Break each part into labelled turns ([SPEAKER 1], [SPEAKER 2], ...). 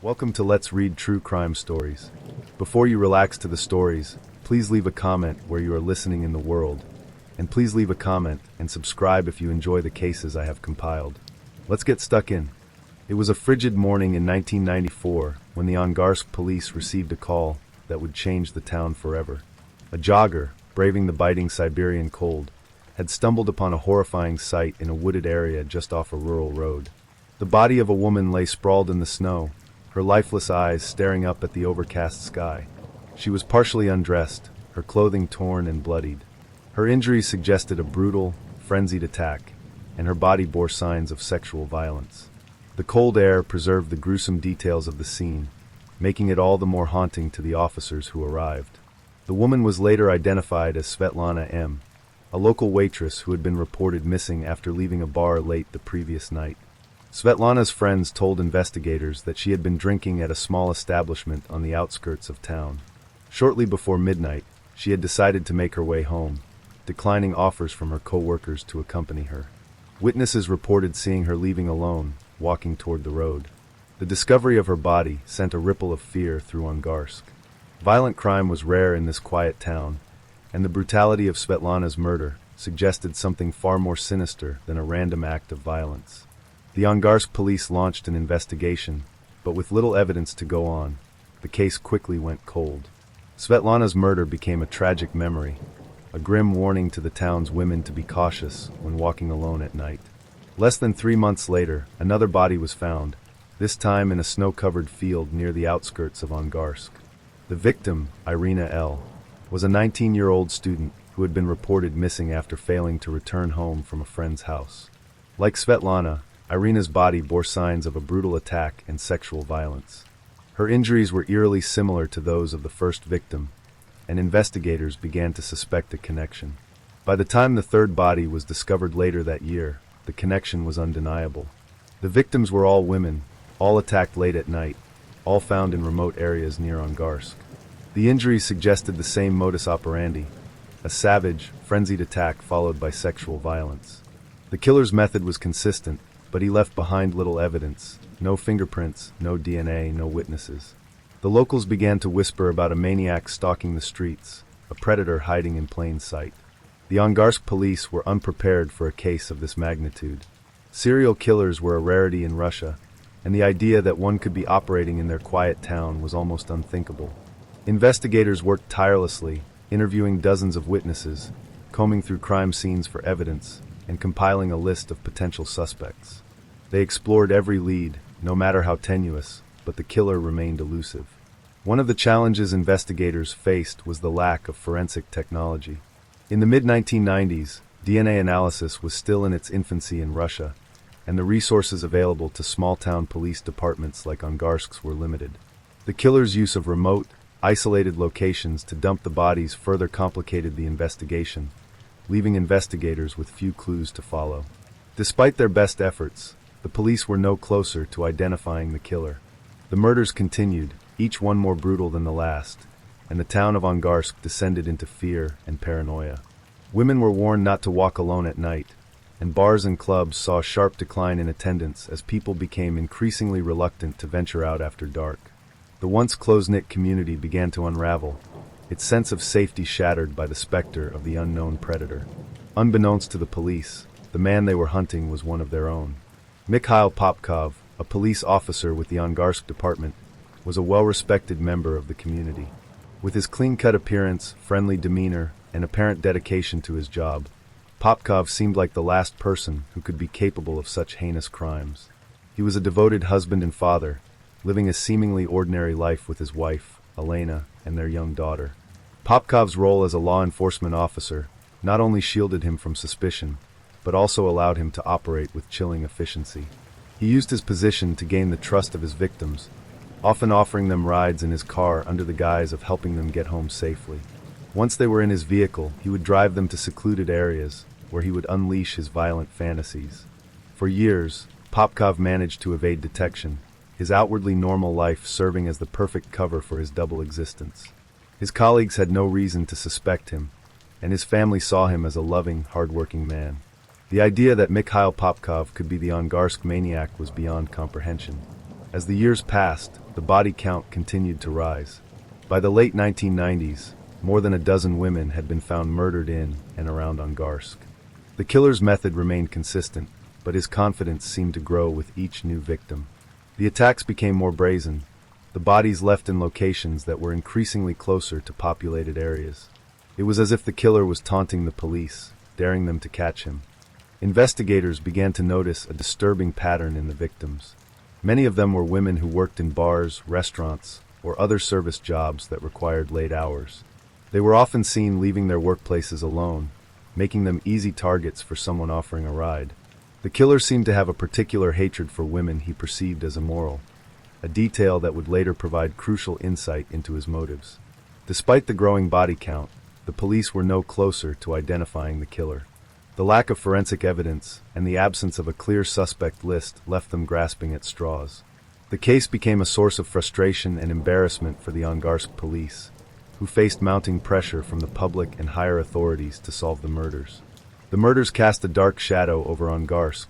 [SPEAKER 1] Welcome to Let's Read True Crime Stories. Before you relax to the stories, please leave a comment where you are listening in the world, and please leave a comment and subscribe if you enjoy the cases I have compiled. Let's get stuck in. It was a frigid morning in 1994 when the Angarsk police received a call that would change the town forever. A jogger, braving the biting Siberian cold, had stumbled upon a horrifying sight in a wooded area just off a rural road. The body of a woman lay sprawled in the snow, her lifeless eyes staring up at the overcast sky. She was partially undressed, her clothing torn and bloodied. Her injuries suggested a brutal, frenzied attack, and her body bore signs of sexual violence. The cold air preserved the gruesome details of the scene, making it all the more haunting to the officers who arrived. The woman was later identified as Svetlana M., a local waitress who had been reported missing after leaving a bar late the previous night. Svetlana's friends told investigators that she had been drinking at a small establishment on the outskirts of town. Shortly before midnight, she had decided to make her way home, declining offers from her co-workers to accompany her. Witnesses reported seeing her leaving alone, walking toward the road. The discovery of her body sent a ripple of fear through Angarsk. Violent crime was rare in this quiet town, and the brutality of Svetlana's murder suggested something far more sinister than a random act of violence. The Angarsk police launched an investigation, but with little evidence to go on, the case quickly went cold. Svetlana's murder became a tragic memory, a grim warning to the town's women to be cautious when walking alone at night. Less than 3 months later, another body was found, this time in a snow-covered field near the outskirts of Angarsk. The victim, Irina L., was a 19-year-old student who had been reported missing after failing to return home from a friend's house. Like Svetlana, Irina's body bore signs of a brutal attack and sexual violence. Her injuries were eerily similar to those of the first victim, and investigators began to suspect a connection. By the time the third body was discovered later that year, the connection was undeniable. The victims were all women, all attacked late at night, all found in remote areas near Angarsk. The injuries suggested the same modus operandi, a savage, frenzied attack followed by sexual violence. The killer's method was consistent, but he left behind little evidence. No fingerprints, no DNA, no witnesses. The locals began to whisper about a maniac stalking the streets, a predator hiding in plain sight. The Angarsk police were unprepared for a case of this magnitude. Serial killers were a rarity in Russia, and the idea that one could be operating in their quiet town was almost unthinkable. Investigators worked tirelessly, interviewing dozens of witnesses, combing through crime scenes for evidence, and compiling a list of potential suspects. They explored every lead, no matter how tenuous, but the killer remained elusive. One of the challenges investigators faced was the lack of forensic technology. In the mid-1990s, DNA analysis was still in its infancy in Russia, and the resources available to small-town police departments like Angarsk's were limited. The killer's use of remote, isolated locations to dump the bodies further complicated the investigation, leaving investigators with few clues to follow. Despite their best efforts, the police were no closer to identifying the killer. The murders continued, each one more brutal than the last, and the town of Angarsk descended into fear and paranoia. Women were warned not to walk alone at night, and bars and clubs saw a sharp decline in attendance as people became increasingly reluctant to venture out after dark. The once close-knit community began to unravel, its sense of safety shattered by the specter of the unknown predator. Unbeknownst to the police, the man they were hunting was one of their own. Mikhail Popkov, a police officer with the Angarsk department, was a well-respected member of the community. With his clean-cut appearance, friendly demeanor, and apparent dedication to his job, Popkov seemed like the last person who could be capable of such heinous crimes. He was a devoted husband and father, living a seemingly ordinary life with his wife, Elena, and their young daughter. Popkov's role as a law enforcement officer not only shielded him from suspicion, but also allowed him to operate with chilling efficiency. He used his position to gain the trust of his victims, often offering them rides in his car under the guise of helping them get home safely. Once they were in his vehicle, he would drive them to secluded areas where he would unleash his violent fantasies. For years, Popkov managed to evade detection, his outwardly normal life serving as the perfect cover for his double existence. His colleagues had no reason to suspect him, and his family saw him as a loving, hard-working man. The idea that Mikhail Popkov could be the Angarsk maniac was beyond comprehension. As the years passed, the body count continued to rise. By the late 1990s, more than a dozen women had been found murdered in and around Angarsk. The killer's method remained consistent, but his confidence seemed to grow with each new victim. The attacks became more brazen, the bodies left in locations that were increasingly closer to populated areas. It was as if the killer was taunting the police, daring them to catch him. Investigators began to notice a disturbing pattern in the victims. Many of them were women who worked in bars, restaurants, or other service jobs that required late hours. They were often seen leaving their workplaces alone, making them easy targets for someone offering a ride. The killer seemed to have a particular hatred for women he perceived as immoral, a detail that would later provide crucial insight into his motives. Despite the growing body count, the police were no closer to identifying the killer. The lack of forensic evidence and the absence of a clear suspect list left them grasping at straws. The case became a source of frustration and embarrassment for the Angarsk police, who faced mounting pressure from the public and higher authorities to solve the murders. The murders cast a dark shadow over Angarsk,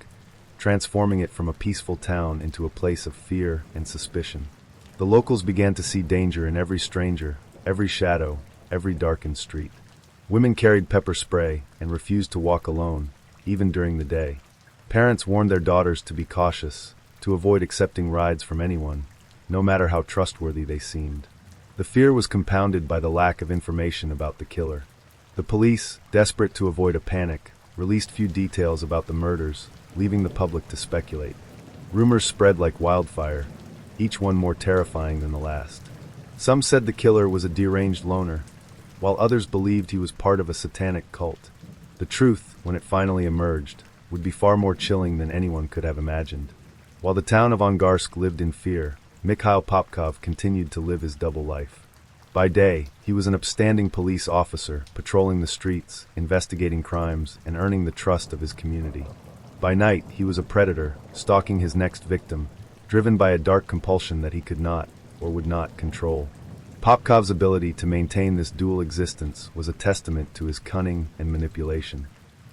[SPEAKER 1] transforming it from a peaceful town into a place of fear and suspicion. The locals began to see danger in every stranger, every shadow, every darkened street. Women carried pepper spray and refused to walk alone, even during the day. Parents warned their daughters to be cautious, to avoid accepting rides from anyone, no matter how trustworthy they seemed. The fear was compounded by the lack of information about the killer. The police, desperate to avoid a panic, released few details about the murders, leaving the public to speculate. Rumors spread like wildfire, each one more terrifying than the last. Some said the killer was a deranged loner, while others believed he was part of a satanic cult. The truth, when it finally emerged, would be far more chilling than anyone could have imagined. While the town of Angarsk lived in fear, Mikhail Popkov continued to live his double life. By day, he was an upstanding police officer, patrolling the streets, investigating crimes, and earning the trust of his community. By night, he was a predator, stalking his next victim, driven by a dark compulsion that he could not, or would not, control. Popkov's ability to maintain this dual existence was a testament to his cunning and manipulation.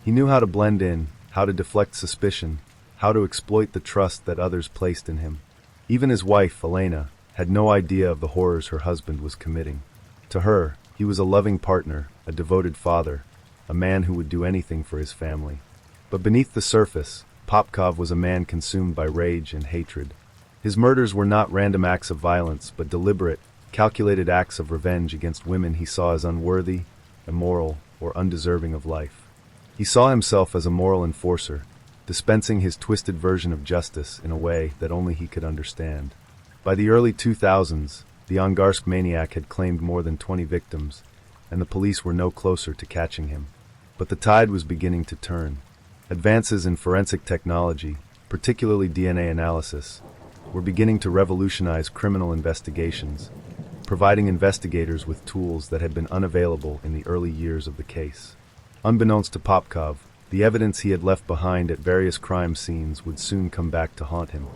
[SPEAKER 1] He knew how to blend in, how to deflect suspicion, how to exploit the trust that others placed in him. Even his wife, Elena, had no idea of the horrors her husband was committing. To her, he was a loving partner, a devoted father, a man who would do anything for his family. But beneath the surface, Popkov was a man consumed by rage and hatred. His murders were not random acts of violence, but deliberate, calculated acts of revenge against women he saw as unworthy, immoral, or undeserving of life. He saw himself as a moral enforcer, dispensing his twisted version of justice in a way that only he could understand. By the early 2000s, the Angarsk maniac had claimed more than 20 victims, and the police were no closer to catching him. But the tide was beginning to turn. Advances in forensic technology, particularly DNA analysis, were beginning to revolutionize criminal investigations, providing investigators with tools that had been unavailable in the early years of the case. Unbeknownst to Popkov, the evidence he had left behind at various crime scenes would soon come back to haunt him.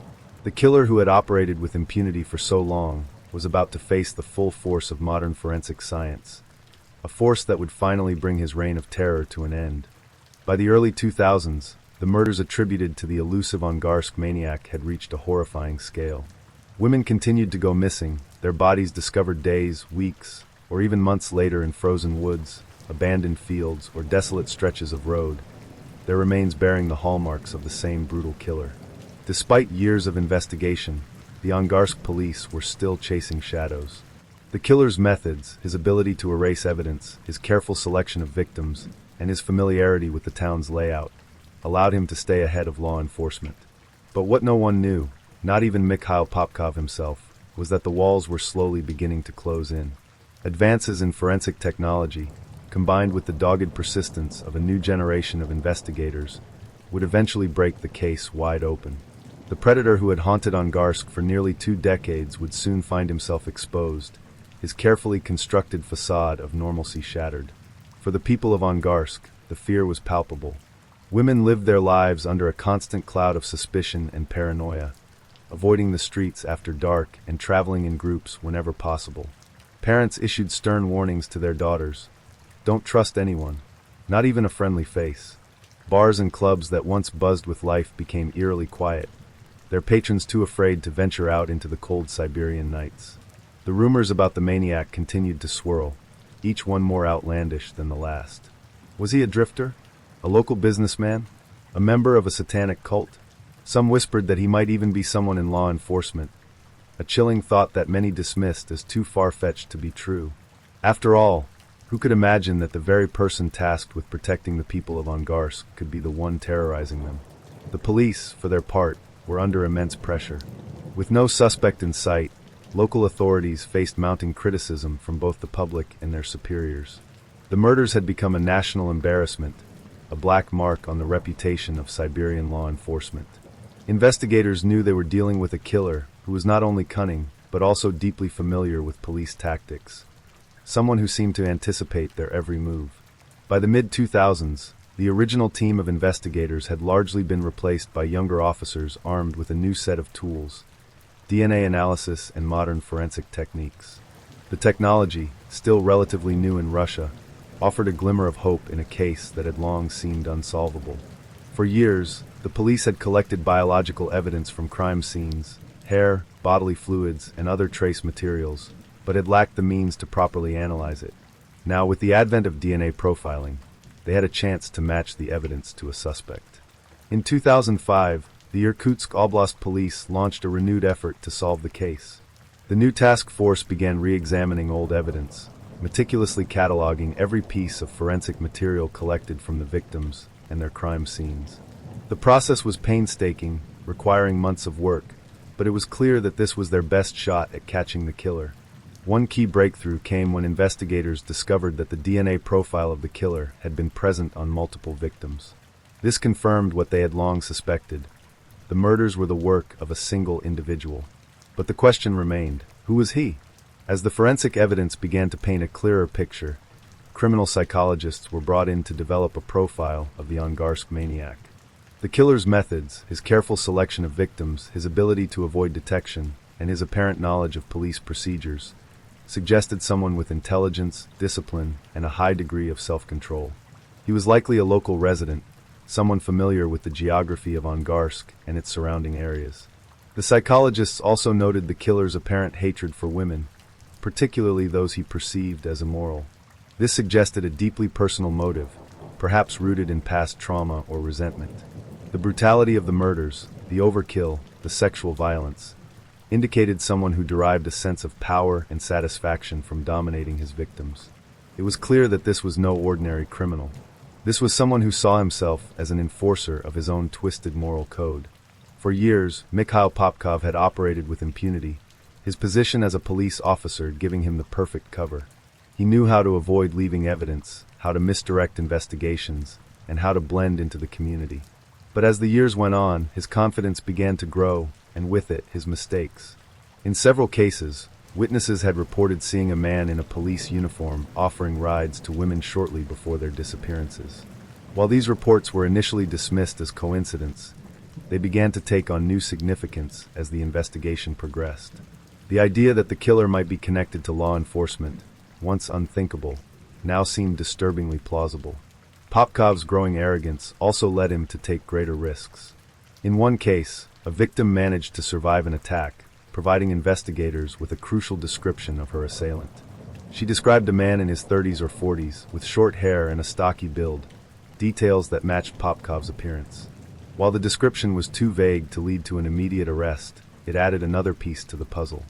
[SPEAKER 1] The killer who had operated with impunity for so long was about to face the full force of modern forensic science, a force that would finally bring his reign of terror to an end. By the early 2000s, the murders attributed to the elusive Angarsk maniac had reached a horrifying scale. Women continued to go missing, their bodies discovered days, weeks, or even months later in frozen woods, abandoned fields, or desolate stretches of road, their remains bearing the hallmarks of the same brutal killer. Despite years of investigation, the Angarsk police were still chasing shadows. The killer's methods, his ability to erase evidence, his careful selection of victims, and his familiarity with the town's layout, allowed him to stay ahead of law enforcement. But what no one knew, not even Mikhail Popkov himself, was that the walls were slowly beginning to close in. Advances in forensic technology, combined with the dogged persistence of a new generation of investigators, would eventually break the case wide open. The predator who had haunted Angarsk for nearly 2 decades would soon find himself exposed, his carefully constructed facade of normalcy shattered. For the people of Angarsk, the fear was palpable. Women lived their lives under a constant cloud of suspicion and paranoia, avoiding the streets after dark and traveling in groups whenever possible. Parents issued stern warnings to their daughters. Don't trust anyone, not even a friendly face. Bars and clubs that once buzzed with life became eerily quiet, their patrons too afraid to venture out into the cold Siberian nights. The rumors about the maniac continued to swirl, each one more outlandish than the last. Was he a drifter? A local businessman? A member of a satanic cult? Some whispered that he might even be someone in law enforcement, a chilling thought that many dismissed as too far-fetched to be true. After all, who could imagine that the very person tasked with protecting the people of Angarsk could be the one terrorizing them? The police, for their part, were under immense pressure. With no suspect in sight, local authorities faced mounting criticism from both the public and their superiors. The murders had become a national embarrassment, a black mark on the reputation of Siberian law enforcement. Investigators knew they were dealing with a killer who was not only cunning, but also deeply familiar with police tactics. Someone who seemed to anticipate their every move. By the mid-2000s, the original team of investigators had largely been replaced by younger officers armed with a new set of tools: DNA analysis and modern forensic techniques. The technology, still relatively new in Russia, offered a glimmer of hope in a case that had long seemed unsolvable. For years, the police had collected biological evidence from crime scenes, hair, bodily fluids, and other trace materials, but had lacked the means to properly analyze it. Now, with the advent of DNA profiling, they had a chance to match the evidence to a suspect. In 2005, the Irkutsk Oblast Police launched a renewed effort to solve the case. The new task force began re-examining old evidence, meticulously cataloging every piece of forensic material collected from the victims and their crime scenes. The process was painstaking, requiring months of work, but it was clear that this was their best shot at catching the killer. One key breakthrough came when investigators discovered that the DNA profile of the killer had been present on multiple victims. This confirmed what they had long suspected. The murders were the work of a single individual. But the question remained: who was he? As the forensic evidence began to paint a clearer picture, criminal psychologists were brought in to develop a profile of the Angarsk maniac. The killer's methods, his careful selection of victims, his ability to avoid detection, and his apparent knowledge of police procedures suggested someone with intelligence, discipline, and a high degree of self-control. He was likely a local resident, someone familiar with the geography of Angarsk and its surrounding areas. The psychologists also noted the killer's apparent hatred for women, particularly those he perceived as immoral. This suggested a deeply personal motive, perhaps rooted in past trauma or resentment. The brutality of the murders, the overkill, the sexual violence, indicated someone who derived a sense of power and satisfaction from dominating his victims. It was clear that this was no ordinary criminal. This was someone who saw himself as an enforcer of his own twisted moral code. For years, Mikhail Popkov had operated with impunity, his position as a police officer giving him the perfect cover. He knew how to avoid leaving evidence, how to misdirect investigations, and how to blend into the community. But as the years went on, his confidence began to grow, and with it, his mistakes. In several cases, witnesses had reported seeing a man in a police uniform offering rides to women shortly before their disappearances. While these reports were initially dismissed as coincidence, they began to take on new significance as the investigation progressed. The idea that the killer might be connected to law enforcement, once unthinkable, now seemed disturbingly plausible. Popkov's growing arrogance also led him to take greater risks. In one case, a victim managed to survive an attack, providing investigators with a crucial description of her assailant. She described a man in his 30s or 40s, with short hair and a stocky build, details that matched Popkov's appearance. While the description was too vague to lead to an immediate arrest, it added another piece to the puzzle.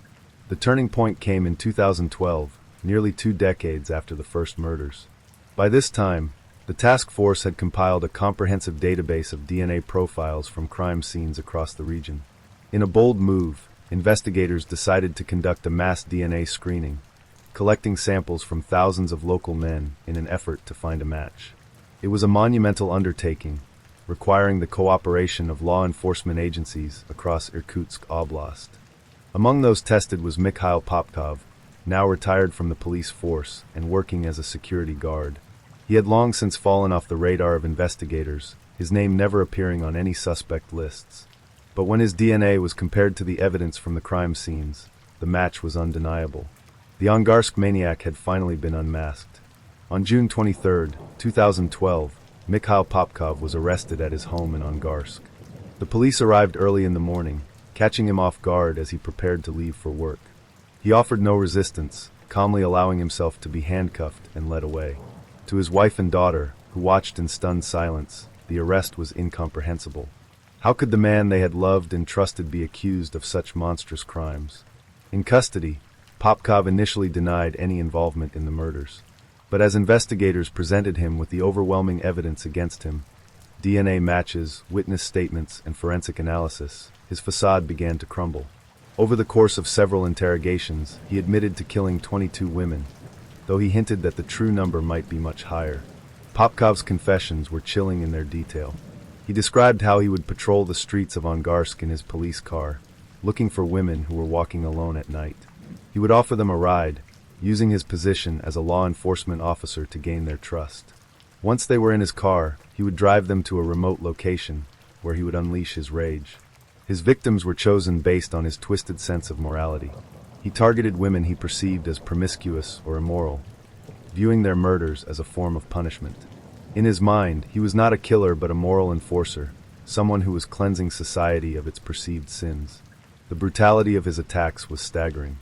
[SPEAKER 1] The turning point came in 2012, nearly 2 decades after the first murders. By this time, the task force had compiled a comprehensive database of DNA profiles from crime scenes across the region. In a bold move, investigators decided to conduct a mass DNA screening, collecting samples from thousands of local men in an effort to find a match. It was a monumental undertaking, requiring the cooperation of law enforcement agencies across Irkutsk Oblast. Among those tested was Mikhail Popkov, now retired from the police force and working as a security guard. He had long since fallen off the radar of investigators, his name never appearing on any suspect lists. But when his DNA was compared to the evidence from the crime scenes, the match was undeniable. The Angarsk maniac had finally been unmasked. On June 23, 2012, Mikhail Popkov was arrested at his home in Angarsk. The police arrived early in the morning, catching him off guard as he prepared to leave for work. He offered no resistance, calmly allowing himself to be handcuffed and led away. To his wife and daughter, who watched in stunned silence, the arrest was incomprehensible. How could the man they had loved and trusted be accused of such monstrous crimes? In custody, Popkov initially denied any involvement in the murders. But as investigators presented him with the overwhelming evidence against him, DNA matches, witness statements, and forensic analysis, his facade began to crumble. Over the course of several interrogations, he admitted to killing 22 women, though he hinted that the true number might be much higher. Popkov's confessions were chilling in their detail. He described how he would patrol the streets of Angarsk in his police car, looking for women who were walking alone at night. He would offer them a ride, using his position as a law enforcement officer to gain their trust. Once they were in his car, he would drive them to a remote location, where he would unleash his rage. His victims were chosen based on his twisted sense of morality. He targeted women he perceived as promiscuous or immoral, viewing their murders as a form of punishment. In his mind, he was not a killer but a moral enforcer, someone who was cleansing society of its perceived sins. The brutality of his attacks was staggering.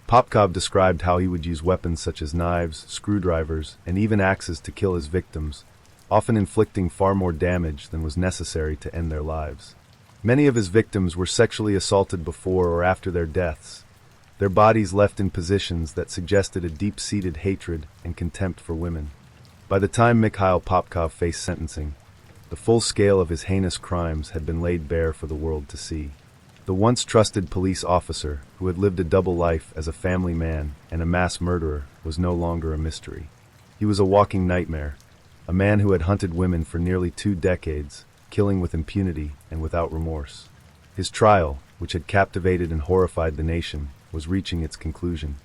[SPEAKER 1] Popkov described how he would use weapons such as knives, screwdrivers, and even axes to kill his victims, often inflicting far more damage than was necessary to end their lives. Many of his victims were sexually assaulted before or after their deaths, their bodies left in positions that suggested a deep-seated hatred and contempt for women. By the time Mikhail Popkov faced sentencing, the full scale of his heinous crimes had been laid bare for the world to see. The once trusted police officer, who had lived a double life as a family man and a mass murderer, was no longer a mystery. He was a walking nightmare, a man who had hunted women for nearly 2 decades, killing with impunity and without remorse. His trial, which had captivated and horrified the nation, was reaching its conclusion.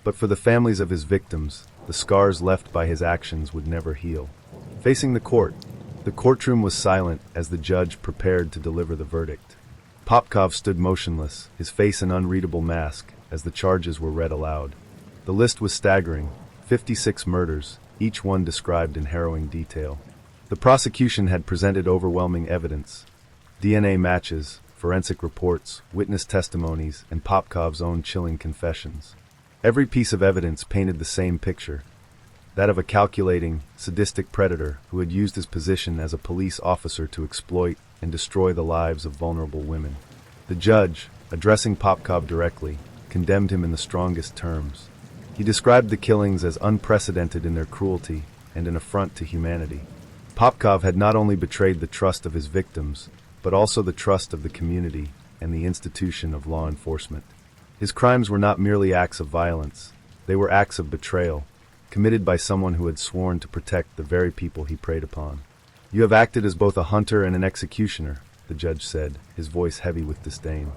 [SPEAKER 1] But for the families of his victims, the scars left by his actions would never heal. Facing the courtroom was silent as the judge prepared to deliver the verdict. Popkov stood motionless, his face an unreadable mask, as the charges were read aloud. The list was staggering, 56 murders, each one described in harrowing detail. The prosecution had presented overwhelming evidence: DNA matches, forensic reports, witness testimonies, and Popkov's own chilling confessions. Every piece of evidence painted the same picture, that of a calculating, sadistic predator who had used his position as a police officer to exploit and destroy the lives of vulnerable women. The judge, addressing Popkov directly, condemned him in the strongest terms. He described the killings as unprecedented in their cruelty and an affront to humanity. Popkov had not only betrayed the trust of his victims, but also the trust of the community and the institution of law enforcement. His crimes were not merely acts of violence, they were acts of betrayal, committed by someone who had sworn to protect the very people he preyed upon. "You have acted as both a hunter and an executioner," the judge said, his voice heavy with disdain.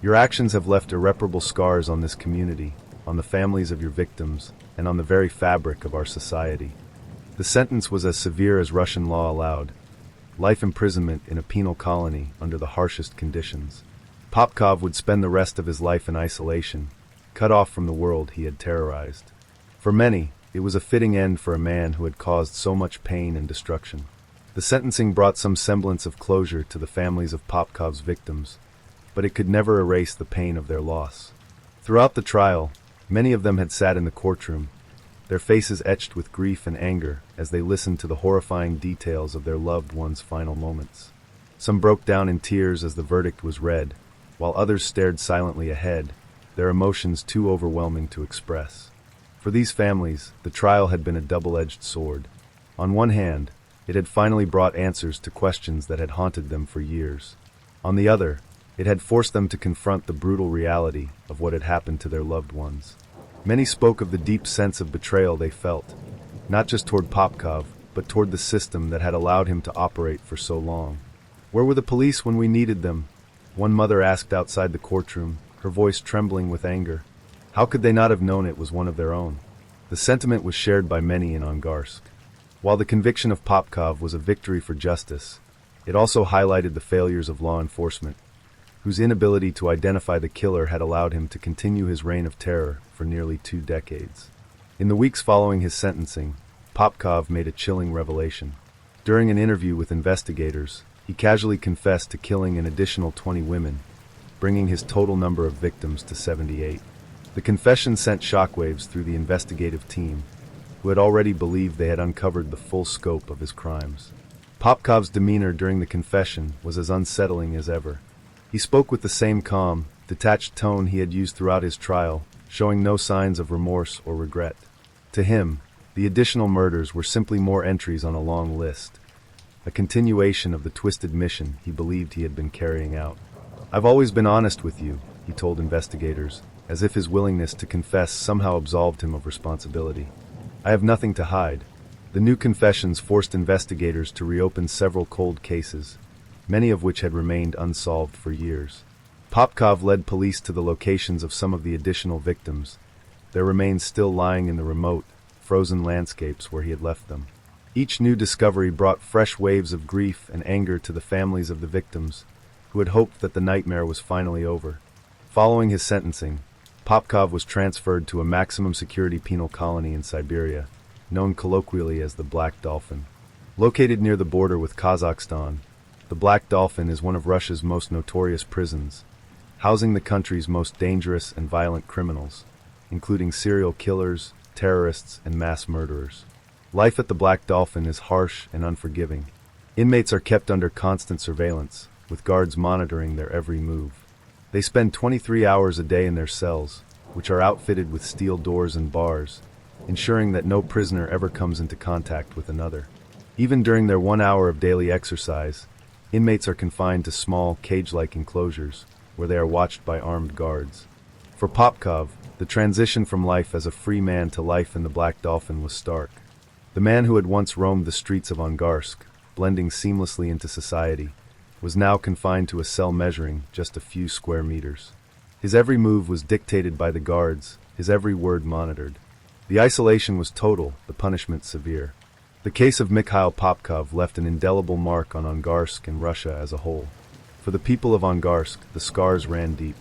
[SPEAKER 1] "Your actions have left irreparable scars on this community, on the families of your victims, and on the very fabric of our society." The sentence was as severe as Russian law allowed: life imprisonment in a penal colony under the harshest conditions. Popkov would spend the rest of his life in isolation, cut off from the world he had terrorized. For many, it was a fitting end for a man who had caused so much pain and destruction. The sentencing brought some semblance of closure to the families of Popkov's victims, but it could never erase the pain of their loss. Throughout the trial, many of them had sat in the courtroom, their faces etched with grief and anger as they listened to the horrifying details of their loved ones' final moments. Some broke down in tears as the verdict was read, while others stared silently ahead, their emotions too overwhelming to express. For these families, the trial had been a double-edged sword. On one hand, it had finally brought answers to questions that had haunted them for years. On the other, it had forced them to confront the brutal reality of what had happened to their loved ones. Many spoke of the deep sense of betrayal they felt, not just toward Popkov, but toward the system that had allowed him to operate for so long. "Where were the police when we needed them?" one mother asked outside the courtroom, her voice trembling with anger. How could they not have known it was one of their own? The sentiment was shared by many in Angarsk. While the conviction of Popkov was a victory for justice, it also highlighted the failures of law enforcement, whose inability to identify the killer had allowed him to continue his reign of terror for nearly 2 decades. In the weeks following his sentencing, Popkov made a chilling revelation. During an interview with investigators, He casually confessed to killing an additional 20 women, bringing his total number of victims to 78. The confession sent shockwaves through the investigative team, who had already believed they had uncovered the full scope of his crimes. Popkov's demeanor during the confession was as unsettling as ever. He spoke with the same calm, detached tone he had used throughout his trial, showing no signs of remorse or regret. To him, the additional murders were simply more entries on a long list, a continuation of the twisted mission he believed he had been carrying out. "I've always been honest with you," he told investigators, as if his willingness to confess somehow absolved him of responsibility. "I have nothing to hide." The new confessions forced investigators to reopen several cold cases, many of which had remained unsolved for years. Popkov led police to the locations of some of the additional victims, their remains still lying in the remote, frozen landscapes where he had left them. Each new discovery brought fresh waves of grief and anger to the families of the victims, who had hoped that the nightmare was finally over. Following his sentencing, Popkov was transferred to a maximum security penal colony in Siberia, known colloquially as the Black Dolphin. Located near the border with Kazakhstan, the Black Dolphin is one of Russia's most notorious prisons, housing the country's most dangerous and violent criminals, including serial killers, terrorists, and mass murderers. Life at the Black Dolphin is harsh and unforgiving. Inmates are kept under constant surveillance, with guards monitoring their every move. They spend 23 hours a day in their cells, which are outfitted with steel doors and bars, ensuring that no prisoner ever comes into contact with another. Even during their 1 hour of daily exercise, inmates are confined to small, cage-like enclosures, where they are watched by armed guards. For Popkov, the transition from life as a free man to life in the Black Dolphin was stark. The man who had once roamed the streets of Angarsk, blending seamlessly into society, was now confined to a cell measuring just a few square meters. His every move was dictated by the guards, his every word monitored. The isolation was total, the punishment severe. The case of Mikhail Popkov left an indelible mark on Angarsk and Russia as a whole. For the people of Angarsk, the scars ran deep.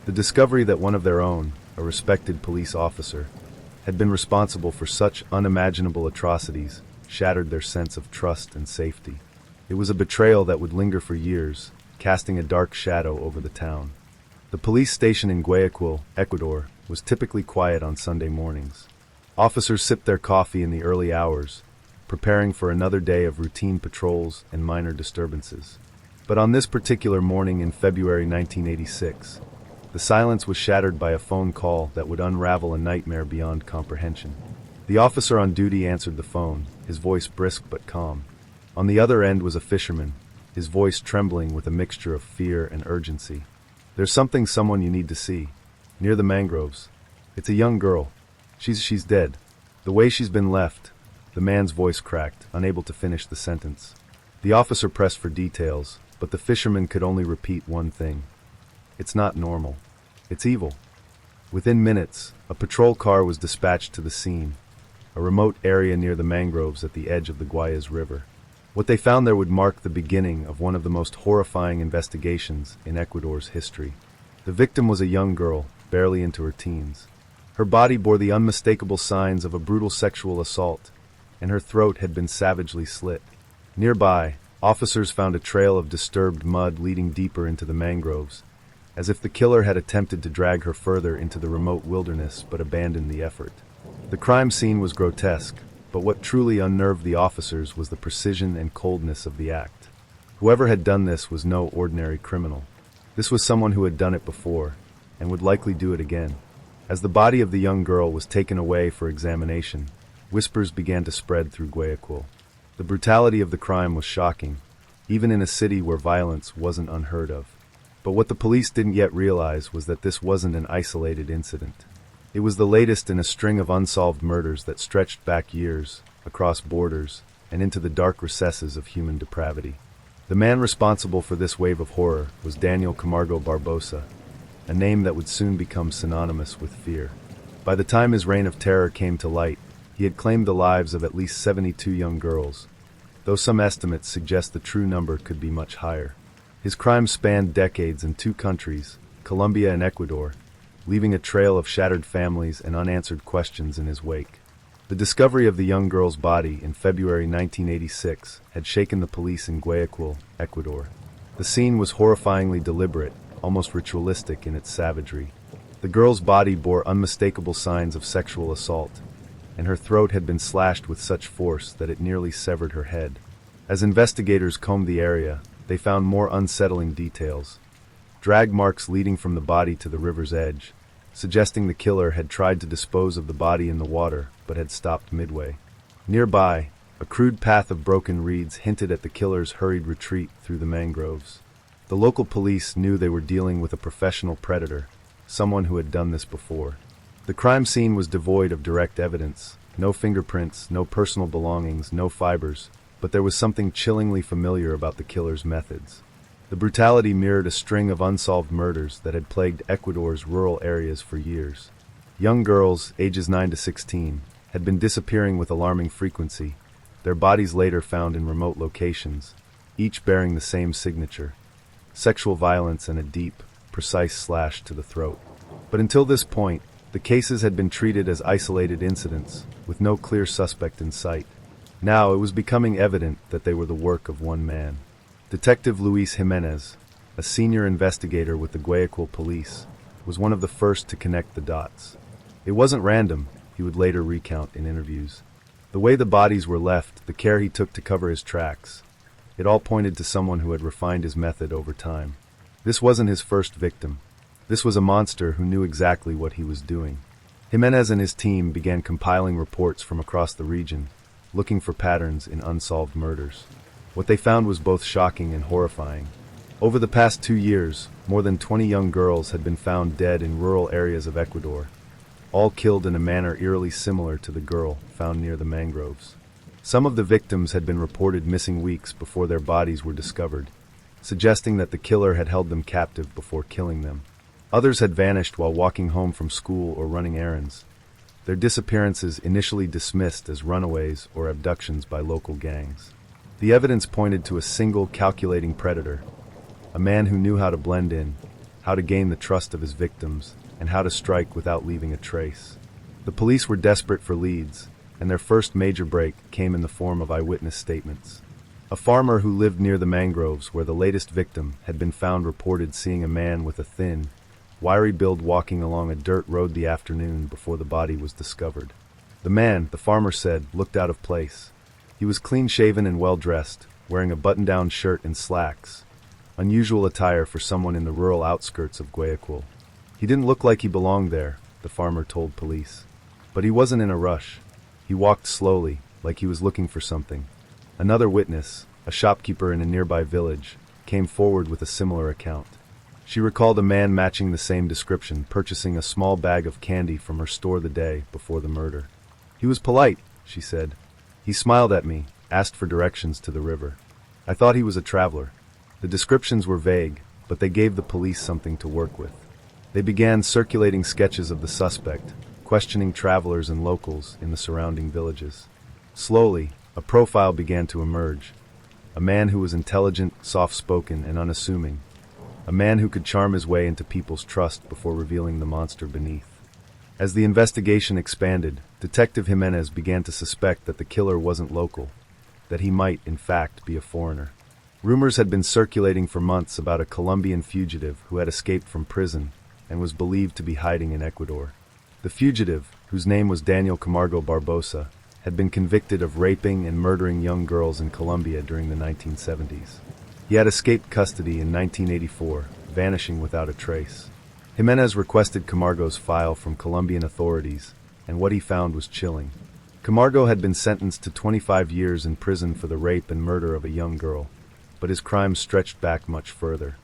[SPEAKER 1] The discovery that one of their own, a respected police officer, had been responsible for such unimaginable atrocities shattered their sense of trust and safety. It was a betrayal that would linger for years, casting a dark shadow over the town. The police station in Guayaquil, Ecuador, was typically quiet on Sunday mornings. Officers sipped their coffee in the early hours, preparing for another day of routine patrols and minor disturbances. But on this particular morning in February 1986, the silence was shattered by a phone call that would unravel a nightmare beyond comprehension. The officer on duty answered the phone, his voice brisk but calm. On the other end was a fisherman, his voice trembling with a mixture of fear and urgency. "There's someone you need to see. Near the mangroves. It's a young girl. She's dead. The way she's been left." The man's voice cracked, unable to finish the sentence. The officer pressed for details, but the fisherman could only repeat one thing. "It's not normal. It's evil." Within minutes, a patrol car was dispatched to the scene, a remote area near the mangroves at the edge of the Guayas River. What they found there would mark the beginning of one of the most horrifying investigations in Ecuador's history. The victim was a young girl, barely into her teens. Her body bore the unmistakable signs of a brutal sexual assault, and her throat had been savagely slit. Nearby, officers found a trail of disturbed mud leading deeper into the mangroves, as if the killer had attempted to drag her further into the remote wilderness but abandoned the effort. The crime scene was grotesque, but what truly unnerved the officers was the precision and coldness of the act. Whoever had done this was no ordinary criminal. This was someone who had done it before, and would likely do it again. As the body of the young girl was taken away for examination, whispers began to spread through Guayaquil. The brutality of the crime was shocking, even in a city where violence wasn't unheard of. But what the police didn't yet realize was that this wasn't an isolated incident. It was the latest in a string of unsolved murders that stretched back years, across borders, and into the dark recesses of human depravity. The man responsible for this wave of horror was Daniel Camargo Barbosa, a name that would soon become synonymous with fear. By the time his reign of terror came to light, he had claimed the lives of at least 72 young girls, though some estimates suggest the true number could be much higher. His crimes spanned decades in two countries, Colombia and Ecuador, leaving a trail of shattered families and unanswered questions in his wake. The discovery of the young girl's body in February 1986 had shaken the police in Guayaquil, Ecuador. The scene was horrifyingly deliberate, almost ritualistic in its savagery. The girl's body bore unmistakable signs of sexual assault, and her throat had been slashed with such force that it nearly severed her head. As investigators combed the area, they found more unsettling details. Drag marks leading from the body to the river's edge, suggesting the killer had tried to dispose of the body in the water but had stopped midway. Nearby, a crude path of broken reeds hinted at the killer's hurried retreat through the mangroves. The local police knew they were dealing with a professional predator, someone who had done this before. The crime scene was devoid of direct evidence, no fingerprints, no personal belongings, no fibers, but there was something chillingly familiar about the killer's methods. The brutality mirrored a string of unsolved murders that had plagued Ecuador's rural areas for years. Young girls, ages 9 to 16, had been disappearing with alarming frequency, their bodies later found in remote locations, each bearing the same signature: sexual violence and a deep, precise slash to the throat. But until this point, the cases had been treated as isolated incidents, with no clear suspect in sight. Now it was becoming evident that they were the work of one man. Detective Luis Jimenez, a senior investigator with the Guayaquil police, was one of the first to connect the dots. It wasn't random, he would later recount in interviews. The way the bodies were left, the care he took to cover his tracks, it all pointed to someone who had refined his method over time. This wasn't his first victim. This was a monster who knew exactly what he was doing. Jimenez and his team began compiling reports from across the region, looking for patterns in unsolved murders. What they found was both shocking and horrifying. Over the past 2 years, more than 20 young girls had been found dead in rural areas of Ecuador, all killed in a manner eerily similar to the girl found near the mangroves. Some of the victims had been reported missing weeks before their bodies were discovered, suggesting that the killer had held them captive before killing them. Others had vanished while walking home from school or running errands, their disappearances initially dismissed as runaways or abductions by local gangs. The evidence pointed to a single calculating predator, a man who knew how to blend in, how to gain the trust of his victims, and how to strike without leaving a trace. The police were desperate for leads, and their first major break came in the form of eyewitness statements. A farmer who lived near the mangroves where the latest victim had been found reported seeing a man with a thin, wiry build walking along a dirt road the afternoon before the body was discovered. The man, the farmer said, looked out of place. He was clean-shaven and well-dressed, wearing a button-down shirt and slacks, unusual attire for someone in the rural outskirts of Guayaquil. He didn't look like he belonged there, the farmer told police. But he wasn't in a rush. He walked slowly, like he was looking for something. Another witness, a shopkeeper in a nearby village, came forward with a similar account. She recalled a man matching the same description, purchasing a small bag of candy from her store the day before the murder. He was polite, she said. He smiled at me, asked for directions to the river. I thought he was a traveler. The descriptions were vague, but they gave the police something to work with. They began circulating sketches of the suspect, questioning travelers and locals in the surrounding villages. Slowly, a profile began to emerge. A man who was intelligent, soft-spoken, and unassuming. A man who could charm his way into people's trust before revealing the monster beneath. As the investigation expanded, Detective Jimenez began to suspect that the killer wasn't local, that he might, in fact, be a foreigner. Rumors had been circulating for months about a Colombian fugitive who had escaped from prison and was believed to be hiding in Ecuador. The fugitive, whose name was Daniel Camargo Barbosa, had been convicted of raping and murdering young girls in Colombia during the 1970s. He had escaped custody in 1984, vanishing without a trace. Jimenez requested Camargo's file from Colombian authorities, and what he found was chilling. Camargo had been sentenced to 25 years in prison for the rape and murder of a young girl, but his crimes stretched back much further.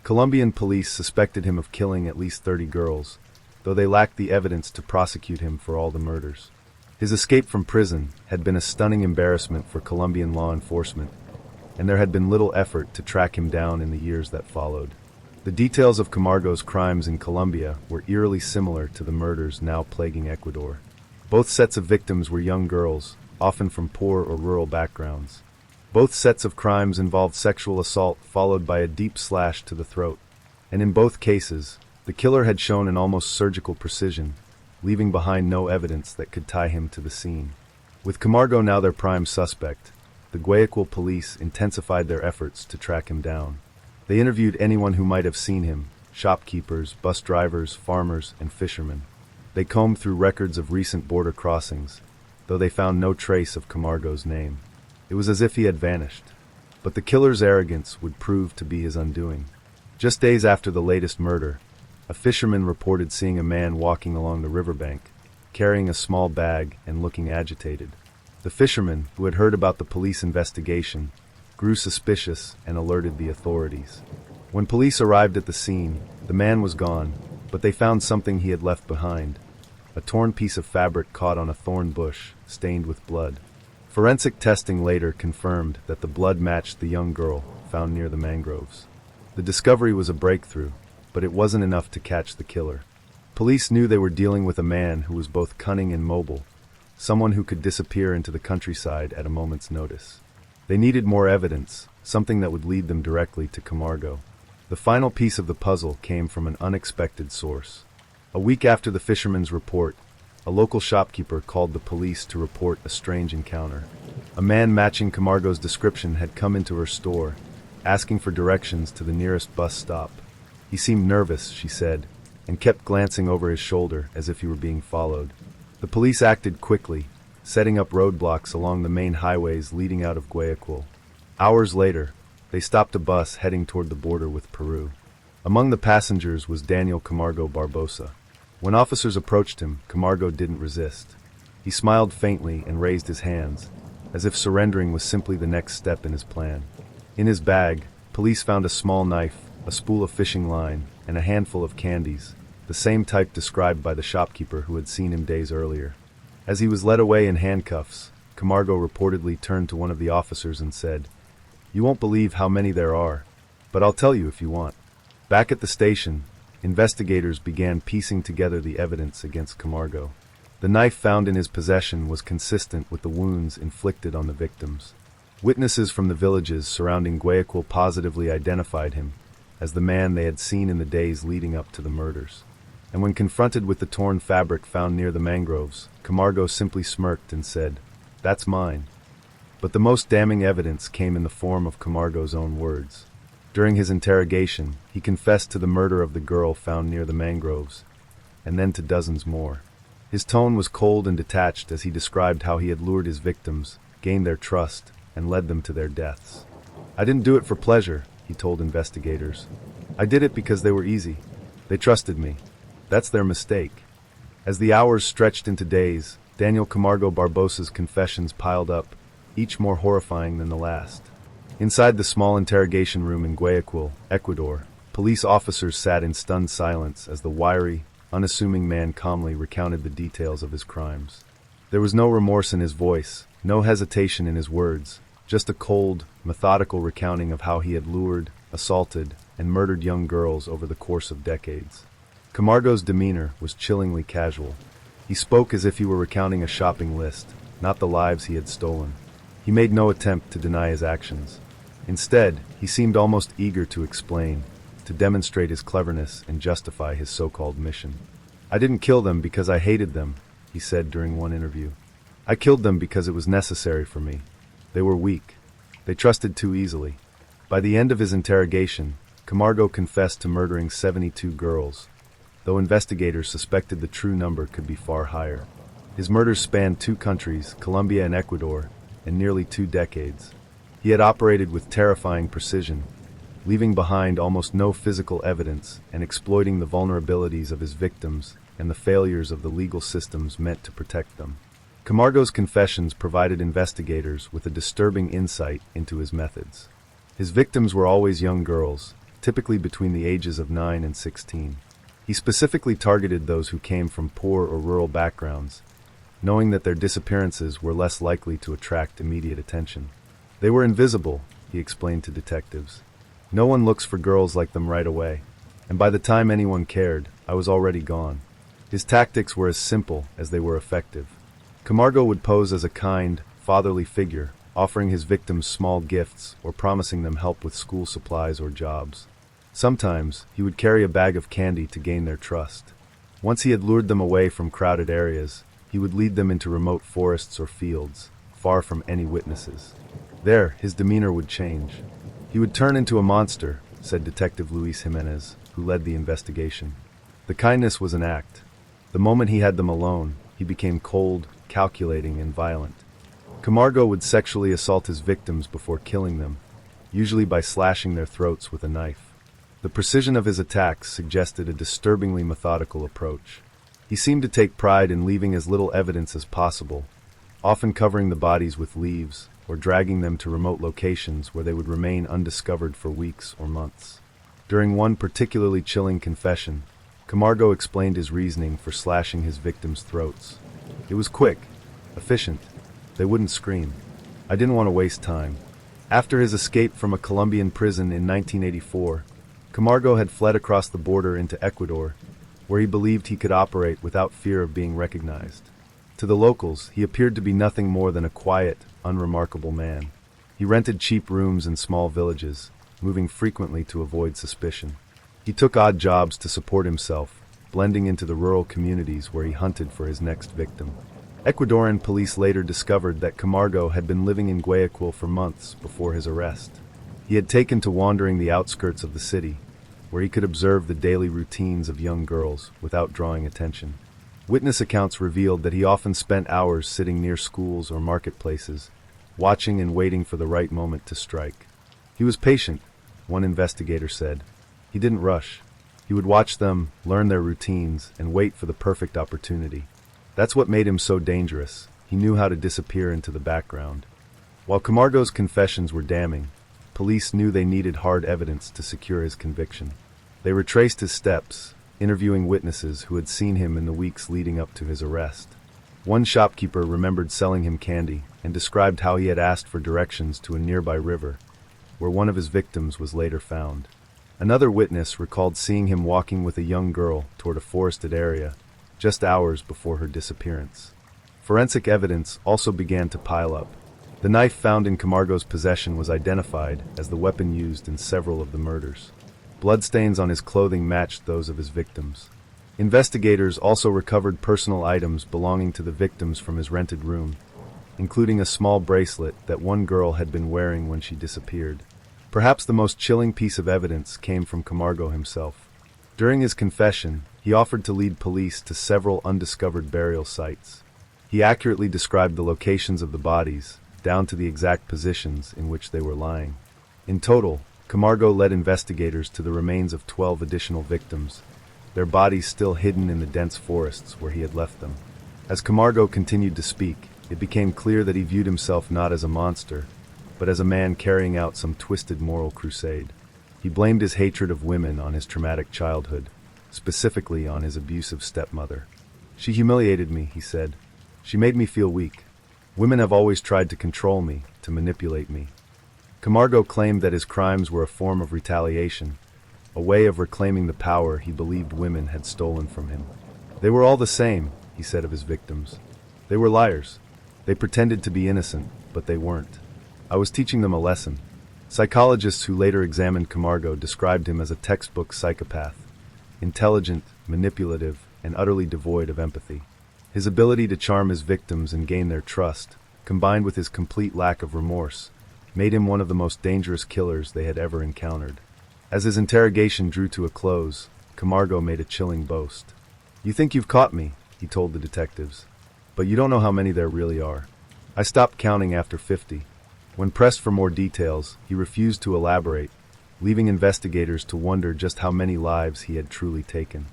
[SPEAKER 1] Colombian police suspected him of killing at least 30 girls, though they lacked the evidence to prosecute him for all the murders. His escape from prison had been a stunning embarrassment for Colombian law enforcement, and there had been little effort to track him down in the years that followed. The details of Camargo's crimes in Colombia were eerily similar to the murders now plaguing Ecuador. Both sets of victims were young girls, often from poor or rural backgrounds. Both sets of crimes involved sexual assault followed by a deep slash to the throat, and in both cases, the killer had shown an almost surgical precision, leaving behind no evidence that could tie him to the scene. With Camargo now their prime suspect, the Guayaquil police intensified their efforts to track him down. They interviewed anyone who might have seen him: shopkeepers, bus drivers, farmers, and fishermen. They combed through records of recent border crossings, though they found no trace of Camargo's name. It was as if he had vanished. But the killer's arrogance would prove to be his undoing. Just days after the latest murder, a fisherman reported seeing a man walking along the riverbank, carrying a small bag and looking agitated. The fisherman, who had heard about the police investigation, grew suspicious and alerted the authorities. When police arrived at the scene, the man was gone, but they found something he had left behind: a torn piece of fabric caught on a thorn bush, stained with blood. Forensic testing later confirmed that the blood matched the young girl found near the mangroves. The discovery was a breakthrough, but it wasn't enough to catch the killer. Police knew they were dealing with a man who was both cunning and mobile, someone who could disappear into the countryside at a moment's notice. They needed more evidence, something that would lead them directly to Camargo. The final piece of the puzzle came from an unexpected source. A week after the fisherman's report, a local shopkeeper called the police to report a strange encounter. A man matching Camargo's description had come into her store, asking for directions to the nearest bus stop. He seemed nervous, she said, and kept glancing over his shoulder as if he were being followed. The police acted quickly, setting up roadblocks along the main highways leading out of Guayaquil. Hours later, they stopped a bus heading toward the border with Peru. Among the passengers was Daniel Camargo Barbosa. When officers approached him, Camargo didn't resist. He smiled faintly and raised his hands, as if surrendering was simply the next step in his plan. In his bag, police found a small knife, a spool of fishing line, and a handful of candies, the same type described by the shopkeeper who had seen him days earlier. As he was led away in handcuffs, Camargo reportedly turned to one of the officers and said, "You won't believe how many there are, but I'll tell you if you want." Back at the station, investigators began piecing together the evidence against Camargo. The knife found in his possession was consistent with the wounds inflicted on the victims. Witnesses from the villages surrounding Guayaquil positively identified him as the man they had seen in the days leading up to the murders. And when confronted with the torn fabric found near the mangroves, Camargo simply smirked and said, "That's mine." But the most damning evidence came in the form of Camargo's own words. During his interrogation, he confessed to the murder of the girl found near the mangroves, and then to dozens more. His tone was cold and detached as he described how he had lured his victims, gained their trust, and led them to their deaths. "I didn't do it for pleasure," he told investigators. "I did it because they were easy. They trusted me. That's their mistake." As the hours stretched into days, Daniel Camargo Barbosa's confessions piled up, each more horrifying than the last. Inside the small interrogation room in Guayaquil, Ecuador, police officers sat in stunned silence as the wiry, unassuming man calmly recounted the details of his crimes. There was no remorse in his voice, no hesitation in his words, just a cold, methodical recounting of how he had lured, assaulted, and murdered young girls over the course of decades. Camargo's demeanor was chillingly casual. He spoke as if he were recounting a shopping list, not the lives he had stolen. He made no attempt to deny his actions. Instead, he seemed almost eager to explain, to demonstrate his cleverness and justify his so-called mission. "I didn't kill them because I hated them," he said during one interview. "I killed them because it was necessary for me. They were weak. They trusted too easily." By the end of his interrogation, Camargo confessed to murdering 72 girls, though investigators suspected the true number could be far higher. His murders spanned 2 countries, Colombia and Ecuador, in nearly 2 decades. He had operated with terrifying precision, leaving behind almost no physical evidence and exploiting the vulnerabilities of his victims and the failures of the legal systems meant to protect them. Camargo's confessions provided investigators with a disturbing insight into his methods. His victims were always young girls, typically between the ages of 9 and 16. He specifically targeted those who came from poor or rural backgrounds, knowing that their disappearances were less likely to attract immediate attention. "They were invisible," he explained to detectives. "No one looks for girls like them right away, and by the time anyone cared, I was already gone." His tactics were as simple as they were effective. Camargo would pose as a kind, fatherly figure, offering his victims small gifts or promising them help with school supplies or jobs. Sometimes, he would carry a bag of candy to gain their trust. Once he had lured them away from crowded areas, he would lead them into remote forests or fields, far from any witnesses. There, his demeanor would change. He would turn into a monster, said Detective Luis Jimenez, who led the investigation. The kindness was an act. The moment he had them alone, he became cold, calculating, and violent. Camargo would sexually assault his victims before killing them, usually by slashing their throats with a knife. The precision of his attacks suggested a disturbingly methodical approach. He seemed to take pride in leaving as little evidence as possible, often covering the bodies with leaves or dragging them to remote locations where they would remain undiscovered for weeks or months. During one particularly chilling confession, Camargo explained his reasoning for slashing his victims' throats. It was quick, efficient. They wouldn't scream. I didn't want to waste time. After his escape from a Colombian prison in 1984, Camargo had fled across the border into Ecuador, where he believed he could operate without fear of being recognized. To the locals, he appeared to be nothing more than a quiet, unremarkable man. He rented cheap rooms in small villages, moving frequently to avoid suspicion. He took odd jobs to support himself, blending into the rural communities where he hunted for his next victim. Ecuadorian police later discovered that Camargo had been living in Guayaquil for months before his arrest. He had taken to wandering the outskirts of the city, where he could observe the daily routines of young girls without drawing attention. Witness accounts revealed that he often spent hours sitting near schools or marketplaces, watching and waiting for the right moment to strike. He was patient, one investigator said. He didn't rush. He would watch them, learn their routines, and wait for the perfect opportunity. That's what made him so dangerous. He knew how to disappear into the background. While Camargo's confessions were damning, police knew they needed hard evidence to secure his conviction. They retraced his steps, interviewing witnesses who had seen him in the weeks leading up to his arrest. One shopkeeper remembered selling him candy and described how he had asked for directions to a nearby river, where one of his victims was later found. Another witness recalled seeing him walking with a young girl toward a forested area, just hours before her disappearance. Forensic evidence also began to pile up. The knife found in Camargo's possession was identified as the weapon used in several of the murders. Bloodstains on his clothing matched those of his victims. Investigators also recovered personal items belonging to the victims from his rented room, including a small bracelet that one girl had been wearing when she disappeared. Perhaps the most chilling piece of evidence came from Camargo himself. During his confession, he offered to lead police to several undiscovered burial sites. He accurately described the locations of the bodies, down to the exact positions in which they were lying. In total, Camargo led investigators to the remains of 12 additional victims, their bodies still hidden in the dense forests where he had left them. As Camargo continued to speak, it became clear that he viewed himself not as a monster, but as a man carrying out some twisted moral crusade. He blamed his hatred of women on his traumatic childhood, specifically on his abusive stepmother. "She humiliated me," he said. "She made me feel weak. Women have always tried to control me, to manipulate me." Camargo claimed that his crimes were a form of retaliation, a way of reclaiming the power he believed women had stolen from him. "They were all the same," he said of his victims. "They were liars. They pretended to be innocent, but they weren't. I was teaching them a lesson." Psychologists who later examined Camargo described him as a textbook psychopath, intelligent, manipulative, and utterly devoid of empathy. His ability to charm his victims and gain their trust, combined with his complete lack of remorse, made him one of the most dangerous killers they had ever encountered. As his interrogation drew to a close, Camargo made a chilling boast. "You think you've caught me," he told the detectives, "but you don't know how many there really are. I stopped counting after 50. When pressed for more details, he refused to elaborate, leaving investigators to wonder just how many lives he had truly taken.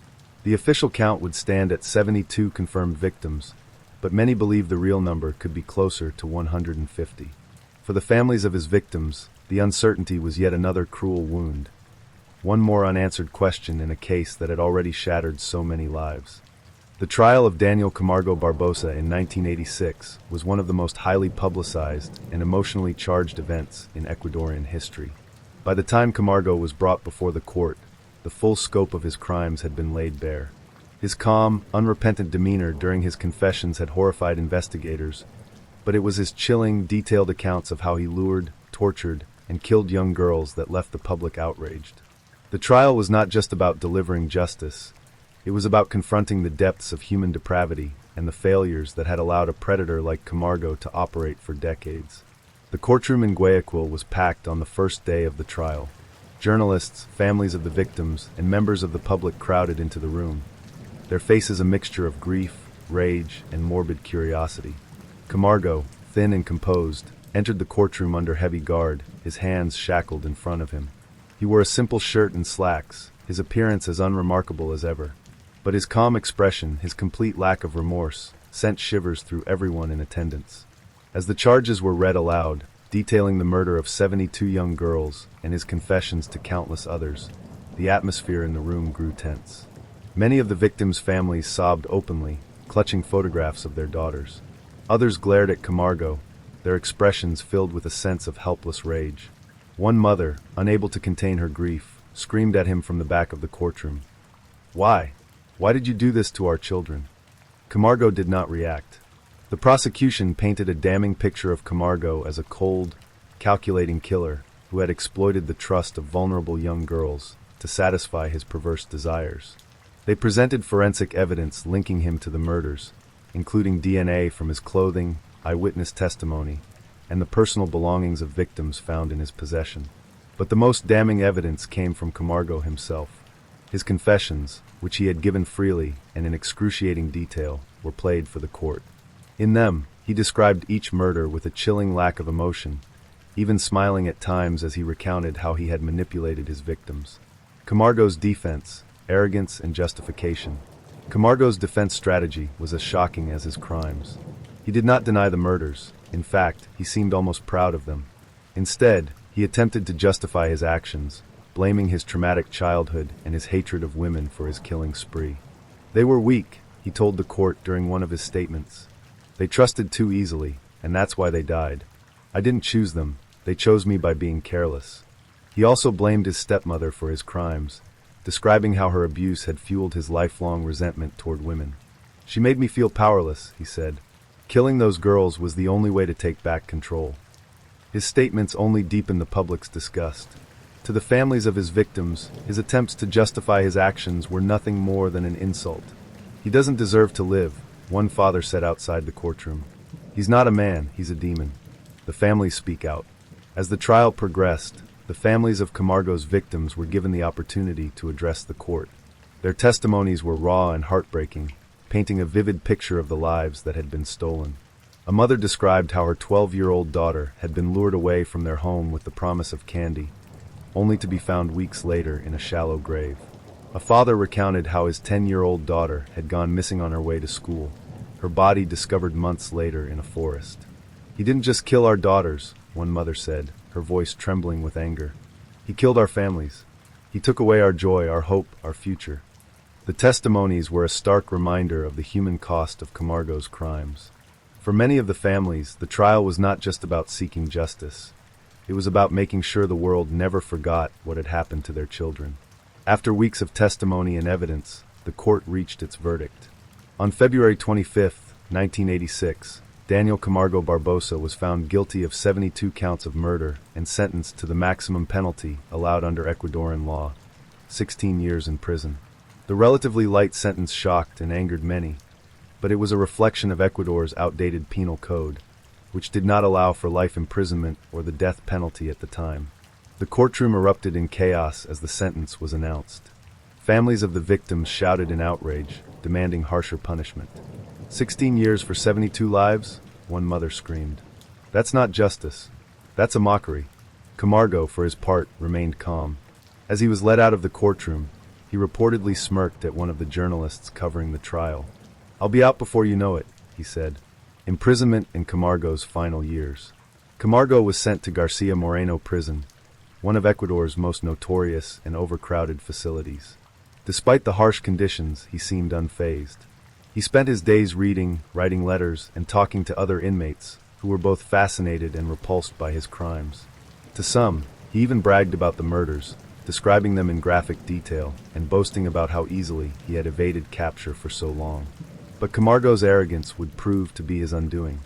[SPEAKER 1] The official count would stand at 72 confirmed victims, but many believe the real number could be closer to 150. For the families of his victims, the uncertainty was yet another cruel wound, one more unanswered question in a case that had already shattered so many lives. The trial of Daniel Camargo Barbosa in 1986 was one of the most highly publicized and emotionally charged events in Ecuadorian history. By the time Camargo was brought before the court, the full scope of his crimes had been laid bare. His calm, unrepentant demeanor during his confessions had horrified investigators, but it was his chilling, detailed accounts of how he lured, tortured, and killed young girls that left the public outraged. The trial was not just about delivering justice. It was about confronting the depths of human depravity and the failures that had allowed a predator like Camargo to operate for decades. The courtroom in Guayaquil was packed on the first day of the trial. Journalists, families of the victims, and members of the public crowded into the room, their faces a mixture of grief, rage, and morbid curiosity. Camargo, thin and composed, entered the courtroom under heavy guard, his hands shackled in front of him. He wore a simple shirt and slacks, his appearance as unremarkable as ever. But his calm expression, his complete lack of remorse, sent shivers through everyone in attendance. As the charges were read aloud, detailing the murder of 72 young girls and his confessions to countless others, the atmosphere in the room grew tense. Many of the victims' families sobbed openly, clutching photographs of their daughters. Others glared at Camargo, their expressions filled with a sense of helpless rage. One mother, unable to contain her grief, screamed at him from the back of the courtroom. "Why? Why did you do this to our children?" Camargo did not react. The prosecution painted a damning picture of Camargo as a cold, calculating killer who had exploited the trust of vulnerable young girls to satisfy his perverse desires. They presented forensic evidence linking him to the murders, including DNA from his clothing, eyewitness testimony, and the personal belongings of victims found in his possession. But the most damning evidence came from Camargo himself. His confessions, which he had given freely and in excruciating detail, were played for the court. In them, he described each murder with a chilling lack of emotion, even smiling at times as he recounted how he had manipulated his victims. Camargo's defense, arrogance, and justification. Camargo's defense strategy was as shocking as his crimes. He did not deny the murders. In fact, he seemed almost proud of them. Instead, he attempted to justify his actions, blaming his traumatic childhood and his hatred of women for his killing spree. They were weak, he told the court during one of his statements. They trusted too easily, and that's why they died. I didn't choose them, they chose me by being careless. He also blamed his stepmother for his crimes, describing how her abuse had fueled his lifelong resentment toward women. She made me feel powerless, he said. Killing those girls was the only way to take back control. His statements only deepened the public's disgust. To the families of his victims, his attempts to justify his actions were nothing more than an insult. He doesn't deserve to live, one father said outside the courtroom. He's not a man, he's a demon. The families speak out. As the trial progressed, the families of Camargo's victims were given the opportunity to address the court. Their testimonies were raw and heartbreaking, painting a vivid picture of the lives that had been stolen. A mother described how her 12-year-old daughter had been lured away from their home with the promise of candy, only to be found weeks later in a shallow grave. A father recounted how his 10-year-old daughter had gone missing on her way to school, her body discovered months later in a forest. "He didn't just kill our daughters," one mother said, her voice trembling with anger. "He killed our families. He took away our joy, our hope, our future." The testimonies were a stark reminder of the human cost of Camargo's crimes. For many of the families, the trial was not just about seeking justice. It was about making sure the world never forgot what had happened to their children. After weeks of testimony and evidence, the court reached its verdict. On February 25, 1986, Daniel Camargo Barbosa was found guilty of 72 counts of murder and sentenced to the maximum penalty allowed under Ecuadorian law, 16 years in prison. The relatively light sentence shocked and angered many, but it was a reflection of Ecuador's outdated penal code, which did not allow for life imprisonment or the death penalty at the time. The courtroom erupted in chaos as the sentence was announced. Families of the victims shouted in outrage, demanding harsher punishment. 16 years for 72 lives? One mother screamed. That's not justice. That's a mockery. Camargo, for his part, remained calm. As he was led out of the courtroom, he reportedly smirked at one of the journalists covering the trial. "I'll be out before you know it," he said. Imprisonment in Camargo's final years. Camargo was sent to Garcia Moreno prison, one of Ecuador's most notorious and overcrowded facilities. Despite the harsh conditions, he seemed unfazed. He spent his days reading, writing letters, and talking to other inmates, who were both fascinated and repulsed by his crimes. To some, he even bragged about the murders, describing them in graphic detail, and boasting about how easily he had evaded capture for so long. But Camargo's arrogance would prove to be his undoing.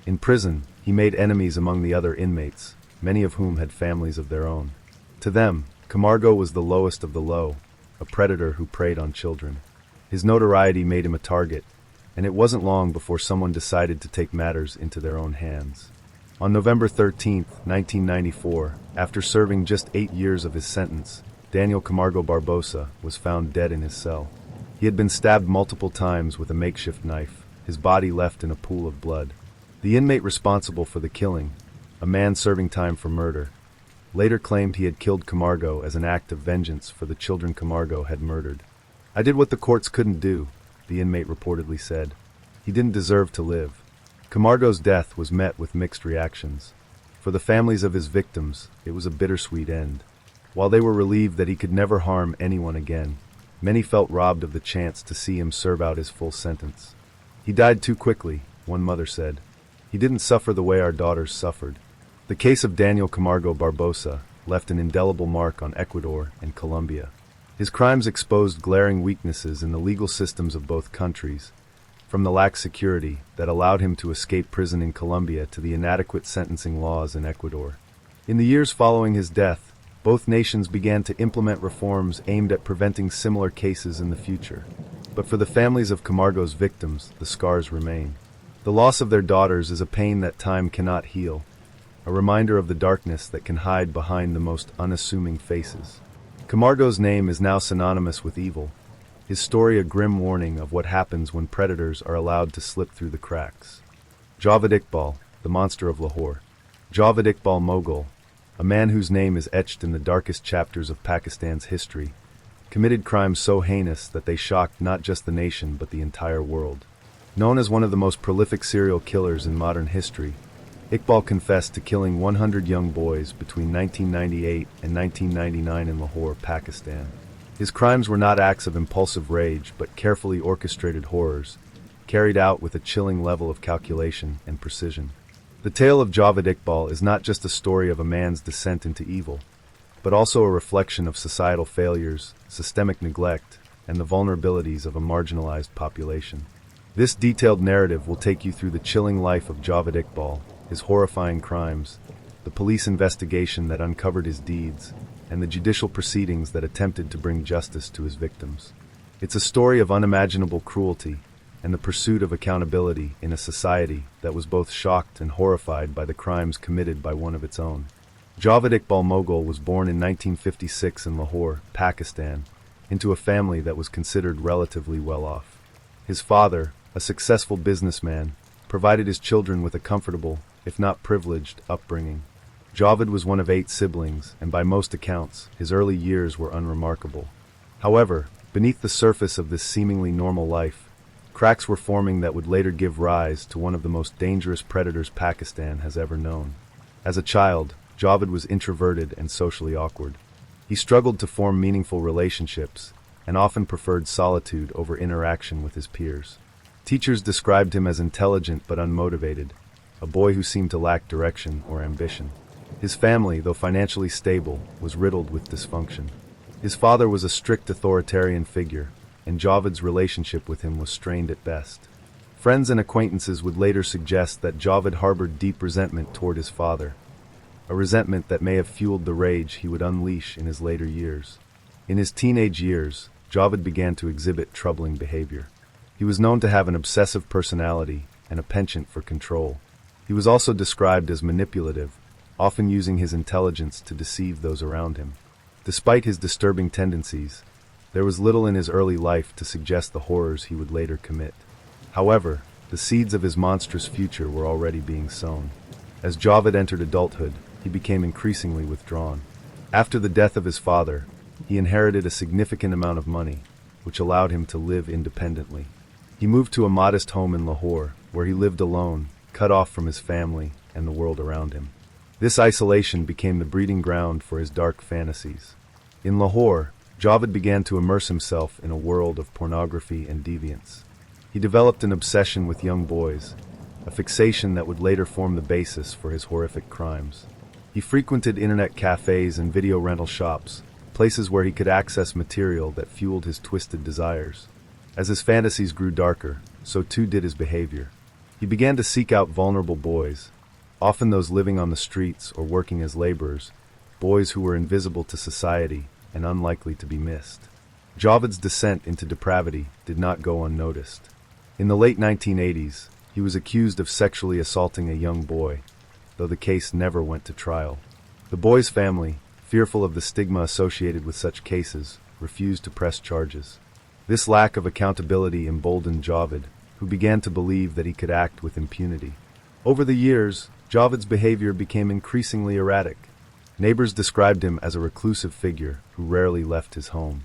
[SPEAKER 1] In prison, he made enemies among the other inmates, many of whom had families of their own. To them, Camargo was the lowest of the low, a predator who preyed on children. His notoriety made him a target, and it wasn't long before someone decided to take matters into their own hands. On November 13, 1994, after serving just 8 years of his sentence, Daniel Camargo Barbosa was found dead in his cell. He had been stabbed multiple times with a makeshift knife, his body left in a pool of blood. The inmate responsible for the killing, a man serving time for murder, later claimed he had killed Camargo as an act of vengeance for the children Camargo had murdered. "I did what the courts couldn't do," the inmate reportedly said. He didn't deserve to live. Camargo's death was met with mixed reactions. For the families of his victims, it was a bittersweet end. While they were relieved that he could never harm anyone again, many felt robbed of the chance to see him serve out his full sentence. "He died too quickly," one mother said. "He didn't suffer the way our daughters suffered." The case of Daniel Camargo Barbosa left an indelible mark on Ecuador and Colombia. His crimes exposed glaring weaknesses in the legal systems of both countries, from the lax security that allowed him to escape prison in Colombia to the inadequate sentencing laws in Ecuador. In the years following his death, both nations began to implement reforms aimed at preventing similar cases in the future. But for the families of Camargo's victims, the scars remain. The loss of their daughters is a pain that time cannot heal, a reminder of the darkness that can hide behind the most unassuming faces. Camargo's name is now synonymous with evil, his story a grim warning of what happens when predators are allowed to slip through the cracks. Javed Iqbal, the monster of Lahore. Javed Iqbal Mughal, a man whose name is etched in the darkest chapters of Pakistan's history, committed crimes so heinous that they shocked not just the nation but the entire world. Known as one of the most prolific serial killers in modern history, Iqbal confessed to killing 100 young boys between 1998 and 1999 in Lahore, Pakistan. His crimes were not acts of impulsive rage but carefully orchestrated horrors, carried out with a chilling level of calculation and precision. The tale of Javed Iqbal is not just a story of a man's descent into evil, but also a reflection of societal failures, systemic neglect, and the vulnerabilities of a marginalized population. This detailed narrative will take you through the chilling life of Javed Iqbal, his horrifying crimes, the police investigation that uncovered his deeds, and the judicial proceedings that attempted to bring justice to his victims. It's a story of unimaginable cruelty and the pursuit of accountability in a society that was both shocked and horrified by the crimes committed by one of its own. Javed Iqbal Mughal was born in 1956 in Lahore, Pakistan, into a family that was considered relatively well off. His father, a successful businessman, provided his children with a comfortable, if not privileged, upbringing. Javed was one of 8 siblings, and by most accounts, his early years were unremarkable. However, beneath the surface of this seemingly normal life, cracks were forming that would later give rise to one of the most dangerous predators Pakistan has ever known. As a child, Javed was introverted and socially awkward. He struggled to form meaningful relationships, and often preferred solitude over interaction with his peers. Teachers described him as intelligent but unmotivated, a boy who seemed to lack direction or ambition. His family, though financially stable, was riddled with dysfunction. His father was a strict authoritarian figure, and Javed's relationship with him was strained at best. Friends and acquaintances would later suggest that Javed harbored deep resentment toward his father, a resentment that may have fueled the rage he would unleash in his later years. In his teenage years, Javed began to exhibit troubling behavior. He was known to have an obsessive personality and a penchant for control. He was also described as manipulative, often using his intelligence to deceive those around him. Despite his disturbing tendencies, there was little in his early life to suggest the horrors he would later commit. However, the seeds of his monstrous future were already being sown. As Javed entered adulthood, he became increasingly withdrawn. After the death of his father, he inherited a significant amount of money, which allowed him to live independently. He moved to a modest home in Lahore, where he lived alone, cut off from his family and the world around him. This isolation became the breeding ground for his dark fantasies. In Lahore, Javed began to immerse himself in a world of pornography and deviance. He developed an obsession with young boys, a fixation that would later form the basis for his horrific crimes. He frequented internet cafes and video rental shops, places where he could access material that fueled his twisted desires. As his fantasies grew darker, so too did his behavior. He began to seek out vulnerable boys, often those living on the streets or working as laborers, boys who were invisible to society and unlikely to be missed. Javed's descent into depravity did not go unnoticed. In the late 1980s, he was accused of sexually assaulting a young boy, though the case never went to trial. The boy's family, fearful of the stigma associated with such cases, refused to press charges. This lack of accountability emboldened Javed, who began to believe that he could act with impunity. Over the years, Javed's behavior became increasingly erratic. Neighbors described him as a reclusive figure who rarely left his home.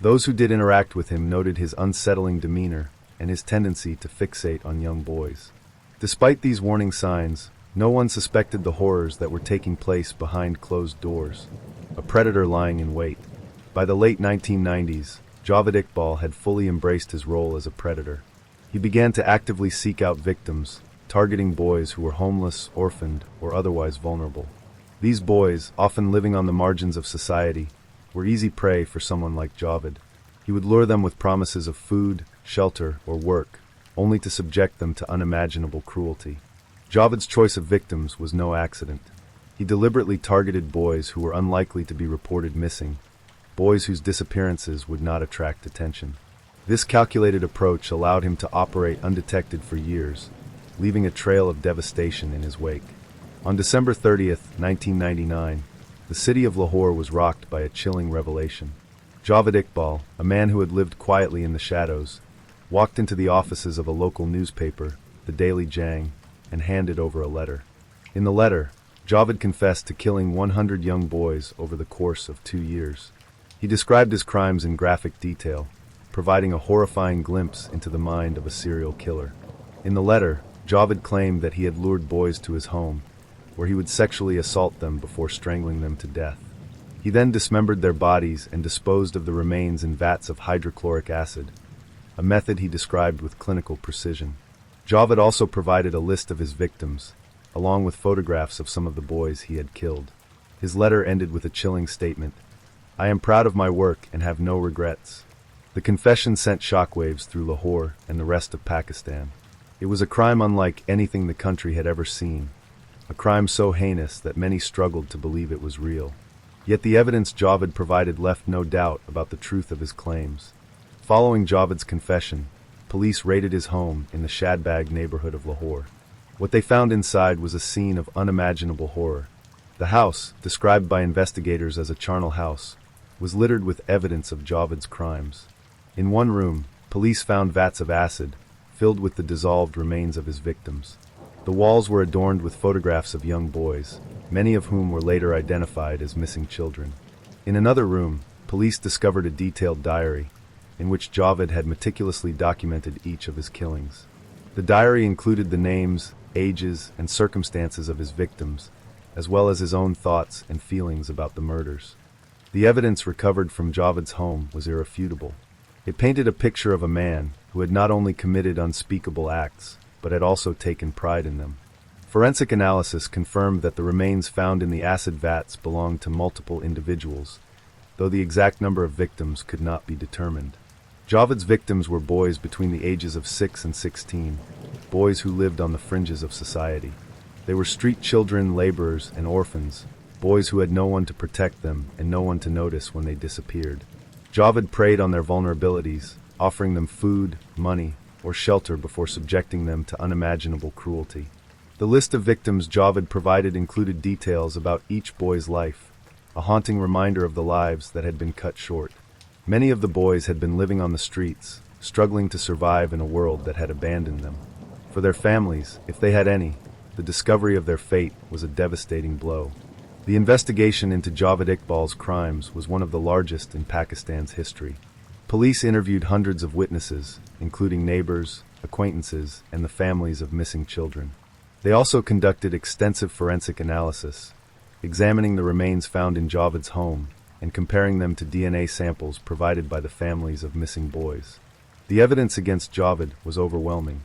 [SPEAKER 1] Those who did interact with him noted his unsettling demeanor and his tendency to fixate on young boys. Despite these warning signs, no one suspected the horrors that were taking place behind closed doors. A predator lying in wait. By the late 1990s, Javed Iqbal had fully embraced his role as a predator. He began to actively seek out victims, targeting boys who were homeless, orphaned, or otherwise vulnerable. These boys, often living on the margins of society, were easy prey for someone like Javed. He would lure them with promises of food, shelter, or work, only to subject them to unimaginable cruelty. Javed's choice of victims was no accident. He deliberately targeted boys who were unlikely to be reported missing, boys whose disappearances would not attract attention. This calculated approach allowed him to operate undetected for years, leaving a trail of devastation in his wake. On December 30th, 1999, the city of Lahore was rocked by a chilling revelation. Javed Iqbal, a man who had lived quietly in the shadows, walked into the offices of a local newspaper, the Daily Jang, and handed over a letter. In the letter, Javed confessed to killing 100 young boys over the course of 2 years. He described his crimes in graphic detail, providing a horrifying glimpse into the mind of a serial killer. In the letter, Javed claimed that he had lured boys to his home, where he would sexually assault them before strangling them to death. He then dismembered their bodies and disposed of the remains in vats of hydrochloric acid, a method he described with clinical precision. Javed also provided a list of his victims, along with photographs of some of the boys he had killed. His letter ended with a chilling statement, "I am proud of my work and have no regrets." The confession sent shockwaves through Lahore and the rest of Pakistan. It was a crime unlike anything the country had ever seen, a crime so heinous that many struggled to believe it was real. Yet the evidence Javed provided left no doubt about the truth of his claims. Following Javed's confession, police raided his home in the Shadbag neighborhood of Lahore. What they found inside was a scene of unimaginable horror. The house, described by investigators as a charnel house, was littered with evidence of Javed's crimes. In one room, police found vats of acid, filled with the dissolved remains of his victims. The walls were adorned with photographs of young boys, many of whom were later identified as missing children. In another room, police discovered a detailed diary, in which Javed had meticulously documented each of his killings. The diary included the names, ages, and circumstances of his victims, as well as his own thoughts and feelings about the murders. The evidence recovered from Javed's home was irrefutable. It painted a picture of a man who had not only committed unspeakable acts, but had also taken pride in them. Forensic analysis confirmed that the remains found in the acid vats belonged to multiple individuals, though the exact number of victims could not be determined. Javed's victims were boys between the ages of 6 and 16, boys who lived on the fringes of society. They were street children, laborers, and orphans, boys who had no one to protect them and no one to notice when they disappeared. Javed preyed on their vulnerabilities, offering them food, money, or shelter before subjecting them to unimaginable cruelty. The list of victims Javed provided included details about each boy's life, a haunting reminder of the lives that had been cut short. Many of the boys had been living on the streets, struggling to survive in a world that had abandoned them. For their families, if they had any, the discovery of their fate was a devastating blow. The investigation into Javed Iqbal's crimes was one of the largest in Pakistan's history. Police interviewed hundreds of witnesses, including neighbors, acquaintances, and the families of missing children. They also conducted extensive forensic analysis, examining the remains found in Javed's home and comparing them to DNA samples provided by the families of missing boys. The evidence against Javed was overwhelming.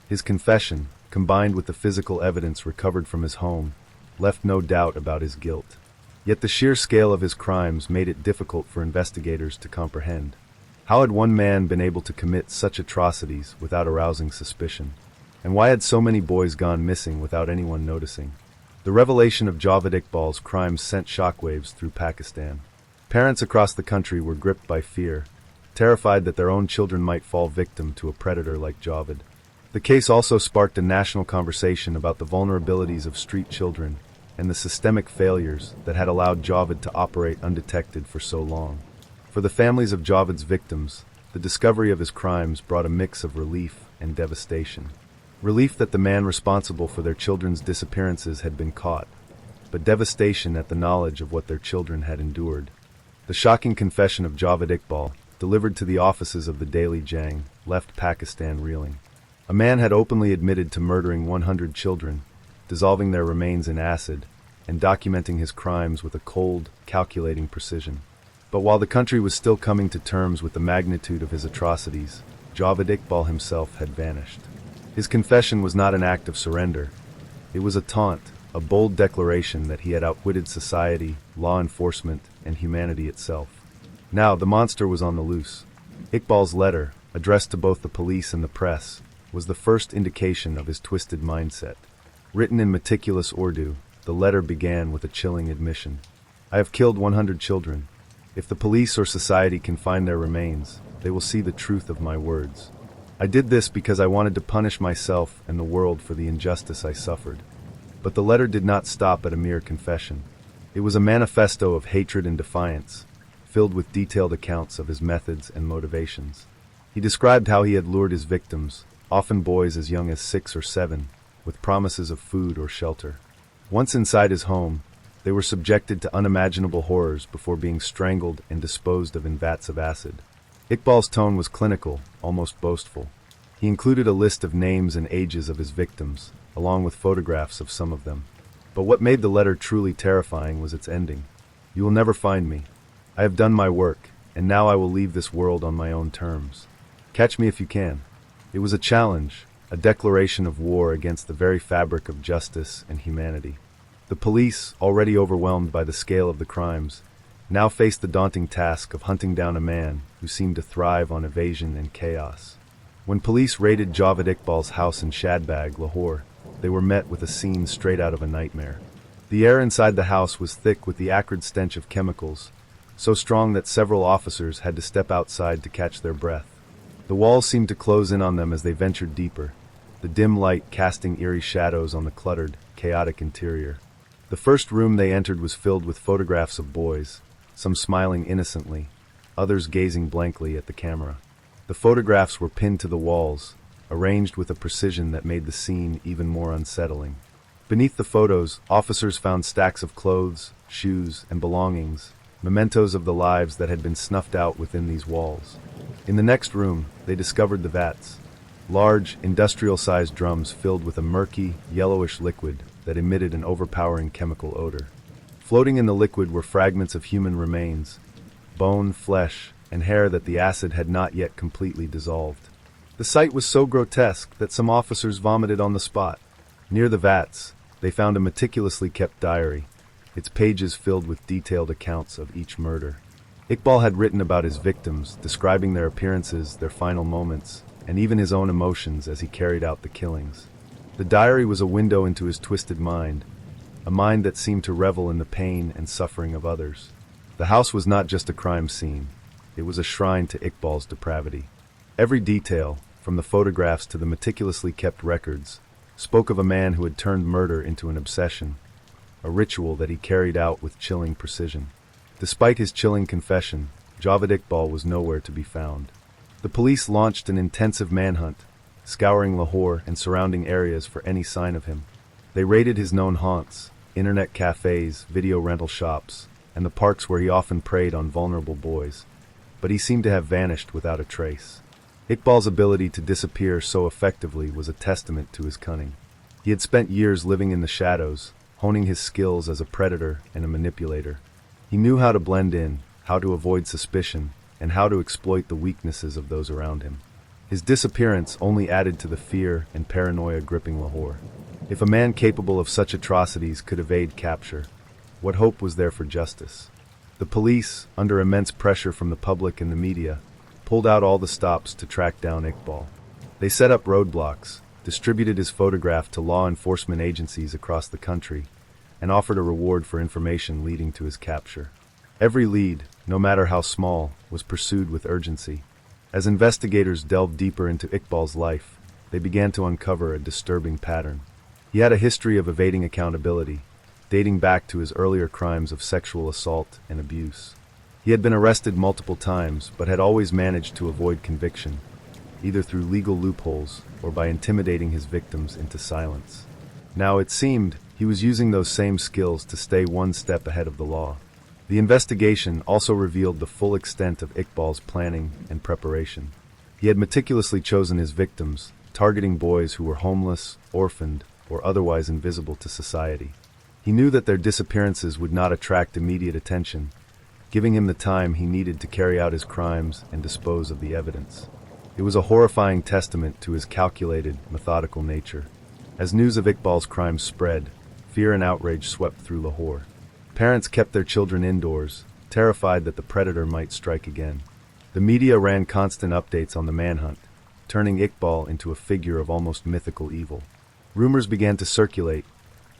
[SPEAKER 1] His confession, combined with the physical evidence recovered from his home, left no doubt about his guilt. Yet the sheer scale of his crimes made it difficult for investigators to comprehend. How had one man been able to commit such atrocities without arousing suspicion? And why had so many boys gone missing without anyone noticing? The revelation of Javed Iqbal's crimes sent shockwaves through Pakistan. Parents across the country were gripped by fear, terrified that their own children might fall victim to a predator like Javed. The case also sparked a national conversation about the vulnerabilities of street children and the systemic failures that had allowed Javed to operate undetected for so long. For the families of Javed's victims, the discovery of his crimes brought a mix of relief and devastation. Relief that the man responsible for their children's disappearances had been caught, but devastation at the knowledge of what their children had endured. The shocking confession of Javed Iqbal, delivered to the offices of the Daily Jang, left Pakistan reeling. A man had openly admitted to murdering 100 children, dissolving their remains in acid, and documenting his crimes with a cold, calculating precision. But while the country was still coming to terms with the magnitude of his atrocities, Javed Iqbal himself had vanished. His confession was not an act of surrender. It was a taunt, a bold declaration that he had outwitted society, law enforcement, and humanity itself. Now the monster was on the loose. Iqbal's letter, addressed to both the police and the press, was the first indication of his twisted mindset. Written in meticulous Urdu, the letter began with a chilling admission. I have killed 100 children. If the police or society can find their remains, they will see the truth of my words. I did this because I wanted to punish myself and the world for the injustice I suffered. But the letter did not stop at a mere confession. It was a manifesto of hatred and defiance, filled with detailed accounts of his methods and motivations. He described how he had lured his victims, often boys as young as 6 or 7, with promises of food or shelter. Once inside his home, they were subjected to unimaginable horrors before being strangled and disposed of in vats of acid. Iqbal's tone was clinical, almost boastful. He included a list of names and ages of his victims, along with photographs of some of them. But what made the letter truly terrifying was its ending. You will never find me. I have done my work, and now I will leave this world on my own terms. Catch me if you can. It was a challenge, a declaration of war against the very fabric of justice and humanity. The police, already overwhelmed by the scale of the crimes, now faced the daunting task of hunting down a man who seemed to thrive on evasion and chaos. When police raided Javed Iqbal's house in Shadbag, Lahore, they were met with a scene straight out of a nightmare. The air inside the house was thick with the acrid stench of chemicals, so strong that several officers had to step outside to catch their breath. The walls seemed to close in on them as they ventured deeper, the dim light casting eerie shadows on the cluttered, chaotic interior. The first room they entered was filled with photographs of boys, some smiling innocently, others gazing blankly at the camera. The photographs were pinned to the walls, arranged with a precision that made the scene even more unsettling. Beneath the photos, officers found stacks of clothes, shoes, and belongings, mementos of the lives that had been snuffed out within these walls. In the next room, they discovered the vats, large, industrial-sized drums filled with a murky, yellowish liquid that emitted an overpowering chemical odor. Floating in the liquid were fragments of human remains, bone, flesh, and hair that the acid had not yet completely dissolved. The sight was so grotesque that some officers vomited on the spot. Near the vats, they found a meticulously kept diary, its pages filled with detailed accounts of each murder. Iqbal had written about his victims, describing their appearances, their final moments, and even his own emotions as he carried out the killings. The diary was a window into his twisted mind, a mind that seemed to revel in the pain and suffering of others. The house was not just a crime scene. It was a shrine to Iqbal's depravity. Every detail, from the photographs to the meticulously kept records, spoke of a man who had turned murder into an obsession, a ritual that he carried out with chilling precision. Despite his chilling confession, Javed Iqbal was nowhere to be found. The police launched an intensive manhunt, scouring Lahore and surrounding areas for any sign of him. They raided his known haunts, internet cafes, video rental shops, and the parks where he often preyed on vulnerable boys, but he seemed to have vanished without a trace. Iqbal's ability to disappear so effectively was a testament to his cunning. He had spent years living in the shadows, honing his skills as a predator and a manipulator. He knew how to blend in, how to avoid suspicion, and how to exploit the weaknesses of those around him. His disappearance only added to the fear and paranoia gripping Lahore. If a man capable of such atrocities could evade capture, what hope was there for justice? The police, under immense pressure from the public and the media, pulled out all the stops to track down Iqbal. They set up roadblocks, distributed his photograph to law enforcement agencies across the country, and offered a reward for information leading to his capture. Every lead, no matter how small, was pursued with urgency. As investigators delved deeper into Iqbal's life, they began to uncover a disturbing pattern. He had a history of evading accountability, dating back to his earlier crimes of sexual assault and abuse. He had been arrested multiple times, but had always managed to avoid conviction, either through legal loopholes or by intimidating his victims into silence. Now it seemed he was using those same skills to stay one step ahead of the law. The investigation also revealed the full extent of Iqbal's planning and preparation. He had meticulously chosen his victims, targeting boys who were homeless, orphaned, or otherwise invisible to society. He knew that their disappearances would not attract immediate attention, giving him the time he needed to carry out his crimes and dispose of the evidence. It was a horrifying testament to his calculated, methodical nature. As news of Iqbal's crimes spread, fear and outrage swept through Lahore. Parents kept their children indoors, terrified that the predator might strike again. The media ran constant updates on the manhunt, turning Iqbal into a figure of almost mythical evil. Rumors began to circulate,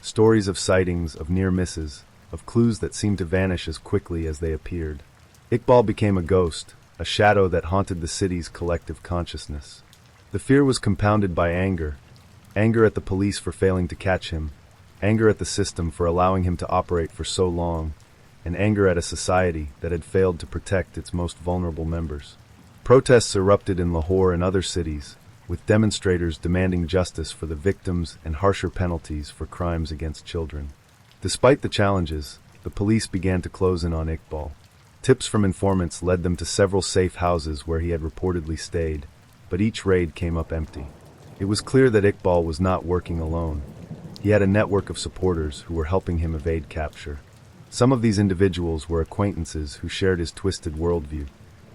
[SPEAKER 1] stories of sightings, of near misses, of clues that seemed to vanish as quickly as they appeared. Iqbal became a ghost, a shadow that haunted the city's collective consciousness. The fear was compounded by anger at the police for failing to catch him, anger at the system for allowing him to operate for so long, and anger at a society that had failed to protect its most vulnerable members. Protests erupted in Lahore and other cities, with demonstrators demanding justice for the victims and harsher penalties for crimes against children. Despite the challenges, the police began to close in on Iqbal. Tips from informants led them to several safe houses where he had reportedly stayed, but each raid came up empty. It was clear that Iqbal was not working alone. He had a network of supporters who were helping him evade capture. Some of these individuals were acquaintances who shared his twisted worldview,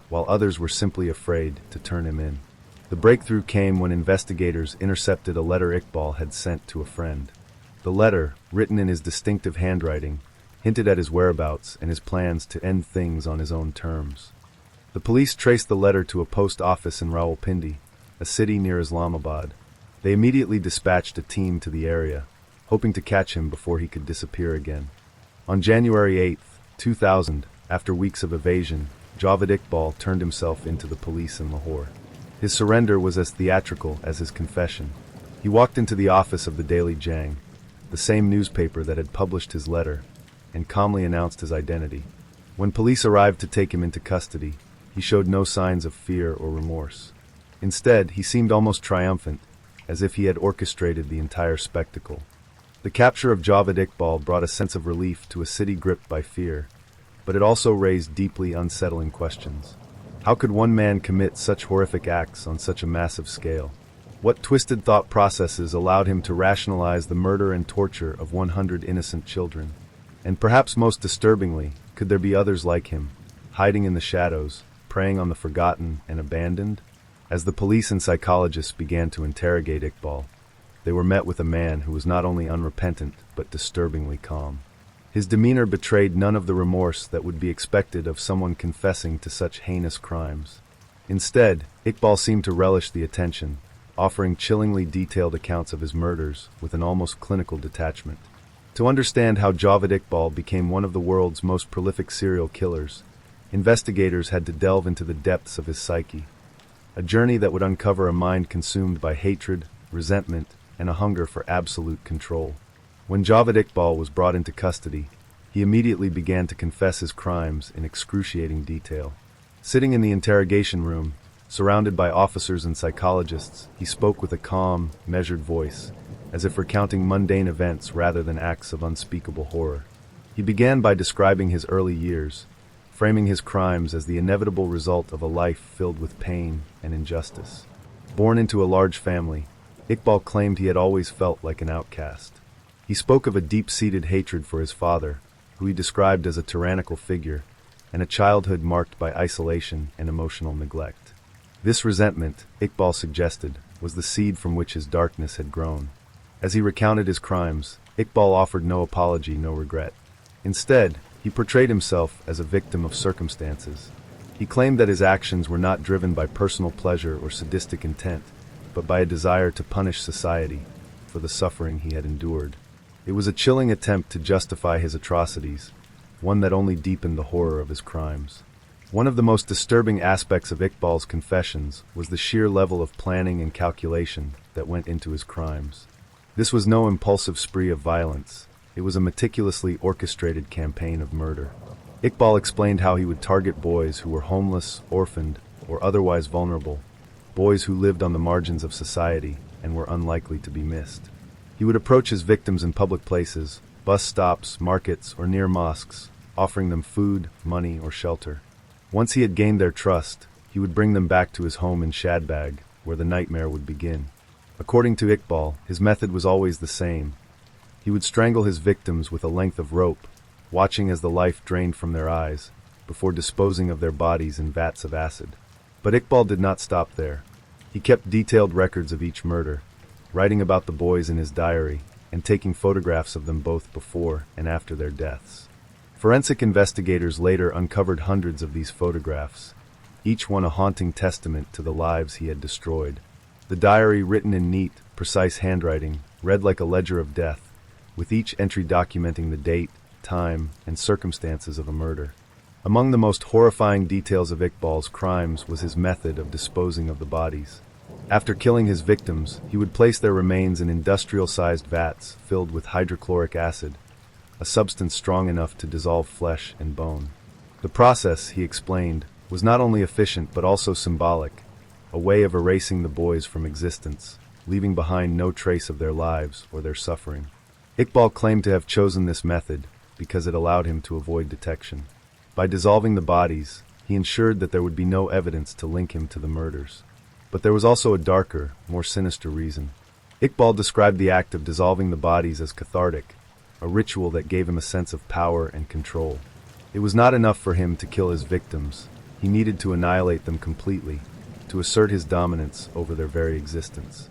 [SPEAKER 1] while others were simply afraid to turn him in. The breakthrough came when investigators intercepted a letter Iqbal had sent to a friend. The letter, written in his distinctive handwriting, hinted at his whereabouts and his plans to end things on his own terms. The police traced the letter to a post office in Rawalpindi, a city near Islamabad. They immediately dispatched a team to the area, hoping to catch him before he could disappear again. On January 8, 2000, after weeks of evasion, Javed Iqbal turned himself into the police in Lahore. His surrender was as theatrical as his confession. He walked into the office of the Daily Jang, the same newspaper that had published his letter, and calmly announced his identity. When police arrived to take him into custody, he showed no signs of fear or remorse. Instead, he seemed almost triumphant, as if he had orchestrated the entire spectacle. The capture of Javed Iqbal brought a sense of relief to a city gripped by fear, but it also raised deeply unsettling questions. How could one man commit such horrific acts on such a massive scale? What twisted thought processes allowed him to rationalize the murder and torture of 100 innocent children? And perhaps most disturbingly, could there be others like him, hiding in the shadows, preying on the forgotten and abandoned? As the police and psychologists began to interrogate Iqbal, they were met with a man who was not only unrepentant but disturbingly calm. His demeanor betrayed none of the remorse that would be expected of someone confessing to such heinous crimes. Instead, Iqbal seemed to relish the attention, offering chillingly detailed accounts of his murders with an almost clinical detachment. To understand how Javed Iqbal became one of the world's most prolific serial killers, investigators had to delve into the depths of his psyche, a journey that would uncover a mind consumed by hatred, resentment, and a hunger for absolute control. When Javed Iqbal was brought into custody, he immediately began to confess his crimes in excruciating detail. Sitting in the interrogation room, surrounded by officers and psychologists, he spoke with a calm, measured voice, as if recounting mundane events rather than acts of unspeakable horror. He began by describing his early years, framing his crimes as the inevitable result of a life filled with pain and injustice. Born into a large family, Iqbal claimed he had always felt like an outcast. He spoke of a deep-seated hatred for his father, who he described as a tyrannical figure, and a childhood marked by isolation and emotional neglect. This resentment, Iqbal suggested, was the seed from which his darkness had grown. As he recounted his crimes, Iqbal offered no apology, no regret. Instead, he portrayed himself as a victim of circumstances. He claimed that his actions were not driven by personal pleasure or sadistic intent, but by a desire to punish society for the suffering he had endured. It was a chilling attempt to justify his atrocities, one that only deepened the horror of his crimes. One of the most disturbing aspects of Iqbal's confessions was the sheer level of planning and calculation that went into his crimes. This was no impulsive spree of violence. It was a meticulously orchestrated campaign of murder. Iqbal explained how he would target boys who were homeless, orphaned, or otherwise vulnerable, boys who lived on the margins of society and were unlikely to be missed. He would approach his victims in public places, bus stops, markets, or near mosques, offering them food, money, or shelter. Once he had gained their trust, he would bring them back to his home in Shadbag, where the nightmare would begin. According to Iqbal, his method was always the same. He would strangle his victims with a length of rope, watching as the life drained from their eyes, before disposing of their bodies in vats of acid. But Iqbal did not stop there. He kept detailed records of each murder, writing about the boys in his diary, and taking photographs of them both before and after their deaths. Forensic investigators later uncovered hundreds of these photographs, each one a haunting testament to the lives he had destroyed. The diary, written in neat, precise handwriting, read like a ledger of death, with each entry documenting the date, time, and circumstances of a murder. Among the most horrifying details of Iqbal's crimes was his method of disposing of the bodies. After killing his victims, he would place their remains in industrial-sized vats filled with hydrochloric acid, a substance strong enough to dissolve flesh and bone. The process, he explained, was not only efficient but also symbolic, a way of erasing the boys from existence, leaving behind no trace of their lives or their suffering. Iqbal claimed to have chosen this method because it allowed him to avoid detection. By dissolving the bodies, he ensured that there would be no evidence to link him to the murders. But there was also a darker, more sinister reason. Iqbal described the act of dissolving the bodies as cathartic, a ritual that gave him a sense of power and control. It was not enough for him to kill his victims. He needed to annihilate them completely, to assert his dominance over their very existence.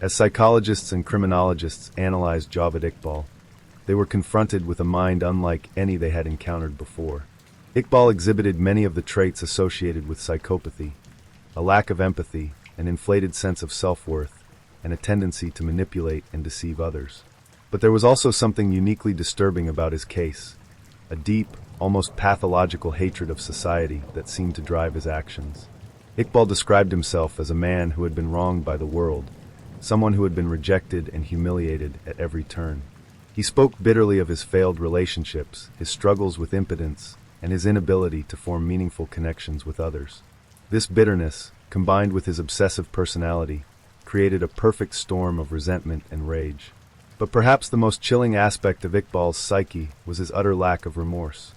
[SPEAKER 1] As psychologists and criminologists analyzed Javed Iqbal, they were confronted with a mind unlike any they had encountered before. Iqbal exhibited many of the traits associated with psychopathy: a lack of empathy, an inflated sense of self-worth, and a tendency to manipulate and deceive others. But there was also something uniquely disturbing about his case, a deep, almost pathological hatred of society that seemed to drive his actions. Iqbal described himself as a man who had been wronged by the world, someone who had been rejected and humiliated at every turn. He spoke bitterly of his failed relationships, his struggles with impotence, and his inability to form meaningful connections with others. This bitterness, combined with his obsessive personality, created a perfect storm of resentment and rage. But perhaps the most chilling aspect of Iqbal's psyche was his utter lack of remorse.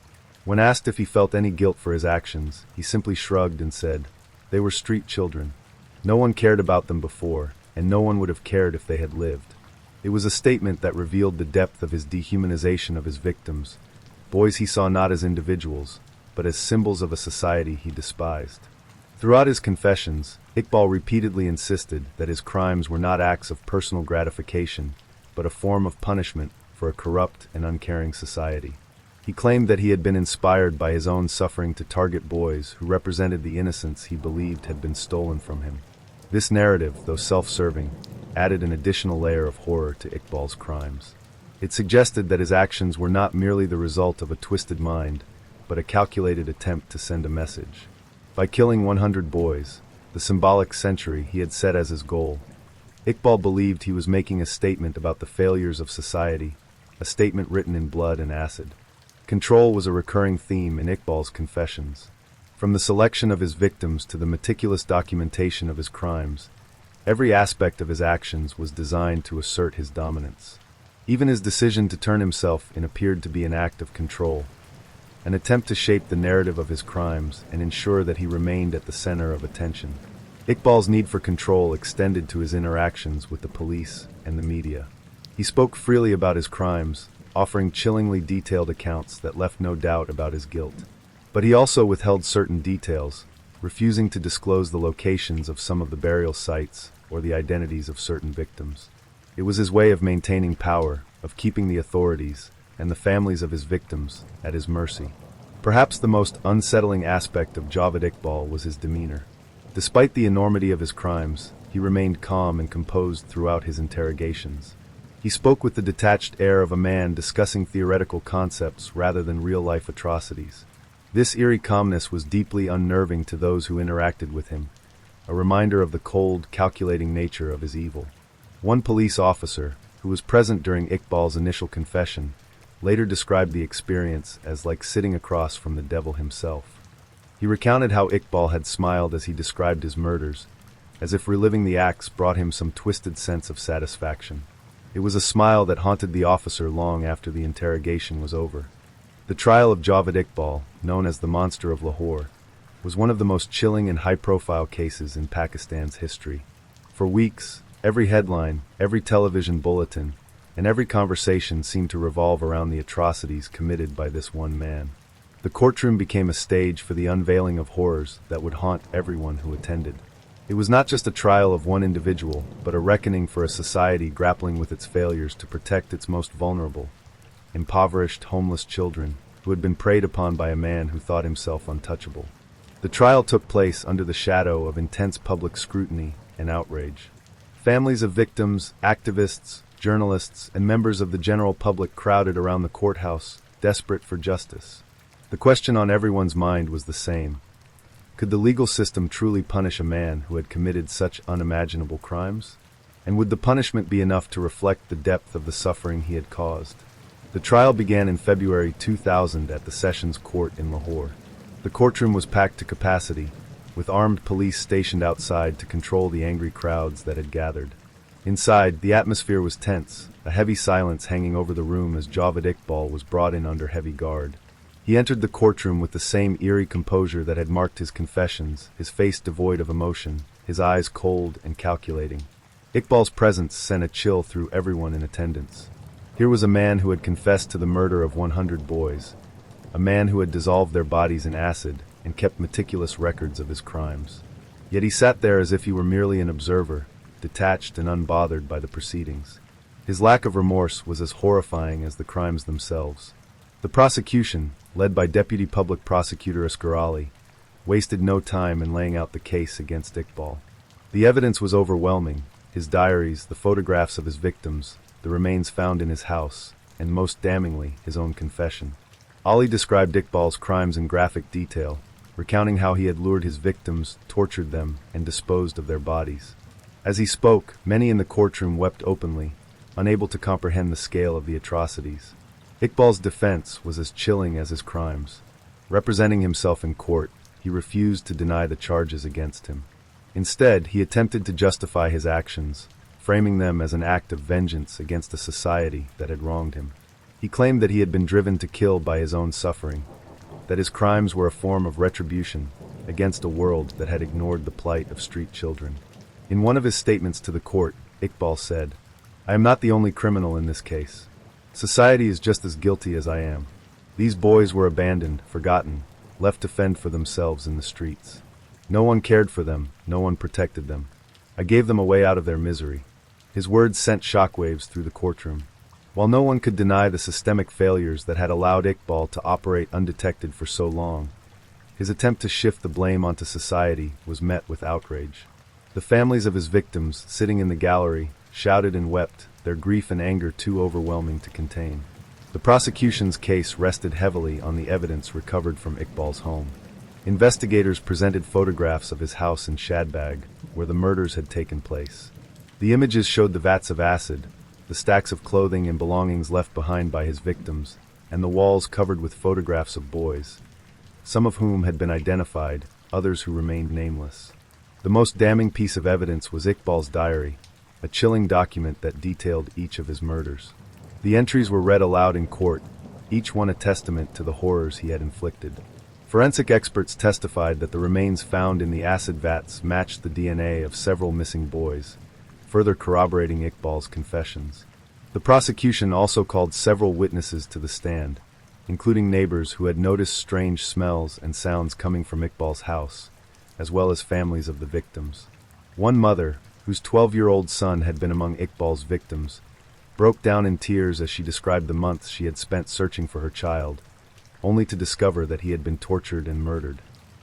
[SPEAKER 1] When asked if he felt any guilt for his actions, he simply shrugged and said, "They were street children. No one cared about them before, and no one would have cared if they had lived." It was a statement that revealed the depth of his dehumanization of his victims, boys he saw not as individuals, but as symbols of a society he despised. Throughout his confessions, Iqbal repeatedly insisted that his crimes were not acts of personal gratification, but a form of punishment for a corrupt and uncaring society. He claimed that he had been inspired by his own suffering to target boys who represented the innocence he believed had been stolen from him. This narrative, though self-serving, added an additional layer of horror to Iqbal's crimes. It suggested that his actions were not merely the result of a twisted mind, but a calculated attempt to send a message. By killing 100 boys, the symbolic century he had set as his goal, Iqbal believed he was making a statement about the failures of society, a statement written in blood and acid. Control was a recurring theme in Iqbal's confessions. From the selection of his victims to the meticulous documentation of his crimes, every aspect of his actions was designed to assert his dominance. Even his decision to turn himself in appeared to be an act of control, an attempt to shape the narrative of his crimes and ensure that he remained at the center of attention. Iqbal's need for control extended to his interactions with the police and the media. He spoke freely about his crimes, offering chillingly detailed accounts that left no doubt about his guilt. But he also withheld certain details, refusing to disclose the locations of some of the burial sites or the identities of certain victims. It was his way of maintaining power, of keeping the authorities and the families of his victims at his mercy. Perhaps the most unsettling aspect of Javed Iqbal was his demeanor. Despite the enormity of his crimes, he remained calm and composed throughout his interrogations. He spoke with the detached air of a man discussing theoretical concepts rather than real-life atrocities. This eerie calmness was deeply unnerving to those who interacted with him, a reminder of the cold, calculating nature of his evil. One police officer, who was present during Iqbal's initial confession, later described the experience as like sitting across from the devil himself. He recounted how Iqbal had smiled as he described his murders, as if reliving the acts brought him some twisted sense of satisfaction. It was a smile that haunted the officer long after the interrogation was over. The trial of Javed Iqbal, known as the Monster of Lahore, was one of the most chilling and high-profile cases in Pakistan's history. For weeks, every headline, every television bulletin, and every conversation seemed to revolve around the atrocities committed by this one man. The courtroom became a stage for the unveiling of horrors that would haunt everyone who attended. It was not just a trial of one individual, but a reckoning for a society grappling with its failures to protect its most vulnerable, impoverished, homeless children who had been preyed upon by a man who thought himself untouchable. The trial took place under the shadow of intense public scrutiny and outrage. Families of victims, activists, journalists, and members of the general public crowded around the courthouse, desperate for justice. The question on everyone's mind was the same. Could the legal system truly punish a man who had committed such unimaginable crimes? And would the punishment be enough to reflect the depth of the suffering he had caused? The trial began in February 2000 at the Sessions Court in Lahore. The courtroom was packed to capacity, with armed police stationed outside to control the angry crowds that had gathered. Inside, the atmosphere was tense, a heavy silence hanging over the room as Javed Iqbal was brought in under heavy guard. He entered the courtroom with the same eerie composure that had marked his confessions, his face devoid of emotion, his eyes cold and calculating. Iqbal's presence sent a chill through everyone in attendance. Here was a man who had confessed to the murder of 100 boys, a man who had dissolved their bodies in acid and kept meticulous records of his crimes. Yet he sat there as if he were merely an observer, detached and unbothered by the proceedings. His lack of remorse was as horrifying as the crimes themselves. The prosecution, led by Deputy Public Prosecutor Asghar Ali, wasted no time in laying out the case against Iqbal. The evidence was overwhelming: his diaries, the photographs of his victims, the remains found in his house, and most damningly, his own confession. Ali described Iqbal's crimes in graphic detail, recounting how he had lured his victims, tortured them, and disposed of their bodies. As he spoke, many in the courtroom wept openly, unable to comprehend the scale of the atrocities. Iqbal's defense was as chilling as his crimes. Representing himself in court, he refused to deny the charges against him. Instead, he attempted to justify his actions, framing them as an act of vengeance against a society that had wronged him. He claimed that he had been driven to kill by his own suffering, that his crimes were a form of retribution against a world that had ignored the plight of street children. In one of his statements to the court, Iqbal said, "I am not the only criminal in this case. Society is just as guilty as I am. These boys were abandoned, forgotten, left to fend for themselves in the streets. No one cared for them, no one protected them. I gave them a way out of their misery." His words sent shockwaves through the courtroom. While no one could deny the systemic failures that had allowed Iqbal to operate undetected for so long, his attempt to shift the blame onto society was met with outrage. The families of his victims, sitting in the gallery, shouted and wept, their grief and anger too overwhelming to contain. The prosecution's case rested heavily on the evidence recovered from Iqbal's home. Investigators presented photographs of his house in Shadbag, where the murders had taken place. The images showed the vats of acid, the stacks of clothing and belongings left behind by his victims, and the walls covered with photographs of boys, some of whom had been identified, others who remained nameless. The most damning piece of evidence was Iqbal's diary, a chilling document that detailed each of his murders. The entries were read aloud in court, each one a testament to the horrors he had inflicted. Forensic experts testified that the remains found in the acid vats matched the DNA of several missing boys, further corroborating Iqbal's confessions. The prosecution also called several witnesses to the stand, including neighbors who had noticed strange smells and sounds coming from Iqbal's house, as well as families of the victims. One mother, whose 12-year-old son had been among Iqbal's victims, broke down in tears as she described the months she had spent searching for her child, only to discover that he had been tortured and murdered.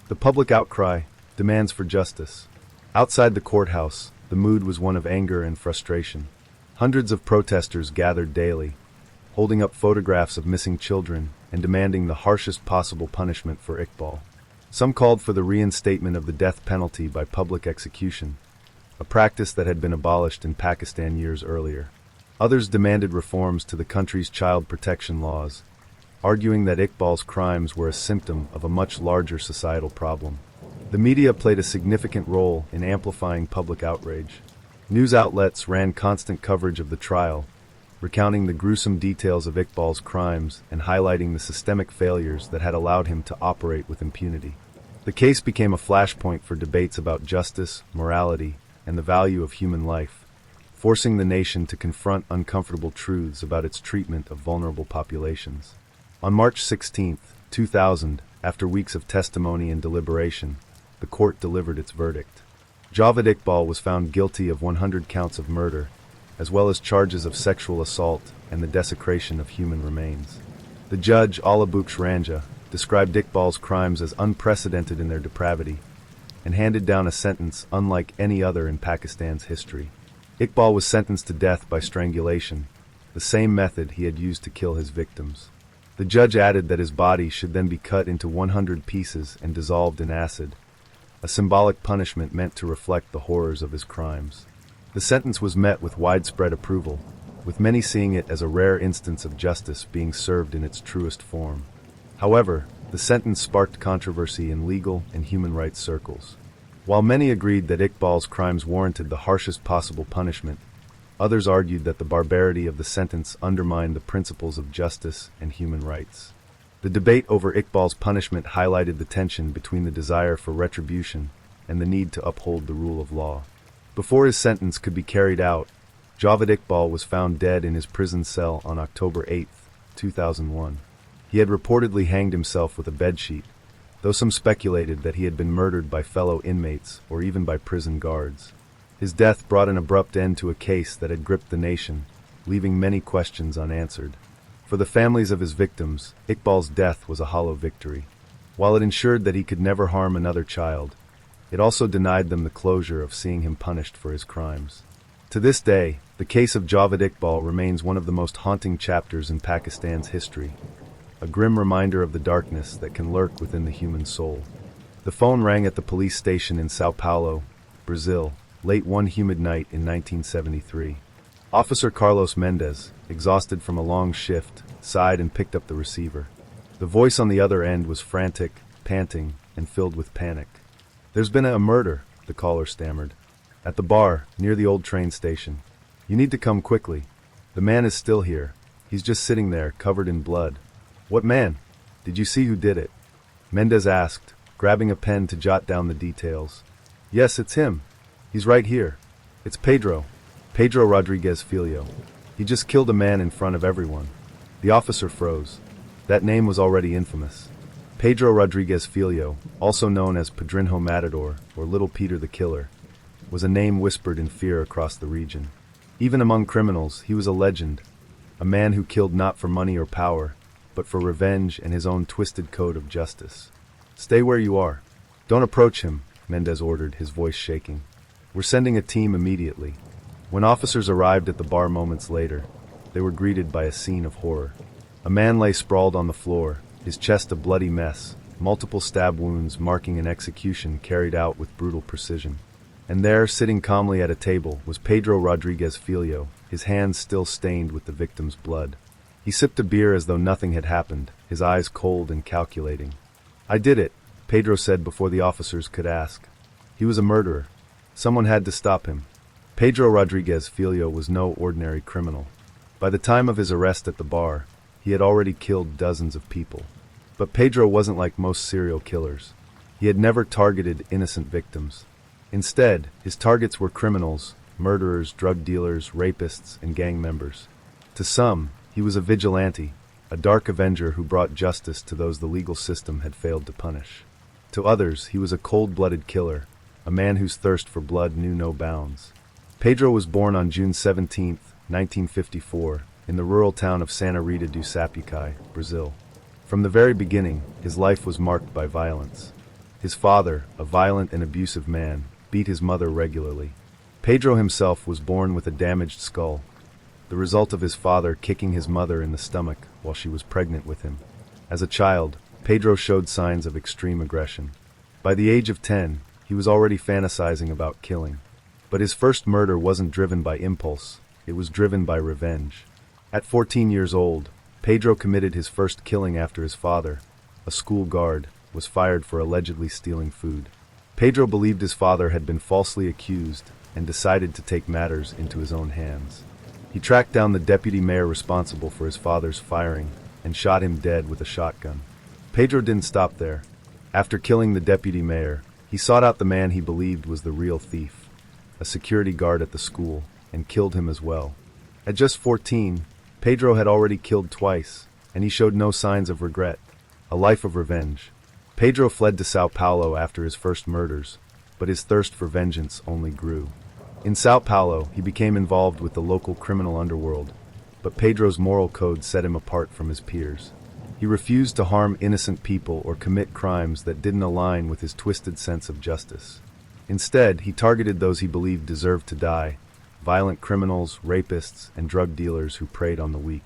[SPEAKER 1] The public outcry, demands for justice. Outside the courthouse, the mood was one of anger and frustration. Hundreds of protesters gathered daily, holding up photographs of missing children, and demanding the harshest possible punishment for Iqbal. Some called for the reinstatement of the death penalty by public execution, a practice that had been abolished in Pakistan years earlier. Others demanded reforms to the country's child protection laws, arguing that Iqbal's crimes were a symptom of a much larger societal problem. The media played a significant role in amplifying public outrage. News outlets ran constant coverage of the trial, recounting the gruesome details of Iqbal's crimes and highlighting the systemic failures that had allowed him to operate with impunity. The case became a flashpoint for debates about justice, morality, and the value of human life, forcing the nation to confront uncomfortable truths about its treatment of vulnerable populations. On March 16, 2000, after weeks of testimony and deliberation, the court delivered its verdict. Javed Iqbal was found guilty of 100 counts of murder, as well as charges of sexual assault and the desecration of human remains. The judge, Alabuksh Ranja, described Iqbal's crimes as unprecedented in their depravity, and handed down a sentence unlike any other in Pakistan's history. Iqbal was sentenced to death by strangulation, the same method he had used to kill his victims. The judge added that his body should then be cut into 100 pieces and dissolved in acid, a symbolic punishment meant to reflect the horrors of his crimes. The sentence was met with widespread approval, with many seeing it as a rare instance of justice being served in its truest form. However, the sentence sparked controversy in legal and human rights circles. While many agreed that Iqbal's crimes warranted the harshest possible punishment, others argued that the barbarity of the sentence undermined the principles of justice and human rights. The debate over Iqbal's punishment highlighted the tension between the desire for retribution and the need to uphold the rule of law. Before his sentence could be carried out, Javed Iqbal was found dead in his prison cell on October 8, 2001. He had reportedly hanged himself with a bedsheet, though some speculated that he had been murdered by fellow inmates or even by prison guards. His death brought an abrupt end to a case that had gripped the nation, leaving many questions unanswered. For the families of his victims, Iqbal's death was a hollow victory. While it ensured that he could never harm another child, it also denied them the closure of seeing him punished for his crimes. To this day, the case of Javed Iqbal remains one of the most haunting chapters in Pakistan's history, a grim reminder of the darkness that can lurk within the human soul. The phone rang at the police station in Sao Paulo, Brazil, late one humid night in 1973. Officer Carlos Mendez, exhausted from a long shift, sighed and picked up the receiver. The voice on the other end was frantic, panting, and filled with panic. "There's been a murder," the caller stammered. "At the bar, near the old train station. You need to come quickly. The man is still here. He's just sitting there, covered in blood." "What man? Did you see who did it?" Mendez asked, grabbing a pen to jot down the details. "Yes, it's him. He's right here. It's Pedro Rodriguez Filho. He just killed a man in front of everyone." The officer froze. That name was already infamous. Pedro Rodriguez Filho, also known as Padrinho Matador, or Little Peter the Killer, was a name whispered in fear across the region. Even among criminals, he was a legend, a man who killed not for money or power, but for revenge and his own twisted code of justice. "Stay where you are. Don't approach him," Mendez ordered, his voice shaking. "We're sending a team immediately." When officers arrived at the bar moments later, they were greeted by a scene of horror. A man lay sprawled on the floor, his chest a bloody mess, multiple stab wounds marking an execution carried out with brutal precision. And there, sitting calmly at a table, was Pedro Rodriguez Filho, his hands still stained with the victim's blood. He sipped a beer as though nothing had happened, his eyes cold and calculating. "I did it," Pedro said before the officers could ask. "He was a murderer. Someone had to stop him." Pedro Rodriguez Filho was no ordinary criminal. By the time of his arrest at the bar, he had already killed dozens of people. But Pedro wasn't like most serial killers. He had never targeted innocent victims. Instead, his targets were criminals, murderers, drug dealers, rapists, and gang members. To some, he was a vigilante, a dark avenger who brought justice to those the legal system had failed to punish. To others, he was a cold-blooded killer, a man whose thirst for blood knew no bounds. Pedro was born on June 17, 1954, in the rural town of Santa Rita do Sapucaí, Brazil. From the very beginning, his life was marked by violence. His father, a violent and abusive man, beat his mother regularly. Pedro himself was born with a damaged skull, the result of his father kicking his mother in the stomach while she was pregnant with him. As a child, Pedro showed signs of extreme aggression. By the age of 10, he was already fantasizing about killing. But his first murder wasn't driven by impulse, it was driven by revenge. At 14 years old, Pedro committed his first killing after his father, a school guard, was fired for allegedly stealing food. Pedro believed his father had been falsely accused and decided to take matters into his own hands. He tracked down the deputy mayor responsible for his father's firing and shot him dead with a shotgun. Pedro didn't stop there. After killing the deputy mayor, he sought out the man he believed was the real thief, a security guard at the school, and killed him as well. At just 14, Pedro had already killed twice, and he showed no signs of regret. A life of revenge. Pedro fled to Sao Paulo after his first murders, but his thirst for vengeance only grew. In Sao Paulo, he became involved with the local criminal underworld, but Pedro's moral code set him apart from his peers. He refused to harm innocent people or commit crimes that didn't align with his twisted sense of justice. Instead, he targeted those he believed deserved to die, violent criminals, rapists, and drug dealers who preyed on the weak.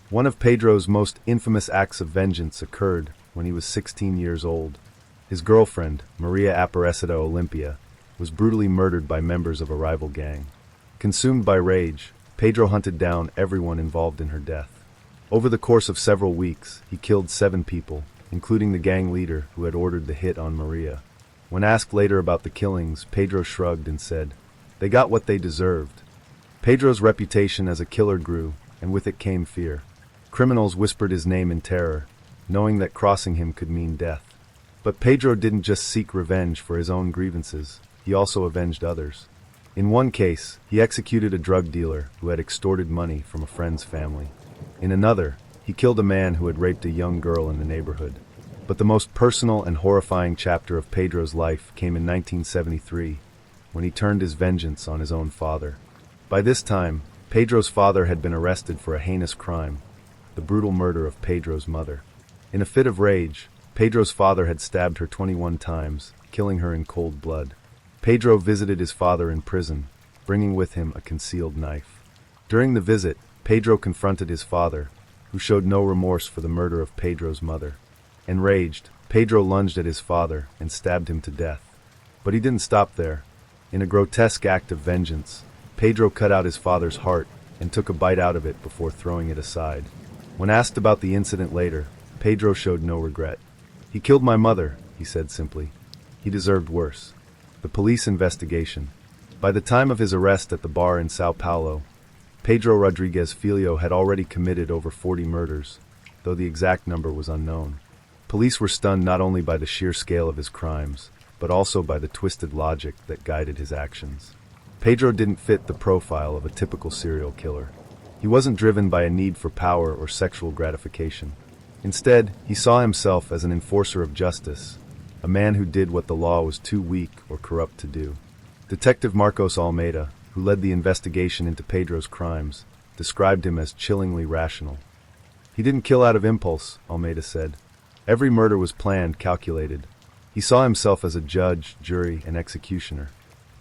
[SPEAKER 1] One of Pedro's most infamous acts of vengeance occurred when he was 16 years old. His girlfriend, Maria Aparecida Olympia, was brutally murdered by members of a rival gang. Consumed by rage, Pedro hunted down everyone involved in her death. Over the course of several weeks, he killed 7 people, including the gang leader who had ordered the hit on Maria. When asked later about the killings, Pedro shrugged and said, "They got what they deserved." Pedro's reputation as a killer grew, and with it came fear. Criminals whispered his name in terror, knowing that crossing him could mean death. But Pedro didn't just seek revenge for his own grievances, he also avenged others. In one case, he executed a drug dealer who had extorted money from a friend's family. In another, he killed a man who had raped a young girl in the neighborhood. But the most personal and horrifying chapter of Pedro's life came in 1973, when he turned his vengeance on his own father. By this time, Pedro's father had been arrested for a heinous crime, the brutal murder of Pedro's mother. In a fit of rage, Pedro's father had stabbed her 21 times, killing her in cold blood. Pedro visited his father in prison, bringing with him a concealed knife. During the visit, Pedro confronted his father, who showed no remorse for the murder of Pedro's mother. Enraged, Pedro lunged at his father and stabbed him to death. But he didn't stop there. In a grotesque act of vengeance, Pedro cut out his father's heart and took a bite out of it before throwing it aside. When asked about the incident later, Pedro showed no regret. "He killed my mother," he said simply. "He deserved worse." The police investigation. By the time of his arrest at the bar in Sao Paulo, Pedro Rodriguez Filho had already committed over 40 murders, though the exact number was unknown. Police were stunned not only by the sheer scale of his crimes, but also by the twisted logic that guided his actions. Pedro didn't fit the profile of a typical serial killer. He wasn't driven by a need for power or sexual gratification. Instead, he saw himself as an enforcer of justice, a man who did what the law was too weak or corrupt to do. Detective Marcos Almeida, who led the investigation into Pedro's crimes, described him as chillingly rational. "He didn't kill out of impulse," Almeida said. "Every murder was planned, calculated. He saw himself as a judge, jury, and executioner."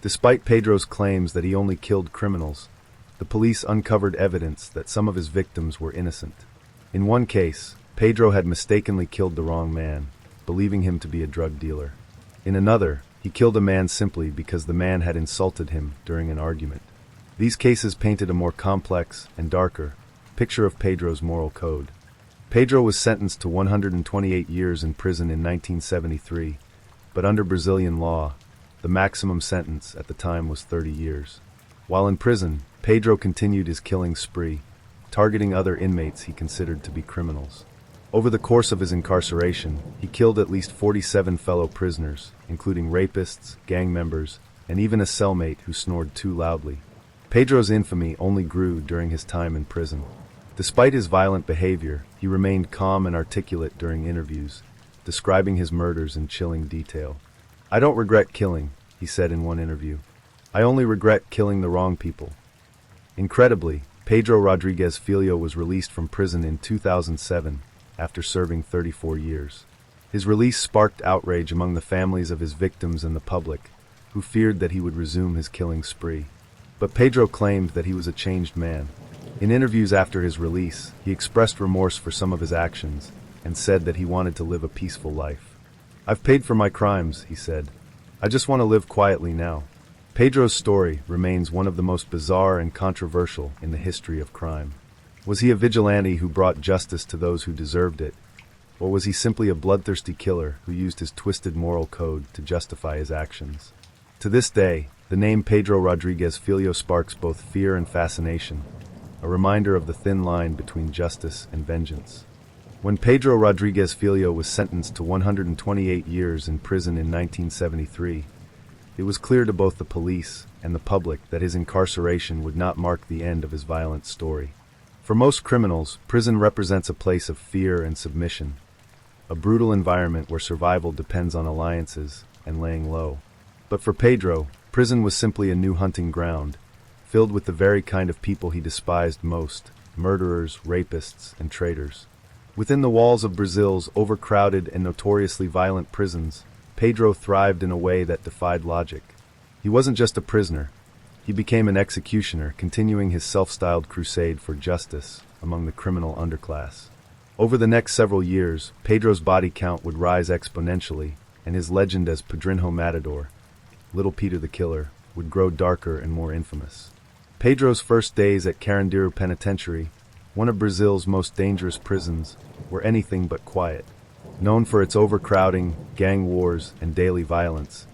[SPEAKER 1] Despite Pedro's claims that he only killed criminals, the police uncovered evidence that some of his victims were innocent. In one case, Pedro had mistakenly killed the wrong man, believing him to be a drug dealer. In another, he killed a man simply because the man had insulted him during an argument. These cases painted a more complex and darker picture of Pedro's moral code. Pedro was sentenced to 128 years in prison in 1973, but under Brazilian law, the maximum sentence at the time was 30 years. While in prison, Pedro continued his killing spree, targeting other inmates he considered to be criminals. Over the course of his incarceration, he killed at least 47 fellow prisoners, including rapists, gang members, and even a cellmate who snored too loudly. Pedro's infamy only grew during his time in prison. Despite his violent behavior, he remained calm and articulate during interviews, describing his murders in chilling detail. "I don't regret killing," he said in one interview. "I only regret killing the wrong people." Incredibly, Pedro Rodriguez Filho was released from prison in 2007 after serving 34 years. His release sparked outrage among the families of his victims and the public, who feared that he would resume his killing spree. But Pedro claimed that he was a changed man. In interviews after his release, he expressed remorse for some of his actions and said that he wanted to live a peaceful life. "I've paid for my crimes," he said. "I just want to live quietly now." Pedro's story remains one of the most bizarre and controversial in the history of crime. Was he a vigilante who brought justice to those who deserved it? Or was he simply a bloodthirsty killer who used his twisted moral code to justify his actions? To this day, the name Pedro Rodriguez Filho sparks both fear and fascination, a reminder of the thin line between justice and vengeance. When Pedro Rodriguez Filho was sentenced to 128 years in prison in 1973, it was clear to both the police and the public that his incarceration would not mark the end of his violent story. For most criminals, prison represents a place of fear and submission, a brutal environment where survival depends on alliances and laying low. But for Pedro, prison was simply a new hunting ground, filled with the very kind of people he despised most: murderers, rapists, and traitors. Within the walls of Brazil's overcrowded and notoriously violent prisons, Pedro thrived in a way that defied logic. He wasn't just a prisoner. He became an executioner, continuing his self-styled crusade for justice among the criminal underclass. Over the next several years, Pedro's body count would rise exponentially, and his legend as Padrinho Matador, Little Peter the Killer, would grow darker and more infamous. Pedro's first days at Carandiru Penitentiary, one of Brazil's most dangerous prisons, were anything but quiet. Known for its overcrowding, gang wars, and daily violence,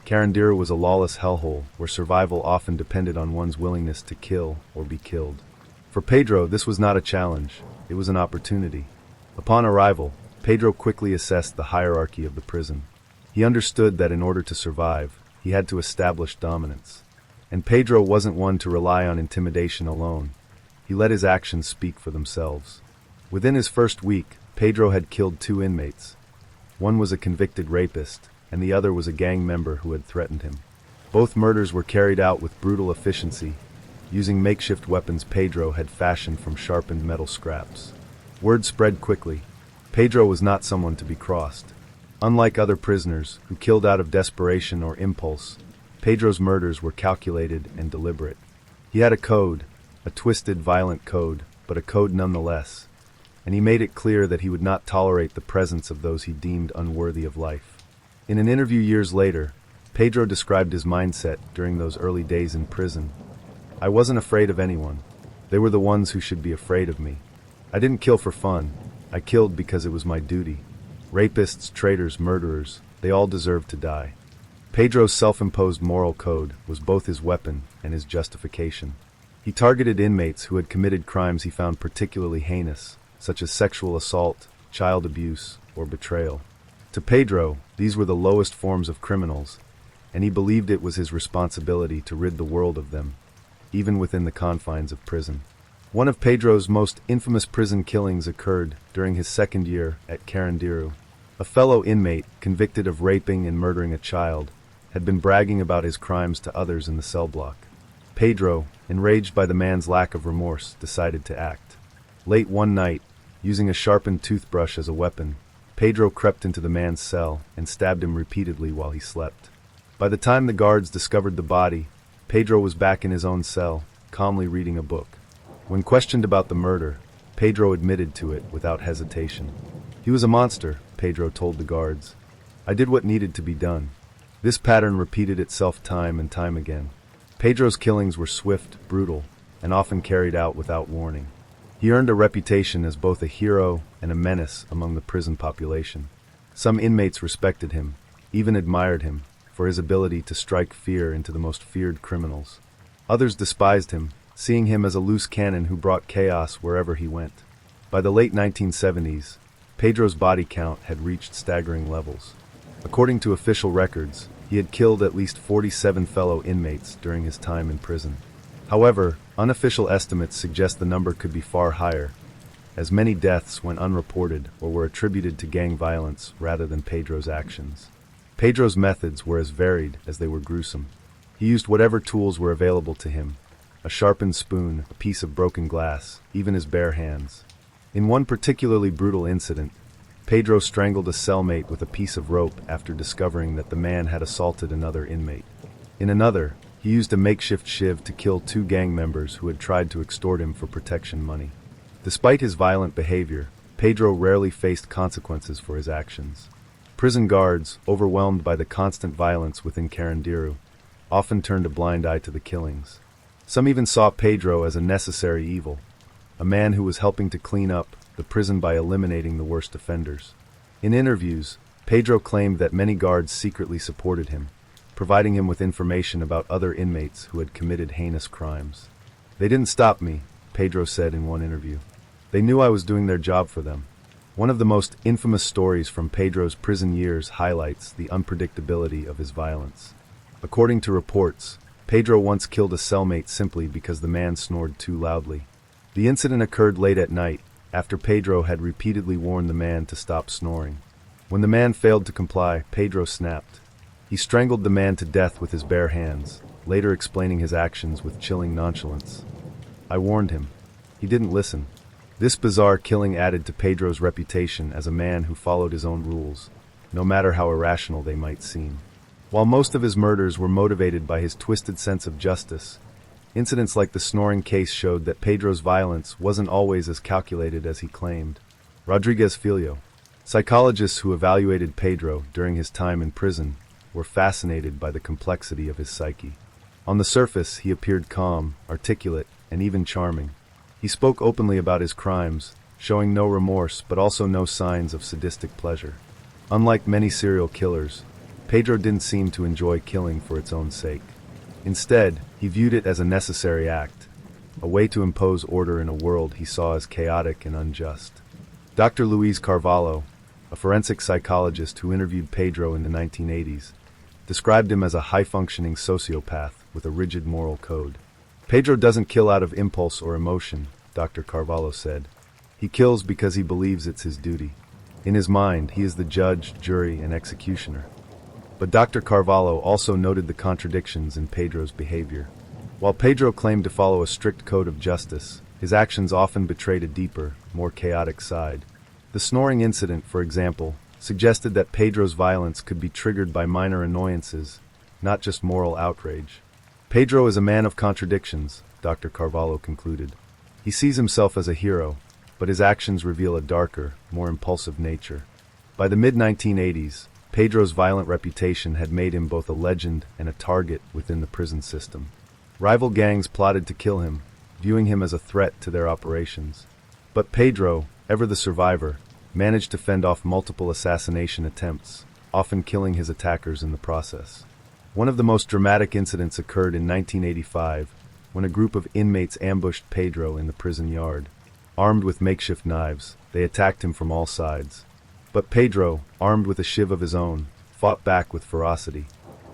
[SPEAKER 1] Carandiru was a lawless hellhole where survival often depended on one's willingness to kill or be killed. For Pedro, this was not a challenge, it was an opportunity. Upon arrival, Pedro quickly assessed the hierarchy of the prison. He understood that in order to survive, he had to establish dominance. And Pedro wasn't one to rely on intimidation alone. He let his actions speak for themselves. Within his first week, Pedro had killed 2 inmates. One was a convicted rapist, and the other was a gang member who had threatened him. Both murders were carried out with brutal efficiency, using makeshift weapons Pedro had fashioned from sharpened metal scraps. Word spread quickly. Pedro was not someone to be crossed. Unlike other prisoners, who killed out of desperation or impulse, Pedro's murders were calculated and deliberate. He had a code, a twisted, violent code, but a code nonetheless, and he made it clear that he would not tolerate the presence of those he deemed unworthy of life. In an interview years later, Pedro described his mindset during those early days in prison. "I wasn't afraid of anyone. They were the ones who should be afraid of me. I didn't kill for fun. I killed because it was my duty. Rapists, traitors, murderers, they all deserved to die." Pedro's self-imposed moral code was both his weapon and his justification. He targeted inmates who had committed crimes he found particularly heinous, such as sexual assault, child abuse, or betrayal. To Pedro, these were the lowest forms of criminals, and he believed it was his responsibility to rid the world of them, even within the confines of prison. One of Pedro's most infamous prison killings occurred during his second year at Carandiru. A fellow inmate, convicted of raping and murdering a child, had been bragging about his crimes to others in the cell block. Pedro, enraged by the man's lack of remorse, decided to act. Late one night, using a sharpened toothbrush as a weapon, Pedro crept into the man's cell and stabbed him repeatedly while he slept. By the time the guards discovered the body, Pedro was back in his own cell, calmly reading a book. When questioned about the murder, Pedro admitted to it without hesitation. He was a monster, Pedro told the guards. "I did what needed to be done." This pattern repeated itself time and time again. Pedro's killings were swift, brutal, and often carried out without warning. He earned a reputation as both a hero and a menace among the prison population. Some inmates respected him, even admired him, for his ability to strike fear into the most feared criminals. Others despised him, seeing him as a loose cannon who brought chaos wherever he went. By the late 1970s, Pedro's body count had reached staggering levels. According to official records, he had killed at least 47 fellow inmates during his time in prison. However, unofficial estimates suggest the number could be far higher, as many deaths went unreported or were attributed to gang violence rather than Pedro's actions. Pedro's methods were as varied as they were gruesome. He used whatever tools were available to him: a sharpened spoon, a piece of broken glass, even his bare hands. In one particularly brutal incident, Pedro strangled a cellmate with a piece of rope after discovering that the man had assaulted another inmate. In another, he used a makeshift shiv to kill 2 gang members who had tried to extort him for protection money. Despite his violent behavior, Pedro rarely faced consequences for his actions. Prison guards, overwhelmed by the constant violence within Carandiru, often turned a blind eye to the killings. Some even saw Pedro as a necessary evil, a man who was helping to clean up the prison by eliminating the worst offenders. In interviews, Pedro claimed that many guards secretly supported him, providing him with information about other inmates who had committed heinous crimes. "They didn't stop me," Pedro said in one interview. "They knew I was doing their job for them." One of the most infamous stories from Pedro's prison years highlights the unpredictability of his violence. According to reports, Pedro once killed a cellmate simply because the man snored too loudly. The incident occurred late at night, after Pedro had repeatedly warned the man to stop snoring. When the man failed to comply, Pedro snapped. He strangled the man to death with his bare hands, later explaining his actions with chilling nonchalance. "I warned him. He didn't listen." This bizarre killing added to Pedro's reputation as a man who followed his own rules, no matter how irrational they might seem. While most of his murders were motivated by his twisted sense of justice, incidents like the snoring case showed that Pedro's violence wasn't always as calculated as he claimed. Rodriguez Filho. Psychologists who evaluated Pedro during his time in prison were fascinated by the complexity of his psyche. On the surface, he appeared calm, articulate, and even charming. He spoke openly about his crimes, showing no remorse but also no signs of sadistic pleasure. Unlike many serial killers, Pedro didn't seem to enjoy killing for its own sake. Instead, he viewed it as a necessary act, a way to impose order in a world he saw as chaotic and unjust. Dr. Luis Carvalho, a forensic psychologist who interviewed Pedro in the 1980s, described him as a high-functioning sociopath with a rigid moral code. "Pedro doesn't kill out of impulse or emotion," Dr. Carvalho said. "He kills because he believes it's his duty. In his mind, he is the judge, jury, and executioner." But Dr. Carvalho also noted the contradictions in Pedro's behavior. While Pedro claimed to follow a strict code of justice, his actions often betrayed a deeper, more chaotic side. The snoring incident, for example, suggested that Pedro's violence could be triggered by minor annoyances, not just moral outrage. "Pedro is a man of contradictions," Dr. Carvalho concluded. "He sees himself as a hero, but his actions reveal a darker, more impulsive nature." By the mid-1980s, Pedro's violent reputation had made him both a legend and a target within the prison system. Rival gangs plotted to kill him, viewing him as a threat to their operations. But Pedro, ever the survivor, managed to fend off multiple assassination attempts, often killing his attackers in the process. One of the most dramatic incidents occurred in 1985, when a group of inmates ambushed Pedro in the prison yard. Armed with makeshift knives, they attacked him from all sides. But Pedro, armed with a shiv of his own, fought back with ferocity.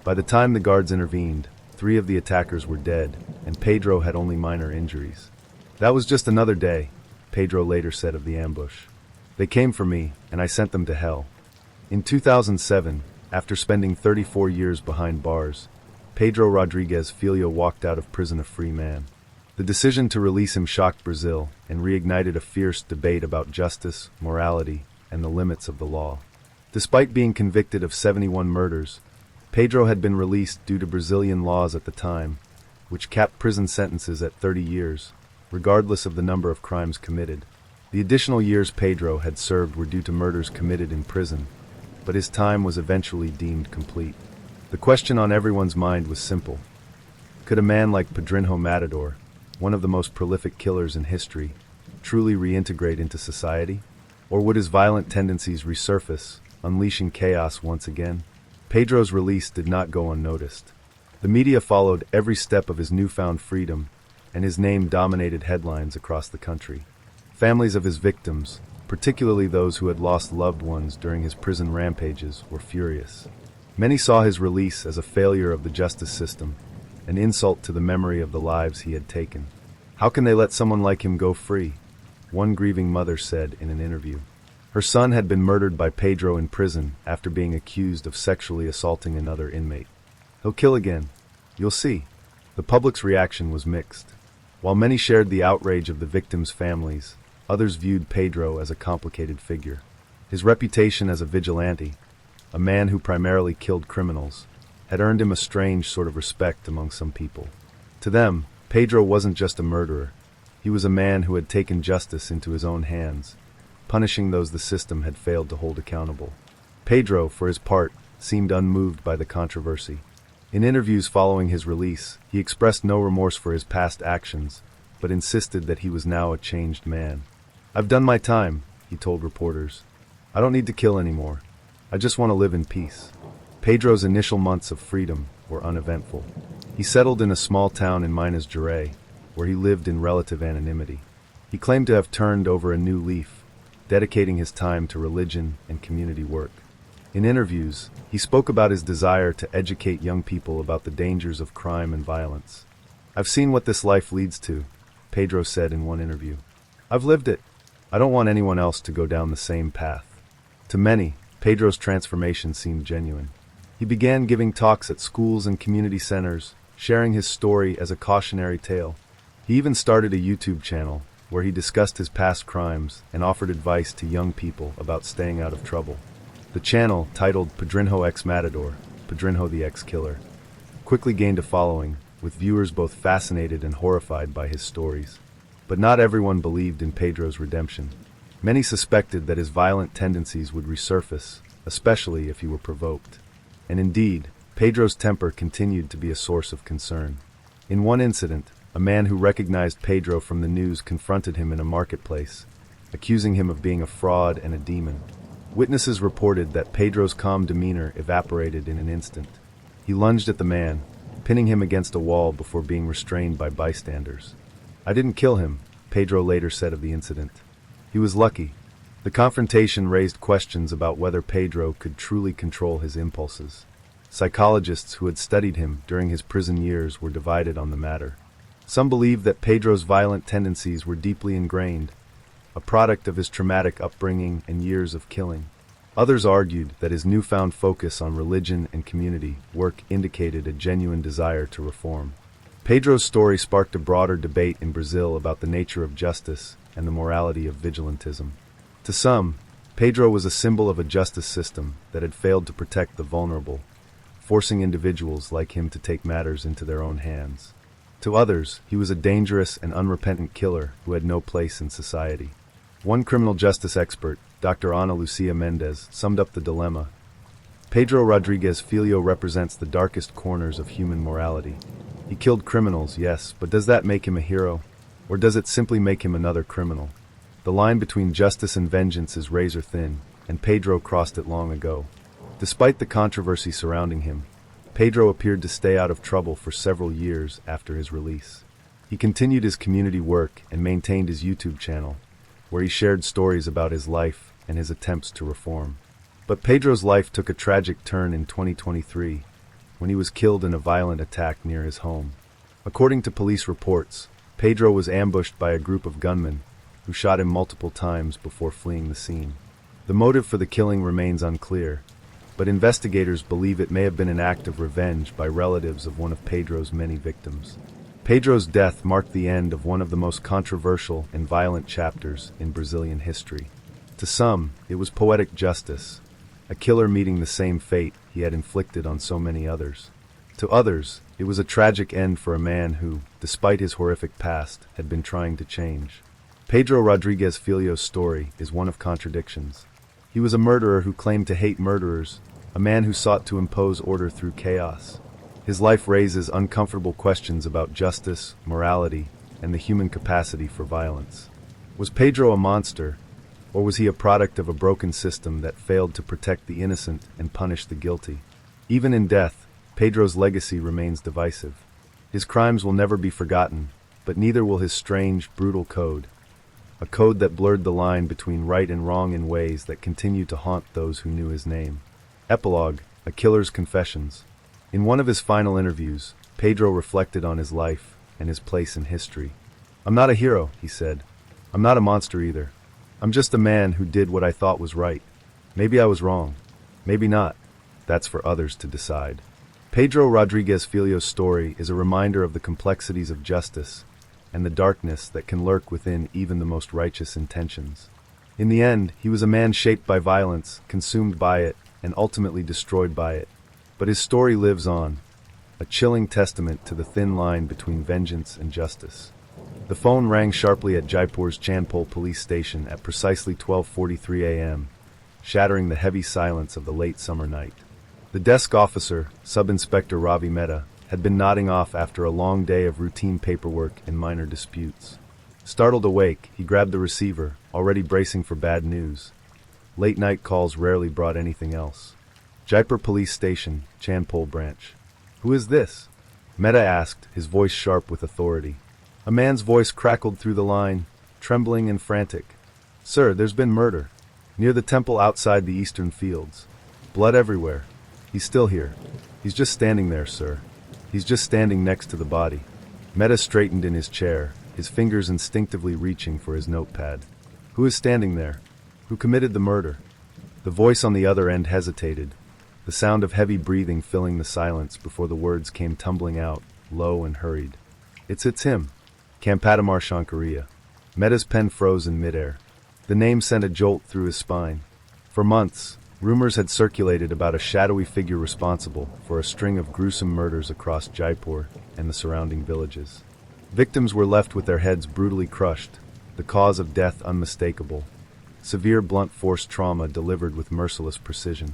[SPEAKER 1] By the time the guards intervened, 3 of the attackers were dead, and Pedro had only minor injuries. "That was just another day," Pedro later said of the ambush. "They came for me, and I sent them to hell." In 2007, after spending 34 years behind bars, Pedro Rodriguez Filho walked out of prison a free man. The decision to release him shocked Brazil and reignited a fierce debate about justice, morality, and the limits of the law. Despite being convicted of 71 murders, Pedro had been released due to Brazilian laws at the time, which capped prison sentences at 30 years, regardless of the number of crimes committed. The additional years Pedro had served were due to murders committed in prison, but his time was eventually deemed complete. The question on everyone's mind was simple. Could a man like Pedrinho Matador, one of the most prolific killers in history, truly reintegrate into society? Or would his violent tendencies resurface, unleashing chaos once again? Pedro's release did not go unnoticed. The media followed every step of his newfound freedom, and his name dominated headlines across the country. Families of his victims, particularly those who had lost loved ones during his prison rampages, were furious. Many saw his release as a failure of the justice system, an insult to the memory of the lives he had taken. "How can they let someone like him go free?" one grieving mother said in an interview. Her son had been murdered by Pedro in prison after being accused of sexually assaulting another inmate. "He'll kill again. You'll see." The public's reaction was mixed. While many shared the outrage of the victims' families, others viewed Pedro as a complicated figure. His reputation as a vigilante, a man who primarily killed criminals, had earned him a strange sort of respect among some people. To them, Pedro wasn't just a murderer. He was a man who had taken justice into his own hands, punishing those the system had failed to hold accountable. Pedro, for his part, seemed unmoved by the controversy. In interviews following his release, he expressed no remorse for his past actions, but insisted that he was now a changed man. "I've done my time," he told reporters. "I don't need to kill anymore. I just want to live in peace." Pedro's initial months of freedom were uneventful. He settled in a small town in Minas Gerais, where he lived in relative anonymity. He claimed to have turned over a new leaf, dedicating his time to religion and community work. In interviews, he spoke about his desire to educate young people about the dangers of crime and violence. "I've seen what this life leads to," Pedro said in one interview. "I've lived it. I don't want anyone else to go down the same path." To many, Pedro's transformation seemed genuine. He began giving talks at schools and community centers, sharing his story as a cautionary tale. He even started a YouTube channel where he discussed his past crimes and offered advice to young people about staying out of trouble. The channel, titled Padrinho X Matador, Padrinho the Ex-Killer, quickly gained a following, with viewers both fascinated and horrified by his stories. But not everyone believed in Pedro's redemption. Many suspected that his violent tendencies would resurface, especially if he were provoked. And indeed, Pedro's temper continued to be a source of concern. In one incident, a man who recognized Pedro from the news confronted him in a marketplace, accusing him of being a fraud and a demon. Witnesses reported that Pedro's calm demeanor evaporated in an instant. He lunged at the man, pinning him against a wall before being restrained by bystanders. "I didn't kill him," Pedro later said of the incident. He was lucky. The confrontation raised questions about whether Pedro could truly control his impulses. Psychologists who had studied him during his prison years were divided on the matter. Some believed that Pedro's violent tendencies were deeply ingrained, a product of his traumatic upbringing and years of killing. Others argued that his newfound focus on religion and community work indicated a genuine desire to reform. Pedro's story sparked a broader debate in Brazil about the nature of justice and the morality of vigilantism. To some, Pedro was a symbol of a justice system that had failed to protect the vulnerable, forcing individuals like him to take matters into their own hands. To others, he was a dangerous and unrepentant killer who had no place in society. One criminal justice expert, Dr. Ana Lucia Mendes, summed up the dilemma. "Pedro Rodrigues Filho represents the darkest corners of human morality. He killed criminals, yes, but does that make him a hero? Or does it simply make him another criminal? The line between justice and vengeance is razor thin, and Pedro crossed it long ago." Despite the controversy surrounding him, Pedro appeared to stay out of trouble for several years after his release. He continued his community work and maintained his YouTube channel, where he shared stories about his life and his attempts to reform. But Pedro's life took a tragic turn in 2023, when he was killed in a violent attack near his home. According to police reports, Pedro was ambushed by a group of gunmen who shot him multiple times before fleeing the scene. The motive for the killing remains unclear, but investigators believe it may have been an act of revenge by relatives of one of Pedro's many victims. Pedro's death marked the end of one of the most controversial and violent chapters in Brazilian history. To some, it was poetic justice, a killer meeting the same fate he had inflicted on so many others. To others, it was a tragic end for a man who, despite his horrific past, had been trying to change. Pedro Rodrigues Filho's story is one of contradictions. He was a murderer who claimed to hate murderers, a man who sought to impose order through chaos. His life raises uncomfortable questions about justice, morality, and the human capacity for violence. Was Pedro a monster, or was he a product of a broken system that failed to protect the innocent and punish the guilty? Even in death, Pedro's legacy remains divisive. His crimes will never be forgotten, but neither will his strange, brutal code. A code that blurred the line between right and wrong in ways that continue to haunt those who knew his name. Epilogue: A Killer's Confessions. In one of his final interviews, Pedro reflected on his life and his place in history. "I'm not a hero," he said. "I'm not a monster either. I'm just a man who did what I thought was right. Maybe I was wrong. Maybe not. That's for others to decide." Pedro Rodrigues Filho's story is a reminder of the complexities of justice and the darkness that can lurk within even the most righteous intentions. In the end, he was a man shaped by violence, consumed by it, and ultimately destroyed by it. But his story lives on, a chilling testament to the thin line between vengeance and justice. The phone rang sharply at Jaipur's Chandpol police station at precisely 12:43 a.m., shattering the heavy silence of the late summer night. The desk officer, Sub-Inspector Ravi Mehta, had been nodding off after a long day of routine paperwork and minor disputes. Startled awake, he grabbed the receiver, already bracing for bad news. Late-night calls rarely brought anything else. Jaipur Police Station, Chandpol Branch. "Who is this?" Mehta asked, his voice sharp with authority. A man's voice crackled through the line, trembling and frantic. "Sir, there's been murder. Near the temple outside the eastern fields. Blood everywhere. He's still here. He's just standing there, sir. He's just standing next to the body." Mehta straightened in his chair, his fingers instinctively reaching for his notepad. "Who is standing there? Who committed the murder?" The voice on the other end hesitated, the sound of heavy breathing filling the silence before the words came tumbling out, low and hurried. It's him. Campatamar Shankaria." Mehta's pen froze in midair. The name sent a jolt through his spine. For months, rumors had circulated about a shadowy figure responsible for a string of gruesome murders across Jaipur and the surrounding villages. Victims were left with their heads brutally crushed, the cause of death unmistakable. Severe blunt force trauma delivered with merciless precision.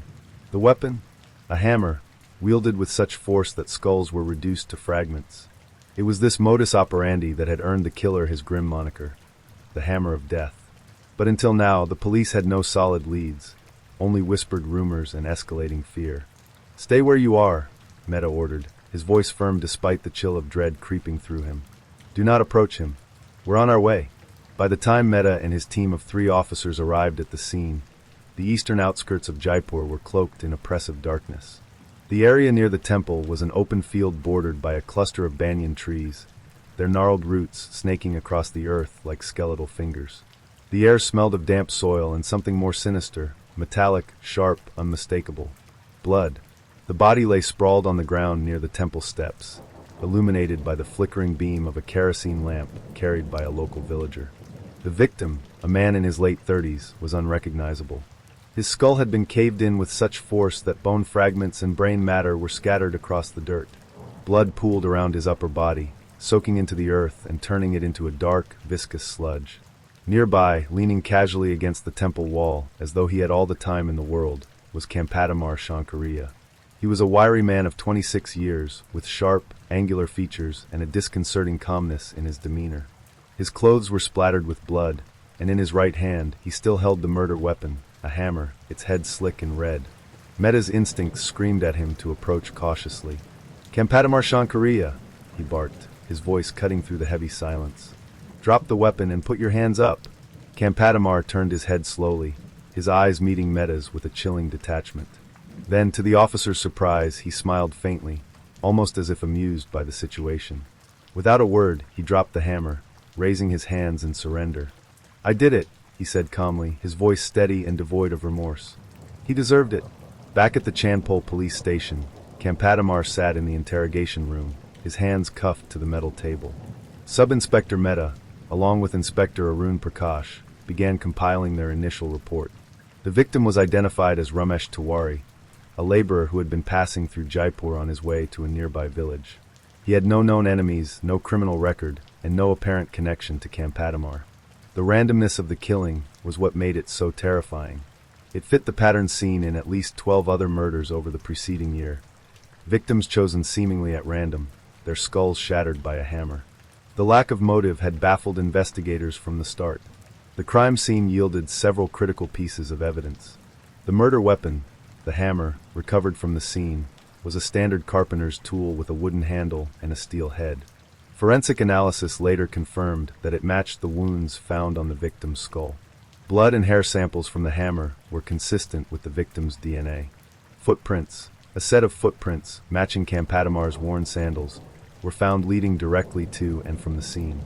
[SPEAKER 1] The weapon? A hammer, wielded with such force that skulls were reduced to fragments. It was this modus operandi that had earned the killer his grim moniker, the Hammer of Death. But until now, the police had no solid leads, only whispered rumors and escalating fear. "Stay where you are," Mehta ordered, his voice firm despite the chill of dread creeping through him. "Do not approach him. We're on our way." By the time Mehta and his team of 3 officers arrived at the scene, the eastern outskirts of Jaipur were cloaked in oppressive darkness. The area near the temple was an open field bordered by a cluster of banyan trees, their gnarled roots snaking across the earth like skeletal fingers. The air smelled of damp soil and something more sinister, metallic, sharp, unmistakable. Blood. The body lay sprawled on the ground near the temple steps, illuminated by the flickering beam of a kerosene lamp carried by a local villager. The victim, a man in his late 30s, was unrecognizable. His skull had been caved in with such force that bone fragments and brain matter were scattered across the dirt. Blood pooled around his upper body, soaking into the earth and turning it into a dark, viscous sludge. Nearby, leaning casually against the temple wall, as though he had all the time in the world, was Campatamar Shankaria. He was a wiry man of 26 years, with sharp, angular features and a disconcerting calmness in his demeanor. His clothes were splattered with blood, and in his right hand he still held the murder weapon, a hammer, its head slick and red. Mehta's instincts screamed at him to approach cautiously. "Campatamar Shankaria," he barked, his voice cutting through the heavy silence. "Drop the weapon and put your hands up." Campatamar turned his head slowly, his eyes meeting Mehta's with a chilling detachment. Then, to the officer's surprise, he smiled faintly, almost as if amused by the situation. Without a word, he dropped the hammer, raising his hands in surrender. "I did it," he said calmly, his voice steady and devoid of remorse. "He deserved it." Back at the Chandpol police station, Campatamar sat in the interrogation room, his hands cuffed to the metal table. Sub-Inspector Mehta, along with Inspector Arun Prakash, began compiling their initial report. The victim was identified as Ramesh Tiwari, a laborer who had been passing through Jaipur on his way to a nearby village. He had no known enemies, no criminal record, and no apparent connection to Campatamar. The randomness of the killing was what made it so terrifying. It fit the pattern seen in at least 12 other murders over the preceding year. Victims chosen seemingly at random, their skulls shattered by a hammer. The lack of motive had baffled investigators from the start. The crime scene yielded several critical pieces of evidence. The murder weapon, the hammer, recovered from the scene, was a standard carpenter's tool with a wooden handle and a steel head. Forensic analysis later confirmed that it matched the wounds found on the victim's skull. Blood and hair samples from the hammer were consistent with the victim's DNA. Footprints, a set of footprints matching Campatamar's worn sandals, were found leading directly to and from the scene.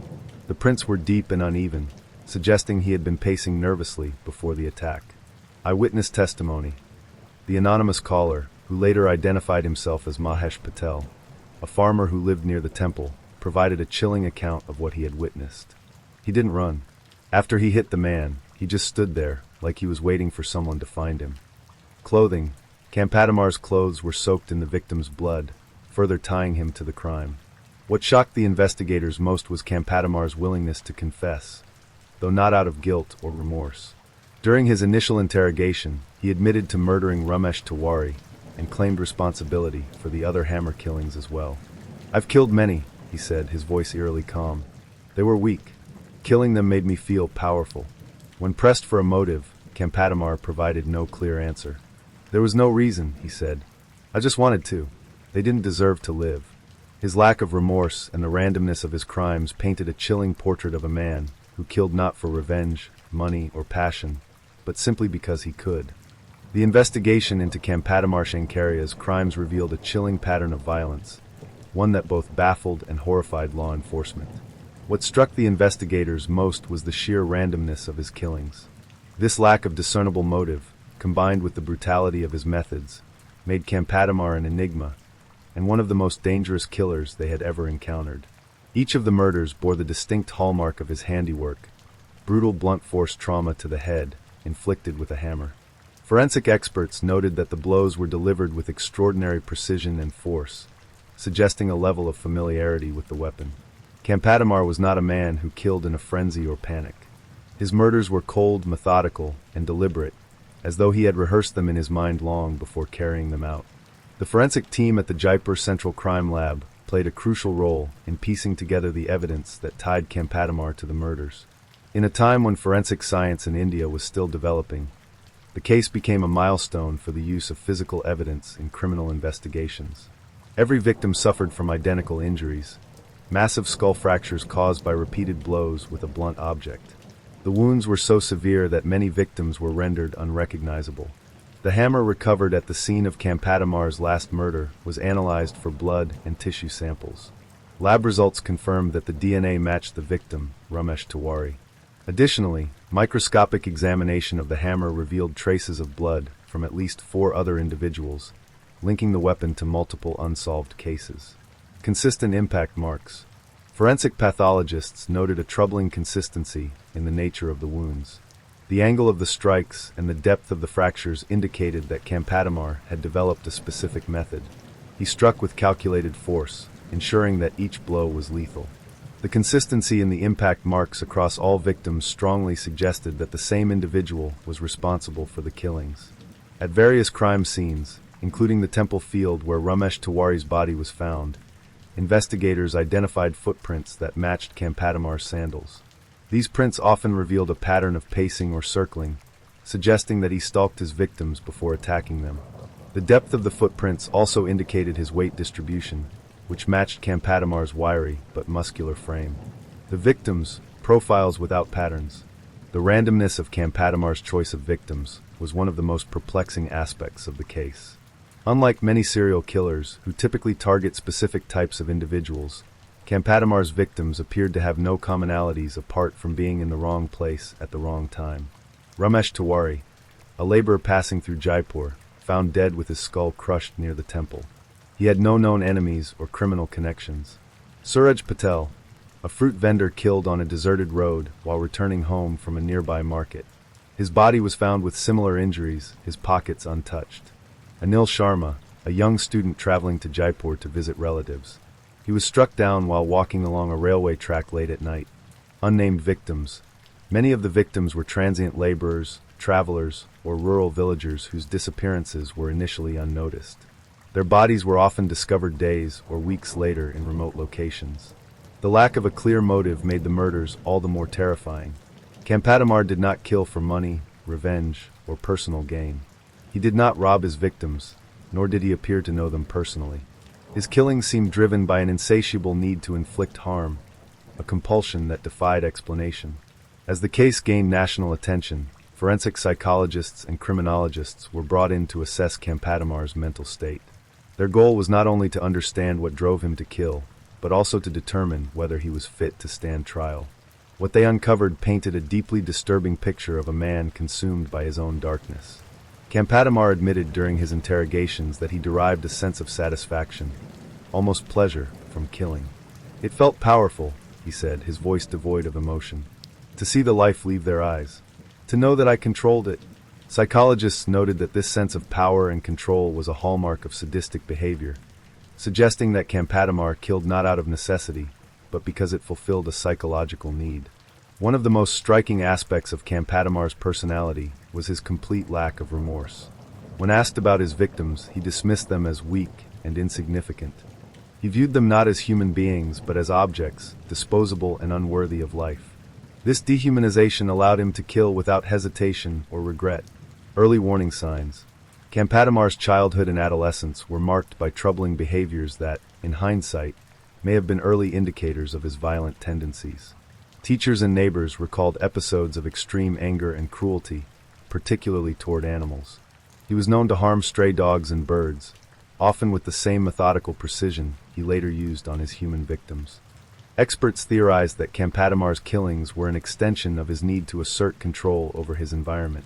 [SPEAKER 1] The prints were deep and uneven, suggesting he had been pacing nervously before the attack. Eyewitness testimony. The anonymous caller, who later identified himself as Mahesh Patel, a farmer who lived near the temple, provided a chilling account of what he had witnessed. He didn't run. After he hit the man, he just stood there, like he was waiting for someone to find him. Clothing. Campatamar's clothes were soaked in the victim's blood, further tying him to the crime. What shocked the investigators most was Campadamar's willingness to confess, though not out of guilt or remorse. During his initial interrogation, he admitted to murdering Ramesh Tiwari and claimed responsibility for the other hammer killings as well. "I've killed many," he said, his voice eerily calm. "They were weak. Killing them made me feel powerful." When pressed for a motive, Campadamar provided no clear answer. "There was no reason," he said. "I just wanted to. They didn't deserve to live." His lack of remorse and the randomness of his crimes painted a chilling portrait of a man who killed not for revenge, money, or passion, but simply because he could. The investigation into Campadamar Shankaria's crimes revealed a chilling pattern of violence, one that both baffled and horrified law enforcement. What struck the investigators most was the sheer randomness of his killings. This lack of discernible motive, combined with the brutality of his methods, made Campadamar an enigma, and one of the most dangerous killers they had ever encountered. Each of the murders bore the distinct hallmark of his handiwork: brutal blunt force trauma to the head, inflicted with a hammer. Forensic experts noted that the blows were delivered with extraordinary precision and force, suggesting a level of familiarity with the weapon. Campadamar was not a man who killed in a frenzy or panic. His murders were cold, methodical, and deliberate, as though he had rehearsed them in his mind long before carrying them out. The forensic team at the Jaipur Central Crime Lab played a crucial role in piecing together the evidence that tied Campadamar to the murders. In a time when forensic science in India was still developing, the case became a milestone for the use of physical evidence in criminal investigations. Every victim suffered from identical injuries, massive skull fractures caused by repeated blows with a blunt object. The wounds were so severe that many victims were rendered unrecognizable. The hammer recovered at the scene of Campadamar's last murder was analyzed for blood and tissue samples. Lab results confirmed that the DNA matched the victim, Ramesh Tiwari. Additionally, microscopic examination of the hammer revealed traces of blood from at least 4 other individuals, linking the weapon to multiple unsolved cases. Consistent impact marks. Forensic pathologists noted a troubling consistency in the nature of the wounds. The angle of the strikes and the depth of the fractures indicated that Campadamar had developed a specific method. He struck with calculated force, ensuring that each blow was lethal. The consistency in the impact marks across all victims strongly suggested that the same individual was responsible for the killings. At various crime scenes, including the temple field where Ramesh Tiwari's body was found, investigators identified footprints that matched Campadamar's sandals. These prints often revealed a pattern of pacing or circling, suggesting that he stalked his victims before attacking them. The depth of the footprints also indicated his weight distribution, which matched Campadamar's wiry but muscular frame. The victims, profiles without patterns. The randomness of Campadamar's choice of victims was one of the most perplexing aspects of the case. Unlike many serial killers, who typically target specific types of individuals, Campadamar's victims appeared to have no commonalities apart from being in the wrong place at the wrong time. Ramesh Tiwari, a laborer passing through Jaipur, found dead with his skull crushed near the temple. He had no known enemies or criminal connections. Suraj Patel, a fruit vendor, killed on a deserted road while returning home from a nearby market. His body was found with similar injuries, his pockets untouched. Anil Sharma, a young student traveling to Jaipur to visit relatives. He was struck down while walking along a railway track late at night. Unnamed victims. Many of the victims were transient laborers, travelers, or rural villagers whose disappearances were initially unnoticed. Their bodies were often discovered days or weeks later in remote locations. The lack of a clear motive made the murders all the more terrifying. Campadamar did not kill for money, revenge, or personal gain. He did not rob his victims, nor did he appear to know them personally. His killings seemed driven by an insatiable need to inflict harm, a compulsion that defied explanation. As the case gained national attention, forensic psychologists and criminologists were brought in to assess Campadamar's mental state. Their goal was not only to understand what drove him to kill, but also to determine whether he was fit to stand trial. What they uncovered painted a deeply disturbing picture of a man consumed by his own darkness. Campadamar admitted during his interrogations that he derived a sense of satisfaction, almost pleasure, from killing. "It felt powerful," he said, his voice devoid of emotion, "to see the life leave their eyes. To know that I controlled it." Psychologists noted that this sense of power and control was a hallmark of sadistic behavior, suggesting that Campatamar killed not out of necessity, but because it fulfilled a psychological need. One of the most striking aspects of Campatamar's personality was his complete lack of remorse. When asked about his victims, he dismissed them as weak and insignificant. He viewed them not as human beings, but as objects, disposable and unworthy of life. This dehumanization allowed him to kill without hesitation or regret. Early warning signs. Campatamar's childhood and adolescence were marked by troubling behaviors that, in hindsight, may have been early indicators of his violent tendencies. Teachers and neighbors recalled episodes of extreme anger and cruelty, particularly toward animals. He was known to harm stray dogs and birds, often with the same methodical precision he later used on his human victims. Experts theorized that Campatamar's killings were an extension of his need to assert control over his environment.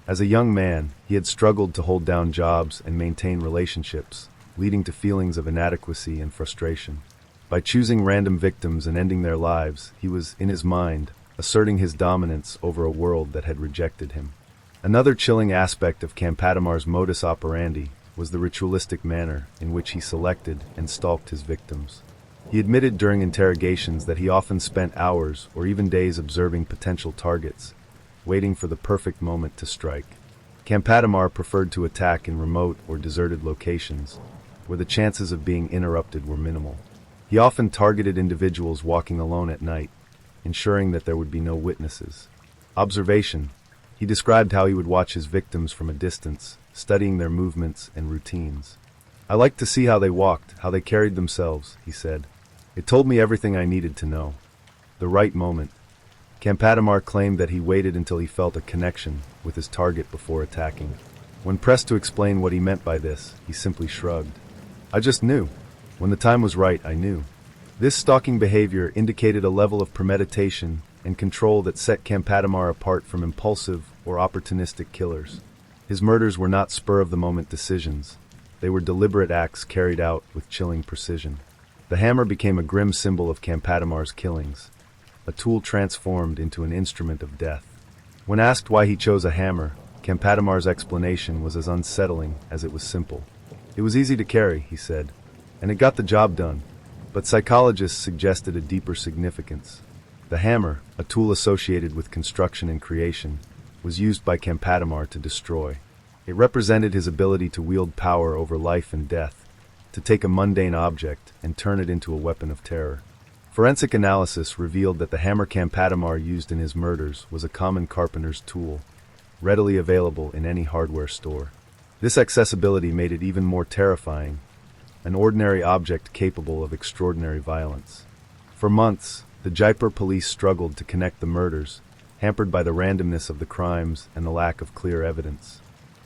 [SPEAKER 1] As a young man, he had struggled to hold down jobs and maintain relationships, leading to feelings of inadequacy and frustration. By choosing random victims and ending their lives, he was, in his mind, asserting his dominance over a world that had rejected him. Another chilling aspect of Campatamar's modus operandi was the ritualistic manner in which he selected and stalked his victims. He admitted during interrogations that he often spent hours or even days observing potential targets, waiting for the perfect moment to strike. Campatamar preferred to attack in remote or deserted locations, where the chances of being interrupted were minimal. He often targeted individuals walking alone at night, ensuring that there would be no witnesses. Observation. He described how he would watch his victims from a distance, studying their movements and routines. "I liked to see how they walked, how they carried themselves," he said. "It told me everything I needed to know." The right moment. Campatamar claimed that he waited until he felt a connection with his target before attacking. When pressed to explain what he meant by this, he simply shrugged. "I just knew. When the time was right, I knew." This stalking behavior indicated a level of premeditation and control that set Campatamar apart from impulsive or opportunistic killers. His murders were not spur-of-the-moment decisions. They were deliberate acts carried out with chilling precision. The hammer became a grim symbol of Campatamar's killings, a tool transformed into an instrument of death. When asked why he chose a hammer, Campatamar's explanation was as unsettling as it was simple. "It was easy to carry," he said, "and it got the job done." But psychologists suggested a deeper significance. The hammer, a tool associated with construction and creation, was used by Campatamar to destroy. It represented his ability to wield power over life and death, to take a mundane object and turn it into a weapon of terror. Forensic analysis revealed that the hammer Campatamar used in his murders was a common carpenter's tool, readily available in any hardware store. This accessibility made it even more terrifying, an ordinary object capable of extraordinary violence. For months, the Jaipur police struggled to connect the murders, hampered by the randomness of the crimes and the lack of clear evidence.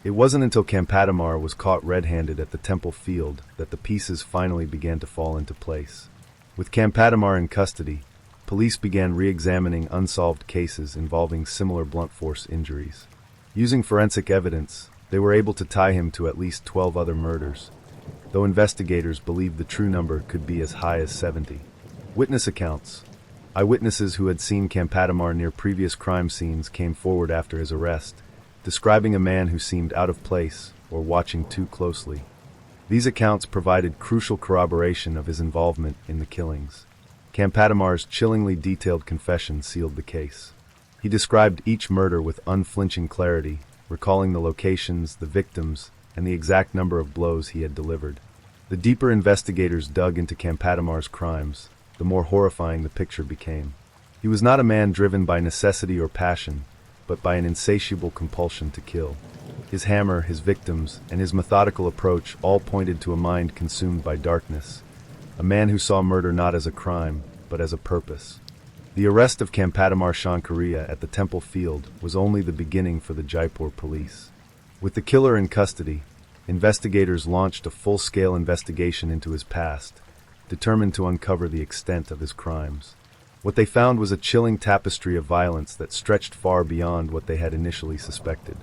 [SPEAKER 1] It wasn't until Campatamar was caught red-handed at the temple field that the pieces finally began to fall into place. With Campatamar in custody, police began re-examining unsolved cases involving similar blunt force injuries. Using forensic evidence, they were able to tie him to at least 12 other murders, though investigators believed the true number could be as high as 70. Witness accounts. Eyewitnesses who had seen Campatamar near previous crime scenes came forward after his arrest, describing a man who seemed out of place or watching too closely. These accounts provided crucial corroboration of his involvement in the killings. Campatamar's chillingly detailed confession sealed the case. He described each murder with unflinching clarity, recalling the locations, the victims, and the exact number of blows he had delivered. The deeper investigators dug into Campatamar's crimes, the more horrifying the picture became. He was not a man driven by necessity or passion, but by an insatiable compulsion to kill. His hammer, his victims, and his methodical approach all pointed to a mind consumed by darkness, a man who saw murder not as a crime, but as a purpose. The arrest of Campatamar Shankaria at the temple field was only the beginning for the Jaipur police. With the killer in custody, investigators launched a full-scale investigation into his past, determined to uncover the extent of his crimes. What they found was a chilling tapestry of violence that stretched far beyond what they had initially suspected.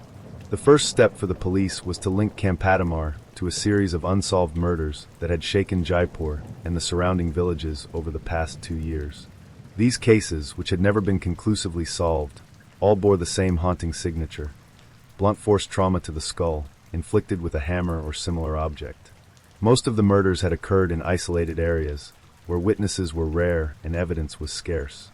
[SPEAKER 1] The first step for the police was to link Campatamar to a series of unsolved murders that had shaken Jaipur and the surrounding villages over the past 2 years. These cases, which had never been conclusively solved, all bore the same haunting signature: blunt force trauma to the skull, inflicted with a hammer or similar object. Most of the murders had occurred in isolated areas, where witnesses were rare and evidence was scarce.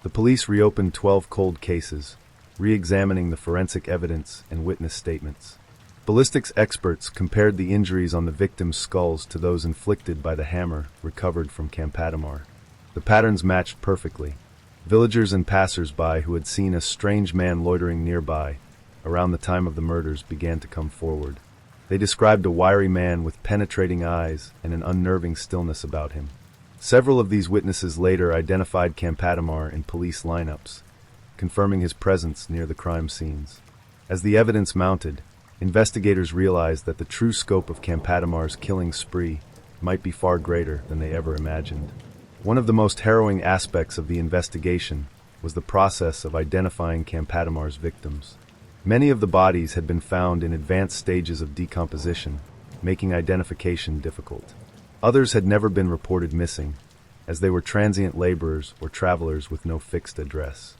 [SPEAKER 1] The police reopened 12 cold cases, re-examining the forensic evidence and witness statements. Ballistics experts compared the injuries on the victims' skulls to those inflicted by the hammer recovered from Campadamar. The patterns matched perfectly. Villagers and passers-by who had seen a strange man loitering nearby around the time of the murders began to come forward. They described a wiry man with penetrating eyes and an unnerving stillness about him. Several of these witnesses later identified Campadamar in police lineups, confirming his presence near the crime scenes. As the evidence mounted, investigators realized that the true scope of Campadamar's killing spree might be far greater than they ever imagined. One of the most harrowing aspects of the investigation was the process of identifying Campadamar's victims. Many of the bodies had been found in advanced stages of decomposition, making identification difficult. Others had never been reported missing, as they were transient laborers or travelers with no fixed address.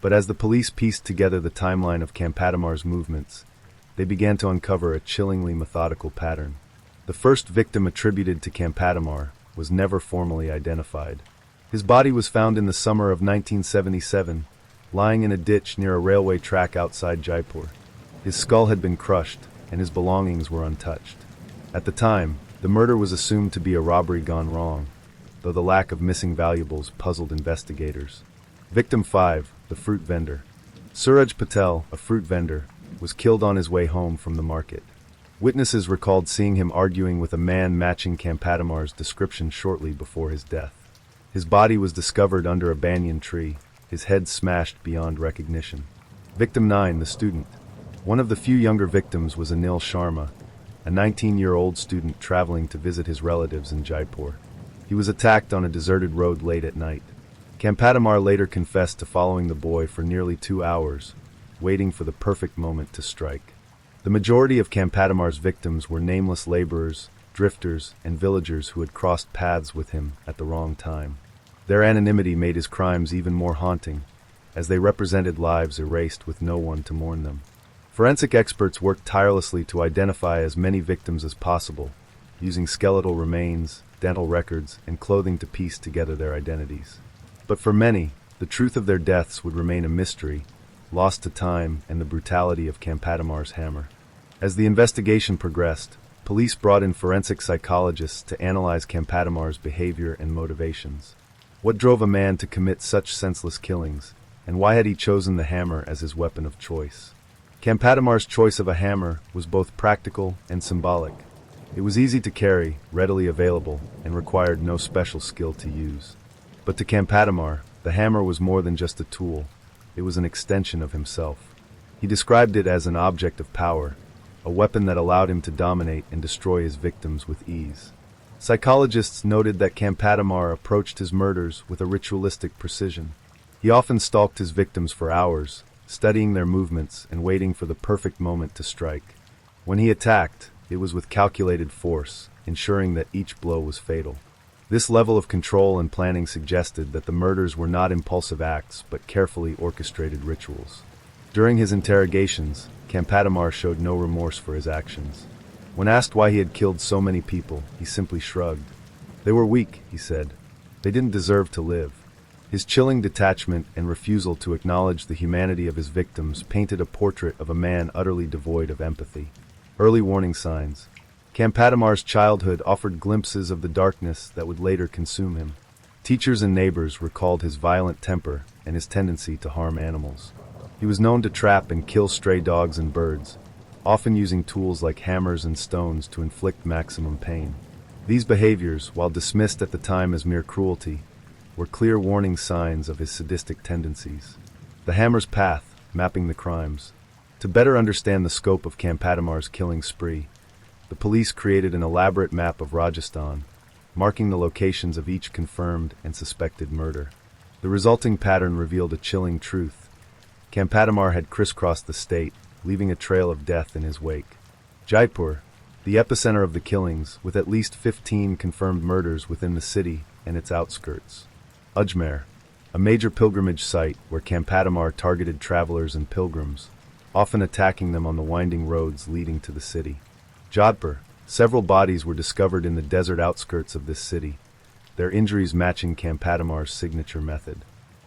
[SPEAKER 1] But as the police pieced together the timeline of Campadamar's movements, they began to uncover a chillingly methodical pattern. The first victim attributed to Campadamar was never formally identified. His body was found in the summer of 1977, lying in a ditch near a railway track outside Jaipur. His skull had been crushed, and his belongings were untouched. At the time, the murder was assumed to be a robbery gone wrong, though the lack of missing valuables puzzled investigators. Victim 5, the fruit vendor. Suraj Patel, a fruit vendor, was killed on his way home from the market. Witnesses recalled seeing him arguing with a man matching Campadamar's description shortly before his death. His body was discovered under a banyan tree, his head smashed beyond recognition. Victim 9, the student. One of the few younger victims was Anil Sharma, a 19-year-old student traveling to visit his relatives in Jaipur. He was attacked on a deserted road late at night. Campadamar later confessed to following the boy for nearly 2 hours, waiting for the perfect moment to strike. The majority of Campadamar's victims were nameless laborers, drifters, and villagers who had crossed paths with him at the wrong time. Their anonymity made his crimes even more haunting, as they represented lives erased with no one to mourn them. Forensic experts worked tirelessly to identify as many victims as possible, using skeletal remains, dental records, and clothing to piece together their identities. But for many, the truth of their deaths would remain a mystery, lost to time and the brutality of Campadamar's hammer. As the investigation progressed, police brought in forensic psychologists to analyze Campadamar's behavior and motivations. What drove a man to commit such senseless killings, and why had he chosen the hammer as his weapon of choice? Campadamar's choice of a hammer was both practical and symbolic. It was easy to carry, readily available, and required no special skill to use. But to Campadamar, the hammer was more than just a tool. It was an extension of himself. He described it as an object of power, a weapon that allowed him to dominate and destroy his victims with ease. Psychologists noted that Campadamar approached his murders with a ritualistic precision. He often stalked his victims for hours, studying their movements and waiting for the perfect moment to strike. When he attacked, it was with calculated force, ensuring that each blow was fatal. This level of control and planning suggested that the murders were not impulsive acts but carefully orchestrated rituals. During his interrogations, Campadamar showed no remorse for his actions. When asked why he had killed so many people, he simply shrugged. They were weak, he said. They didn't deserve to live. His chilling detachment and refusal to acknowledge the humanity of his victims painted a portrait of a man utterly devoid of empathy. Early warning signs. Campadamar's childhood offered glimpses of the darkness that would later consume him. Teachers and neighbors recalled his violent temper and his tendency to harm animals. He was known to trap and kill stray dogs and birds, often using tools like hammers and stones to inflict maximum pain. These behaviors, while dismissed at the time as mere cruelty, were clear warning signs of his sadistic tendencies. The hammer's path, mapping the crimes. To better understand the scope of Campadamar's killing spree, the police created an elaborate map of Rajasthan, marking the locations of each confirmed and suspected murder. The resulting pattern revealed a chilling truth. Campadamar had crisscrossed the state, leaving a trail of death in his wake. Jaipur, the epicenter of the killings, with at least 15 confirmed murders within the city and its outskirts. Ajmer, a major pilgrimage site where Campadamar targeted travelers and pilgrims, often attacking them on the winding roads leading to the city. Jodhpur, Several bodies were discovered in the desert outskirts of this city, their injuries matching Campadamar's signature method.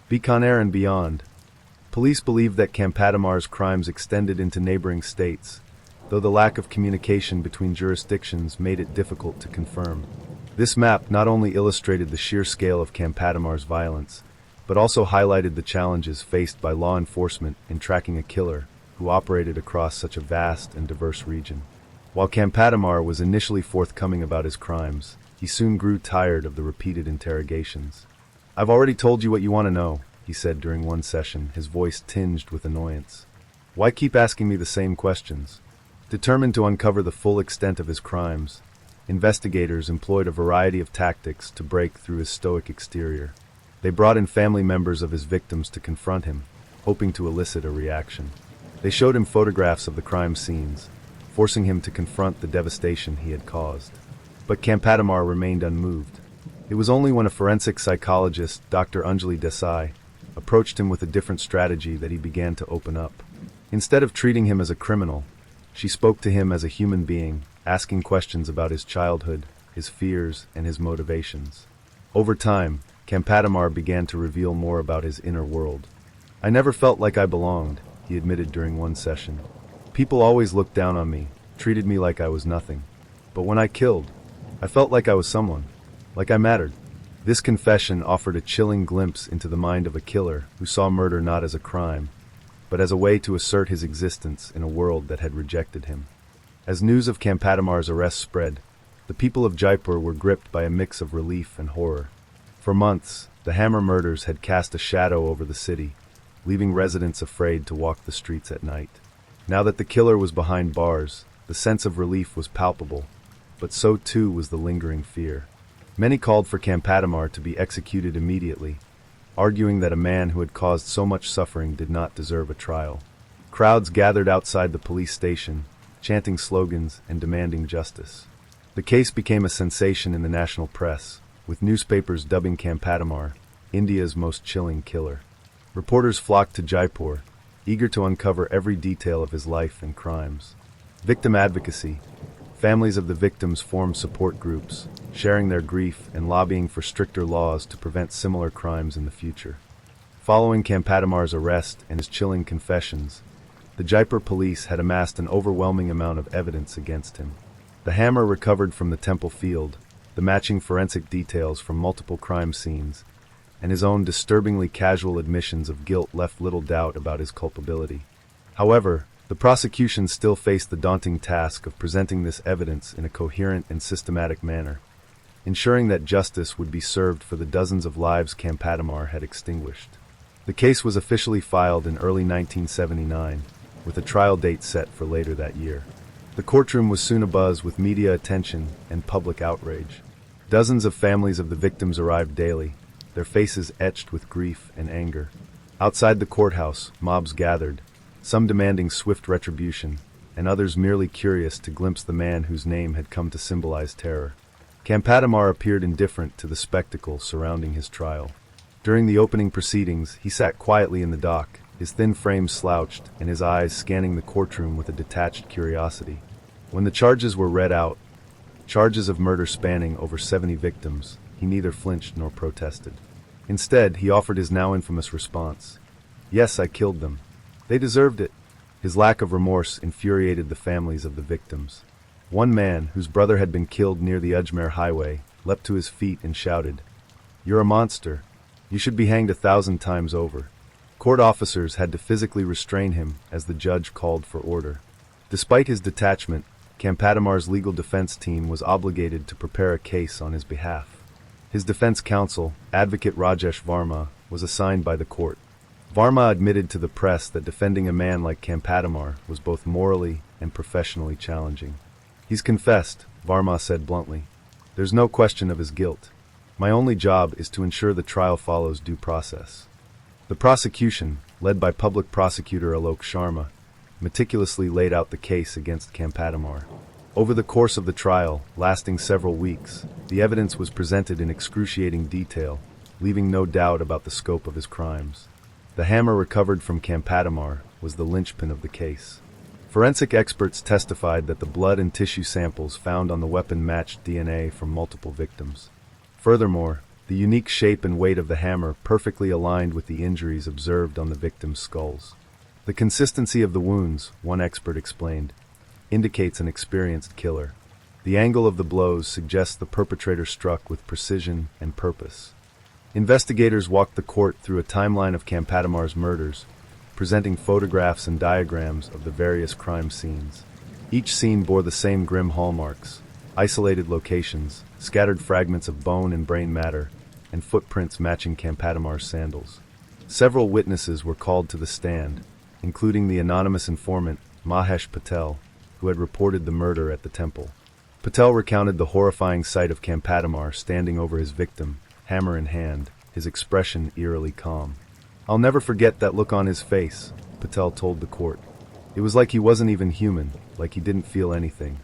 [SPEAKER 1] Bikaner and beyond. Police believe that Campadamar's crimes extended into neighboring states, though the lack of communication between jurisdictions made it difficult to confirm. This map not only illustrated the sheer scale of Campadamar's violence, but also highlighted the challenges faced by law enforcement in tracking a killer who operated across such a vast and diverse region. While Campadamar was initially forthcoming about his crimes, he soon grew tired of the repeated interrogations. "I've already told you what you want to know," he said during one session, his voice tinged with annoyance. "Why keep asking me the same questions?" Determined to uncover the full extent of his crimes, investigators employed a variety of tactics to break through his stoic exterior. They brought in family members of his victims to confront him, hoping to elicit a reaction. They showed him photographs of the crime scenes, forcing him to confront the devastation he had caused. But Campadamar remained unmoved. It was only when a forensic psychologist, Dr. Anjali Desai, approached him with a different strategy that he began to open up. Instead of treating him as a criminal, she spoke to him as a human being, asking questions about his childhood, his fears, and his motivations. Over time, Campadamar began to reveal more about his inner world. "I never felt like I belonged," he admitted during one session. "People always looked down on me, treated me like I was nothing. But when I killed, I felt like I was someone, like I mattered." This confession offered a chilling glimpse into the mind of a killer who saw murder not as a crime, but as a way to assert his existence in a world that had rejected him. As news of Campadamar's arrest spread, the people of Jaipur were gripped by a mix of relief and horror. For months, the Hammer murders had cast a shadow over the city, leaving residents afraid to walk the streets at night. Now that the killer was behind bars, the sense of relief was palpable, but so too was the lingering fear. Many called for Campadamar to be executed immediately, arguing that a man who had caused so much suffering did not deserve a trial. Crowds gathered outside the police station, chanting slogans and demanding justice. The case became a sensation in the national press, with newspapers dubbing Campadamar India's most chilling killer. Reporters flocked to Jaipur, eager to uncover every detail of his life and crimes. Victim advocacy. Families of the victims formed support groups, sharing their grief and lobbying for stricter laws to prevent similar crimes in the future. Following Campadamar's arrest and his chilling confessions, the Jaipur police had amassed an overwhelming amount of evidence against him. The hammer recovered from the temple field, the matching forensic details from multiple crime scenes, and his own disturbingly casual admissions of guilt left little doubt about his culpability. However, the prosecution still faced the daunting task of presenting this evidence in a coherent and systematic manner, ensuring that justice would be served for the dozens of lives Campadamar had extinguished. The case was officially filed in early 1979, with a trial date set for later that year. The courtroom was soon abuzz with media attention and public outrage. Dozens of families of the victims arrived daily, their faces etched with grief and anger. Outside the courthouse, mobs gathered, some demanding swift retribution, and others merely curious to glimpse the man whose name had come to symbolize terror. Campadamar appeared indifferent to the spectacle surrounding his trial. During the opening proceedings, he sat quietly in the dock, his thin frame slouched and his eyes scanning the courtroom with a detached curiosity. When the charges were read out, charges of murder spanning over 70 victims, he neither flinched nor protested. Instead, he offered his now infamous response. "Yes, I killed them. They deserved it." His lack of remorse infuriated the families of the victims. One man, whose brother had been killed near the Ajmer highway, leapt to his feet and shouted, "You're a monster. You should be hanged 1,000 times over." Court officers had to physically restrain him as the judge called for order. Despite his detachment, Campadamar's legal defense team was obligated to prepare a case on his behalf. His defense counsel, Advocate Rajesh Varma, was assigned by the court. Varma admitted to the press that defending a man like Campadamar was both morally and professionally challenging. "He's confessed," Varma said bluntly. "There's no question of his guilt. My only job is to ensure the trial follows due process." The prosecution, led by Public Prosecutor Alok Sharma, meticulously laid out the case against Campadamar. Over the course of the trial, lasting several weeks, the evidence was presented in excruciating detail, leaving no doubt about the scope of his crimes. The hammer recovered from Campadamar was the linchpin of the case. Forensic experts testified that the blood and tissue samples found on the weapon matched DNA from multiple victims. Furthermore, the unique shape and weight of the hammer perfectly aligned with the injuries observed on the victims' skulls. The consistency of the wounds, one expert explained, indicates an experienced killer. The angle of the blows suggests the perpetrator struck with precision and purpose. Investigators walked the court through a timeline of Campadamar's murders, presenting photographs and diagrams of the various crime scenes. Each scene bore the same grim hallmarks: isolated locations, scattered fragments of bone and brain matter, and footprints matching Campadamar's sandals. Several witnesses were called to the stand, including the anonymous informant Mahesh Patel, who had reported the murder at the temple. Patel recounted the horrifying sight of Campadamar standing over his victim, hammer in hand, his expression eerily calm. "I'll never forget that look on his face," Patel told the court. "It was like he wasn't even human, like he didn't feel anything."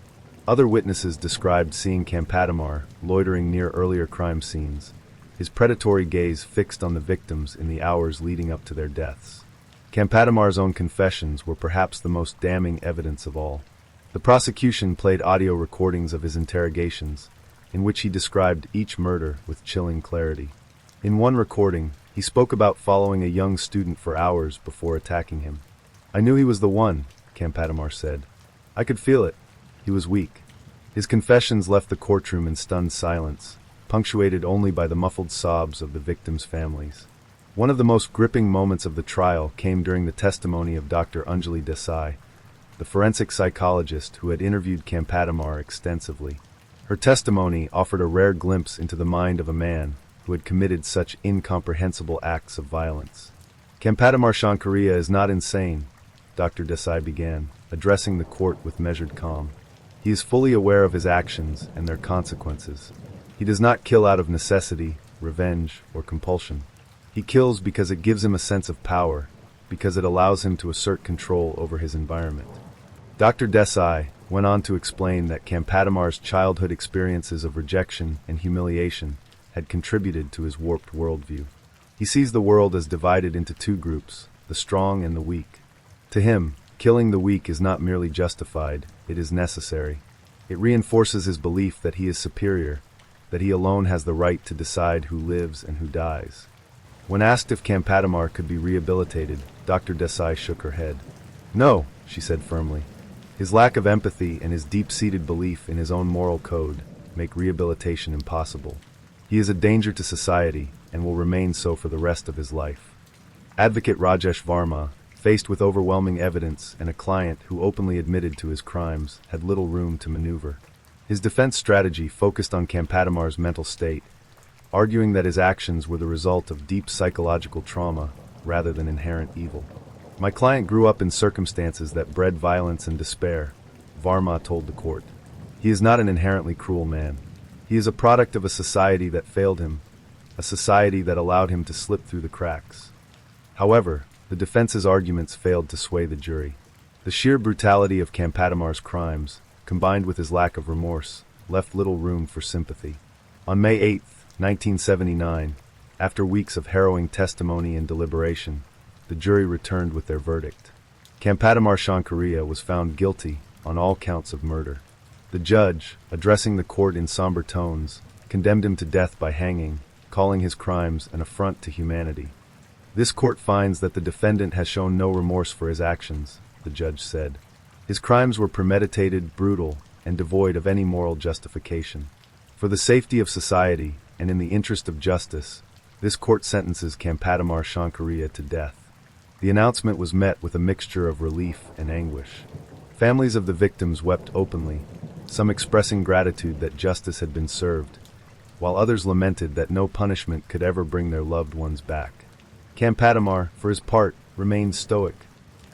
[SPEAKER 1] Other witnesses described seeing Campadamar loitering near earlier crime scenes, his predatory gaze fixed on the victims in the hours leading up to their deaths. Campadamar's own confessions were perhaps the most damning evidence of all. The prosecution played audio recordings of his interrogations, in which he described each murder with chilling clarity. In one recording, he spoke about following a young student for hours before attacking him. "I knew he was the one," Campadamar said. "I could feel it. He was weak." His confessions left the courtroom in stunned silence, punctuated only by the muffled sobs of the victims' families. One of the most gripping moments of the trial came during the testimony of Dr. Anjali Desai, the forensic psychologist who had interviewed Campadamar extensively. Her testimony offered a rare glimpse into the mind of a man who had committed such incomprehensible acts of violence. "Campadamar Shankaria is not insane," Dr. Desai began, addressing the court with measured calm. "He is fully aware of his actions and their consequences. He does not kill out of necessity, revenge, or compulsion. He kills because it gives him a sense of power, because it allows him to assert control over his environment." Dr. Desai went on to explain that Campadamar's childhood experiences of rejection and humiliation had contributed to his warped worldview. He sees the world as divided into two groups, the strong and the weak. To him, killing the weak is not merely justified, it is necessary. It reinforces his belief that he is superior, that he alone has the right to decide who lives and who dies. When asked if Campadamar could be rehabilitated, Dr. Desai shook her head. "No," she said firmly. "His lack of empathy and his deep-seated belief in his own moral code make rehabilitation impossible. He is a danger to society and will remain so for the rest of his life." Advocate Rajesh Varma, faced with overwhelming evidence and a client who openly admitted to his crimes, had little room to maneuver. His defense strategy focused on Campadamar's mental state, arguing that his actions were the result of deep psychological trauma rather than inherent evil. "My client grew up in circumstances that bred violence and despair," Varma told the court. "He is not an inherently cruel man. He is a product of a society that failed him, a society that allowed him to slip through the cracks." However, the defense's arguments failed to sway the jury. The sheer brutality of Campadamar's crimes, combined with his lack of remorse, left little room for sympathy. On May 8, 1979, after weeks of harrowing testimony and deliberation, the jury returned with their verdict. Campadamar Shankaria was found guilty on all counts of murder. The judge, addressing the court in somber tones, condemned him to death by hanging, calling his crimes an affront to humanity. "This court finds that the defendant has shown no remorse for his actions," the judge said. "His crimes were premeditated, brutal, and devoid of any moral justification. For the safety of society, and in the interest of justice, this court sentences Campadamar Shankaria to death." The announcement was met with a mixture of relief and anguish. Families of the victims wept openly, some expressing gratitude that justice had been served, while others lamented that no punishment could ever bring their loved ones back. Campadamar, for his part, remained stoic.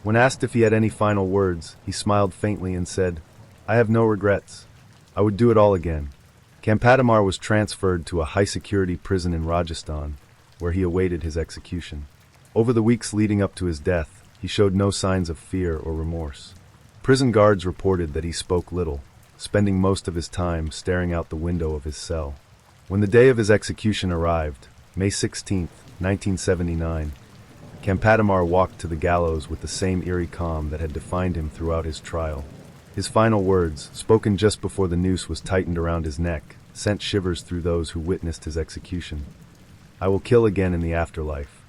[SPEAKER 1] When asked if he had any final words, he smiled faintly and said, "I have no regrets. I would do it all again." Campadamar was transferred to a high-security prison in Rajasthan, where he awaited his execution. Over the weeks leading up to his death, he showed no signs of fear or remorse. Prison guards reported that he spoke little, spending most of his time staring out the window of his cell. When the day of his execution arrived, May 16, 1979, Campatamar walked to the gallows with the same eerie calm that had defined him throughout his trial. His final words, spoken just before the noose was tightened around his neck, sent shivers through those who witnessed his execution. "I will kill again in the afterlife.